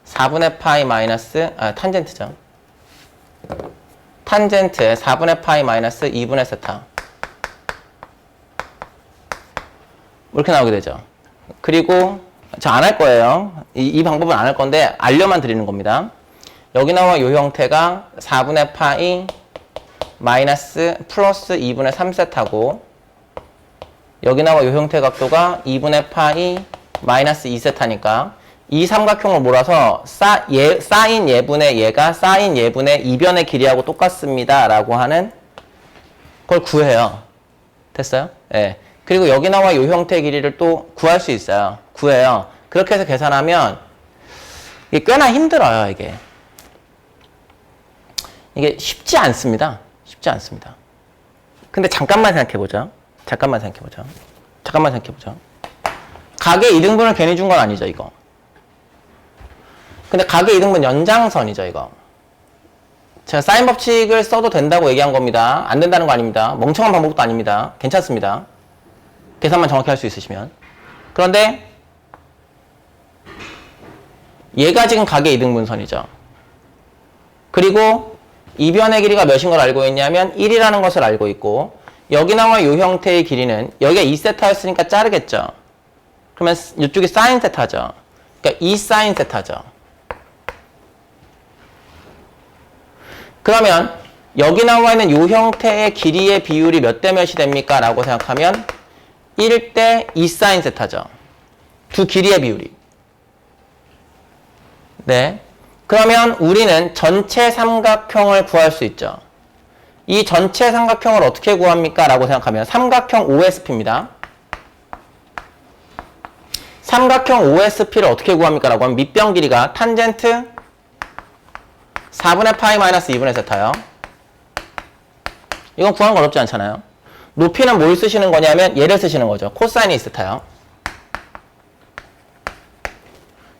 4분의 파이 마이너스, 탄젠트죠. 탄젠트의 4분의 파이 마이너스 2분의 세타. 이렇게 나오게 되죠. 그리고 저 안 할 거예요. 이 방법은 안 할 건데 알려만 드리는 겁니다. 여기 나와 이 형태가 4분의 파이 마이너스 플러스 2분의 3세타고 여기 나와 이 형태 각도가 2분의 파이 마이너스 2세타니까 이 삼각형을 몰아서 사인 예분의 얘가 사인 예분의 이변의 길이하고 똑같습니다 라고 하는 걸 구해요. 됐어요? 예. 그리고 여기 나와 이 형태의 길이를 또 구할 수 있어요. 구해요. 그렇게 해서 계산하면 이게 꽤나 힘들어요. 이게 쉽지 않습니다. 쉽지 않습니다. 근데 잠깐만 생각해보죠. 각의 이등분을 괜히 준 건 아니죠, 이거. 근데 각의 이등분 연장선이죠, 이거. 제가 사인 법칙을 써도 된다고 얘기한 겁니다. 안 된다는 거 아닙니다. 멍청한 방법도 아닙니다. 괜찮습니다. 계산만 정확히 할 수 있으시면. 그런데 얘가 지금 각의 이등분선이죠. 그리고 이변의 길이가 몇인 걸 알고 있냐면 1이라는 것을 알고 있고 여기 나와 이 형태의 길이는 여기가 2세타였으니까 자르겠죠. 그러면 이쪽이 사인 세타죠. 그러니까 2 사인 세타죠. 그러면 여기 나와 있는 이 형태의 길이의 비율이 몇 대 몇이 됩니까? 라고 생각하면 1대 2sin 세타죠. 두 길이의 비율이. 네. 그러면 우리는 전체 삼각형을 구할 수 있죠. 이 전체 삼각형을 어떻게 구합니까? 라고 생각하면 삼각형 OSP입니다. 삼각형 OSP를 어떻게 구합니까? 라고 하면 밑변 길이가 탄젠트 4분의 파이 마이너스 2분의 세타요. 이건 구하는 거 어렵지 않잖아요. 높이는 뭘 쓰시는 거냐면 얘를 쓰시는 거죠. 코사인 2세타요.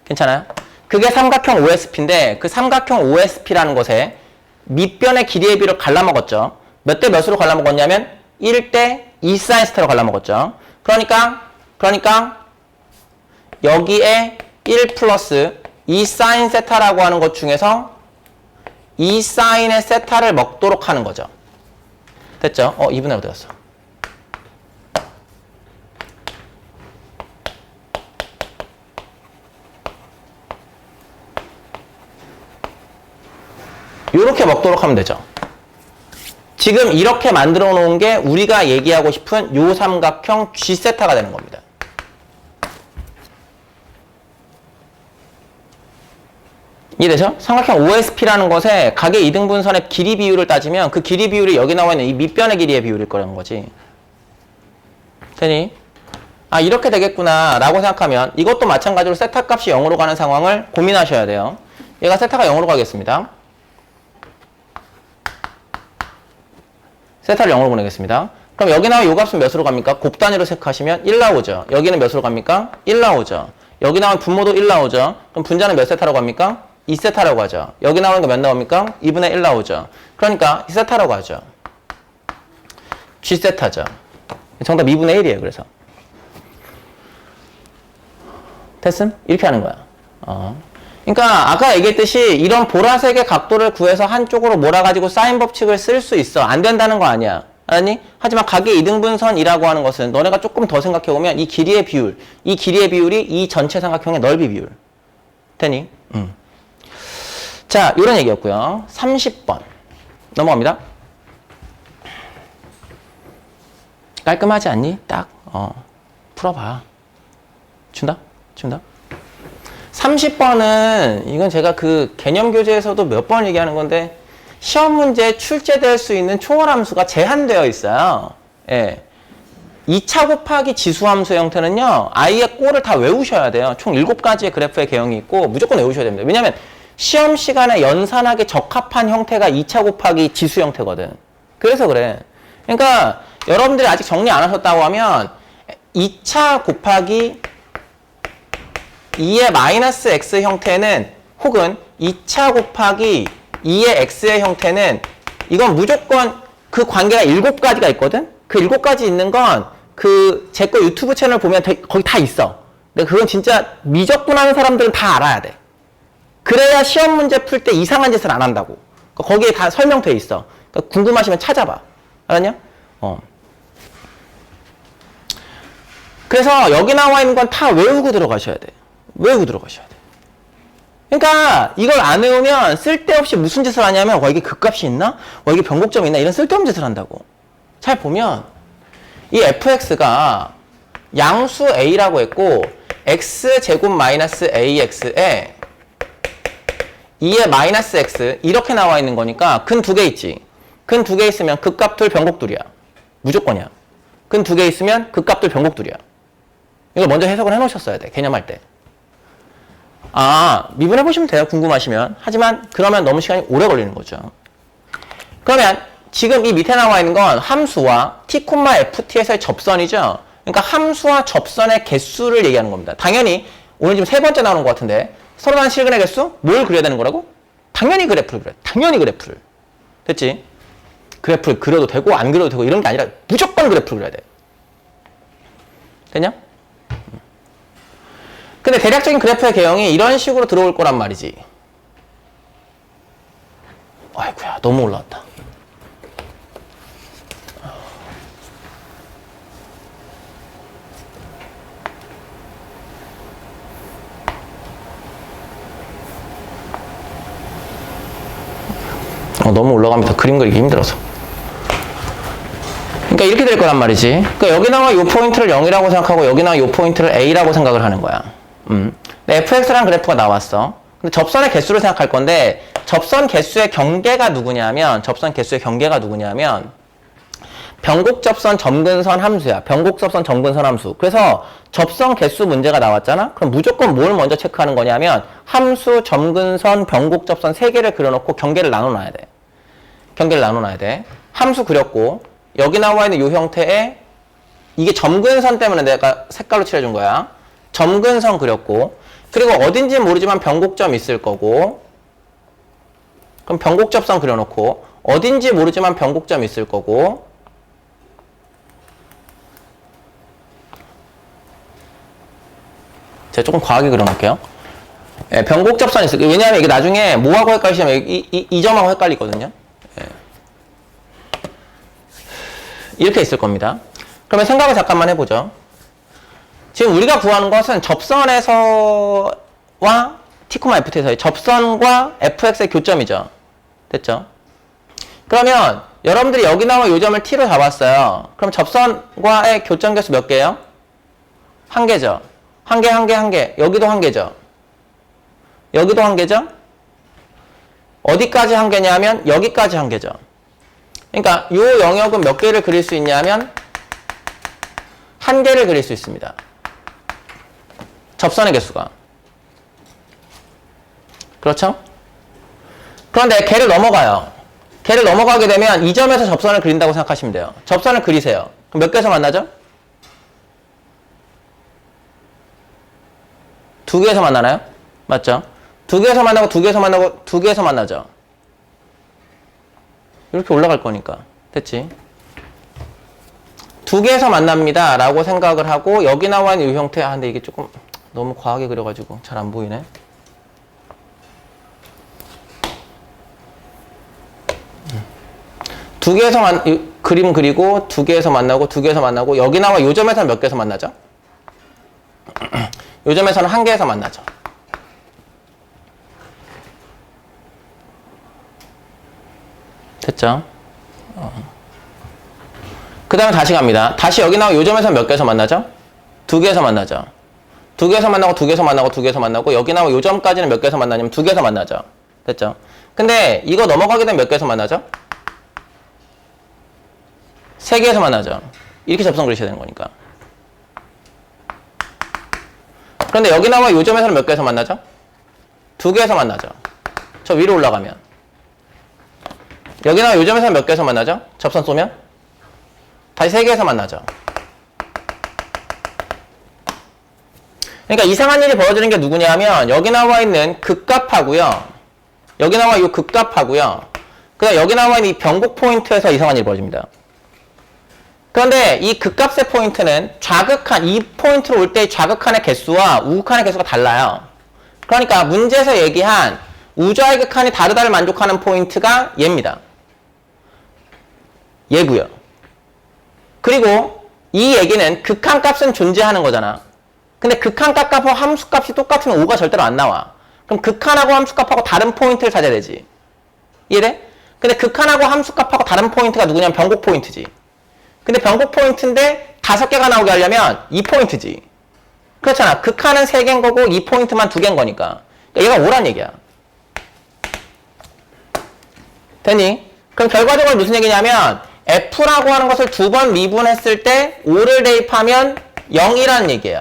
괜찮아요? 그게 삼각형 OSP인데 그 삼각형 OSP라는 것에 밑변의 길이의 비를 갈라먹었죠. 몇 대 몇으로 갈라먹었냐면 1대 2sin 세타로 갈라먹었죠. 그러니까 여기에 1 플러스 2sin 세타라고 하는 것 중에서 2sin의 세타를 먹도록 하는 거죠. 됐죠? 2분의 1 어디 갔어? 이렇게 먹도록 하면 되죠. 지금 이렇게 만들어 놓은 게 우리가 얘기하고 싶은 요 삼각형 G세타가 되는 겁니다. 이해되죠? 삼각형 OSP라는 것에 각의 이등분선의 길이 비율을 따지면 그 길이 비율이 여기 나와 있는 이 밑변의 길이의 비율일 거라는 거지. 되니? 아, 이렇게 되겠구나 라고 생각하면 이것도 마찬가지로 세타 값이 0으로 가는 상황을 고민하셔야 돼요. 얘가 세타가 0으로 가겠습니다. 세타를 0으로 보내겠습니다. 그럼 여기 나와 요 값은 몇으로 갑니까? 곱단위로 생각하시면 1 나오죠. 여기는 몇으로 갑니까? 1 나오죠. 여기 나오면 분모도 1 나오죠. 그럼 분자는 몇 세타라고 합니까? 2세타라고 하죠. 여기 나오는 게 몇 나옵니까? 2분의 1 나오죠. 그러니까 2세타라고 하죠. G세타죠. 정답 2분의 1이에요. 그래서. 됐음? 이렇게 하는 거야. 그러니까 아까 얘기했듯이 이런 보라색의 각도를 구해서 한쪽으로 몰아가지고 사인 법칙을 쓸 수 있어. 안 된다는 거 아니야. 알았니? 하지만 각의 이등분선이라고 하는 것은 너네가 조금 더 생각해보면 이 길이의 비율, 이 길이의 비율이 이 전체 삼각형의 넓이 비율. 되니? 자, 이런 얘기였고요. 30번. 넘어갑니다. 깔끔하지 않니? 딱, 풀어봐. 준다? 30번은 이건 제가 그 개념 교재에서도 몇 번 얘기하는 건데 시험 문제에 출제될 수 있는 초월함수가 제한되어 있어요. 예. 2차 곱하기 지수함수 형태는요. 아이의 꼴을 다 외우셔야 돼요. 총 7가지의 그래프의 개형이 있고 무조건 외우셔야 됩니다. 왜냐하면 시험 시간에 연산하기 적합한 형태가 2차 곱하기 지수 형태거든. 그래서 그래. 그러니까 여러분들이 아직 정리 안 하셨다고 하면 2차 곱하기 2의 마이너스 x 형태는 혹은 2차 곱하기 2의 x의 형태는 이건 무조건 그 관계가 7가지가 있거든? 그 7가지 있는 건 그 제 거 유튜브 채널 보면 거기 다 있어. 근데 그건 진짜 미적분하는 사람들은 다 알아야 돼. 그래야 시험 문제 풀 때 이상한 짓을 안 한다고. 거기에 다 설명돼 있어. 그러니까 궁금하시면 찾아봐. 알았냐? 그래서 여기 나와 있는 건 다 외우고 들어가셔야 돼. 외우고 들어가셔야 돼. 그러니까 이걸 안 외우면 쓸데없이 무슨 짓을 하냐면 이게 극값이 있나? 이게 변곡점이 있나? 이런 쓸데없는 짓을 한다고. 잘 보면 이 fx가 양수 a라고 했고 x제곱 마이너스 ax에 2의 마이너스 x 이렇게 나와 있는 거니까 근 2개 있지. 근 2개 있으면 극값둘 변곡둘이야. 무조건이야. 근 2개 있으면 극값둘 변곡둘이야. 이걸 먼저 해석을 해놓으셨어야 돼. 개념할 때. 미분해보시면 돼요. 궁금하시면. 하지만 그러면 너무 시간이 오래 걸리는 거죠. 그러면 지금 이 밑에 나와 있는 건 함수와 t, ft에서의 접선이죠. 그러니까 함수와 접선의 개수를 얘기하는 겁니다. 당연히 오늘 지금 3번째 나오는 것 같은데 서로 다른 실근의 개수? 뭘 그려야 되는 거라고? 당연히 그래프를 그려. 당연히 그래프를. 됐지? 그래프를 그려도 되고 안 그려도 되고 이런 게 아니라 무조건 그래프를 그려야 돼. 됐냐? 근데 대략적인 그래프의 개형이 이런 식으로 들어올 거란 말이지. 아이고야, 너무 올라왔다. 너무 올라갑니다. 그림 그리기 힘들어서. 그러니까 이렇게 될 거란 말이지. 그러니까 여기 나와 이 포인트를 0이라고 생각하고 여기 나와 이 포인트를 A라고 생각을 하는 거야. fx라는 그래프가 나왔어. 근데 접선의 개수를 생각할 건데 접선 개수의 경계가 누구냐면 변곡접선 점근선 함수야. 변곡접선 점근선 함수. 그래서 접선 개수 문제가 나왔잖아? 그럼 무조건 뭘 먼저 체크하는 거냐면 함수, 점근선, 변곡접선 세 개를 그려놓고 경계를 나눠놔야 돼. 함수 그렸고 여기 나와 있는 이 형태의 이게 점근선 때문에 내가 색깔로 칠해준 거야. 점근선 그렸고 그리고 어딘지 모르지만 변곡점 있을 거고 그럼 변곡접선 그려놓고 어딘지 모르지만 변곡점 있을 거고 제가 조금 과하게 그려놓을게요. 예, 변곡접선이 있을 거예요. 왜냐하면 이게 나중에 뭐하고 헷갈리시면 이 점하고 헷갈리거든요. 예. 이렇게 있을 겁니다. 그러면 생각을 잠깐만 해보죠. 지금 우리가 구하는 것은 접선에서와 t, ft에서의 접선과 fx의 교점이죠. 됐죠? 그러면 여러분들이 여기 나와 이 점을 t로 잡았어요. 그럼 접선과의 교점 개수 몇 개예요? 한 개죠. 한 개. 여기도 한 개죠. 여기도 한 개죠. 어디까지 한 개냐면 여기까지 한 개죠. 그러니까 이 영역은 몇 개를 그릴 수 있냐면 한 개를 그릴 수 있습니다. 접선의 개수가. 그렇죠? 그런데 걔를 넘어가요. 걔를 넘어가게 되면 이 점에서 접선을 그린다고 생각하시면 돼요. 접선을 그리세요. 그럼 몇 개에서 만나죠? 두 개에서 만나나요? 맞죠? 두 개에서 만나고 두 개에서 만나고 두 개에서 만나죠. 이렇게 올라갈 거니까. 됐지? 두 개에서 만납니다 라고 생각을 하고 여기 나와 있는 이 형태 근데 이게 조금 너무 과하게 그려가지고 잘 안 보이네. 두 개에서 그림 그리고 두 개에서 만나고 여기 나와 요 점에서는 몇 개에서 만나죠? 요 점에서는 한 개에서 만나죠. 됐죠? 그 다음에 다시 갑니다. 다시 여기 나와 요 점에서 몇 개에서 만나죠? 두 개에서 만나죠. 두 개에서 만나고 여기 나와 요 점까지는 몇 개에서 만나냐면 두 개에서 만나죠. 됐죠? 근데 이거 넘어가게 되면 몇 개에서 만나죠? 세 개에서 만나죠. 이렇게 접선 그리셔야 되는 거니까. 그런데 여기 나와 요 점에서는 몇 개에서 만나죠? 두 개에서 만나죠. 저 위로 올라가면. 여기 나와 요 점에서는 몇 개에서 만나죠? 접선 쏘면? 다시 세 개에서 만나죠. 그러니까 이상한 일이 벌어지는 게 누구냐면 여기 나와 있는 극값하고요. 여기 나와 이 극값하고요. 그 다음 여기 나와 있는 이 변곡 포인트에서 이상한 일이 벌어집니다. 그런데 이 극값의 포인트는 좌극한, 이 포인트로 올 때 좌극한의 개수와 우극한의 개수가 달라요. 그러니까 문제에서 얘기한 우좌의 극한이 다르다를 만족하는 포인트가 얘입니다. 얘고요. 그리고 이 얘기는 극한값은 존재하는 거잖아. 근데 극한값하고 함수값이 똑같으면 5가 절대로 안 나와. 그럼 극한하고 함수값하고 다른 포인트를 찾아야 되지. 이해돼? 근데 극한하고 함수값하고 다른 포인트가 누구냐면 변곡 포인트지. 근데 변곡 포인트인데 5개가 나오게 하려면 2포인트지. 그렇잖아. 극한은 3개인 거고 2포인트만 2개인 거니까. 그러니까 얘가 5란 얘기야. 됐니? 그럼 결과적으로 무슨 얘기냐면 F라고 하는 것을 2번 미분했을 때 5를 대입하면 0이라는 얘기예요.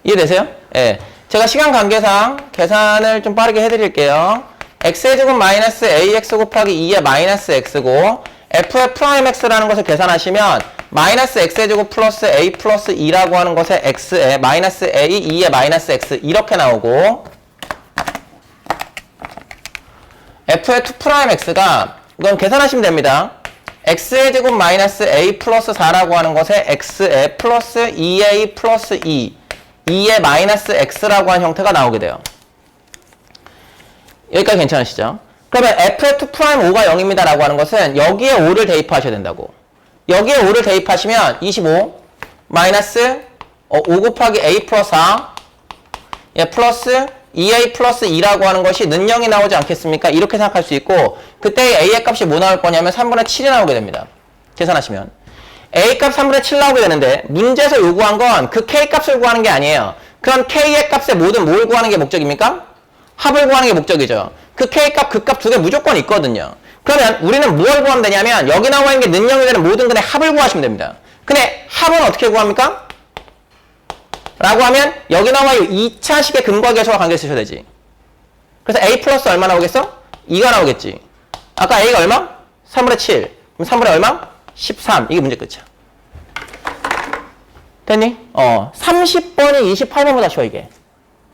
이해되세요? 예. 제가 시간 관계상 계산을 좀 빠르게 해드릴게요. x의 제곱 마이너스 ax 곱하기 2의 마이너스 x고 f의 프라임 x라는 것을 계산하시면 마이너스 x의 제곱 플러스 a 플러스 2라고 하는 것의 x에 마이너스 a 2의 마이너스 x 이렇게 나오고 f의 2 프라임 x가 이건 계산하시면 됩니다. x의 제곱 마이너스 a 플러스 4라고 하는 것의 x에 플러스 2a 플러스 2의 마이너스 x라고 하는 형태가 나오게 돼요. 여기까지 괜찮으시죠? 그러면 f의 2 프라임 5가 0입니다 라고 하는 것은 여기에 5를 대입하셔야 된다고. 여기에 5를 대입하시면 25 마이너스 5 곱하기 a 플러스 4 플러스 2a 플러스 2라고 하는 것이 는0이 나오지 않겠습니까? 이렇게 생각할 수 있고 그때 a의 값이 뭐 나올 거냐면 3분의 7이 나오게 됩니다. 계산하시면 a 값 3분의 7 나오게 되는데 문제에서 요구한 건 그 k 값을 구하는 게 아니에요. 그럼 k의 값의 모든 뭘 구하는 게 목적입니까? 합을 구하는 게 목적이죠. 그 k 값, 그 값 두 개 무조건 있거든요. 그러면 우리는 뭘 구하면 되냐면 여기 나와 있는 게 는0이 되는 모든 근의 합을 구하시면 됩니다. 근데 합은 어떻게 구합니까? 라고 하면 여기 나와 이 2차식의 근과 계수와 관계 쓰셔야 되지. 그래서 a 플러스 얼마 나오겠어? 2가 나오겠지. 아까 a가 얼마? 3분의 7. 그럼 3분의 얼마? 13. 이게 문제 끝이야. 됐니? 30번이 28번보다 쉬워 이게.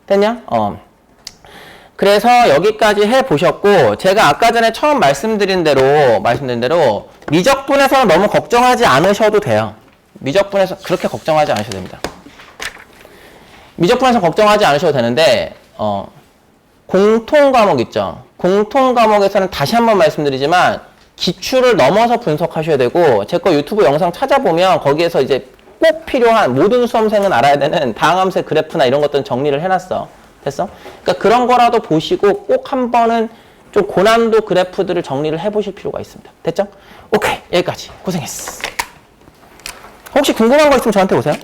됐냐? 그래서 여기까지 해보셨고 제가 아까 전에 처음 말씀드린 대로 미적분에서는 너무 걱정하지 않으셔도 돼요. 미적분에서 그렇게 걱정하지 않으셔도 됩니다. 미적분에서 걱정하지 않으셔도 되는데 공통 과목 있죠. 공통 과목에서는 다시 한번 말씀드리지만 기출을 넘어서 분석하셔야 되고 제 거 유튜브 영상 찾아보면 거기에서 이제 꼭 필요한 모든 수험생은 알아야 되는 다항함수의 그래프나 이런 것들은 정리를 해놨어. 됐어? 그러니까 그런 거라도 보시고 꼭 한 번은 좀 고난도 그래프들을 정리를 해보실 필요가 있습니다. 됐죠? 오케이, 여기까지. 고생했어. 혹시 궁금한 거 있으면 저한테 오세요.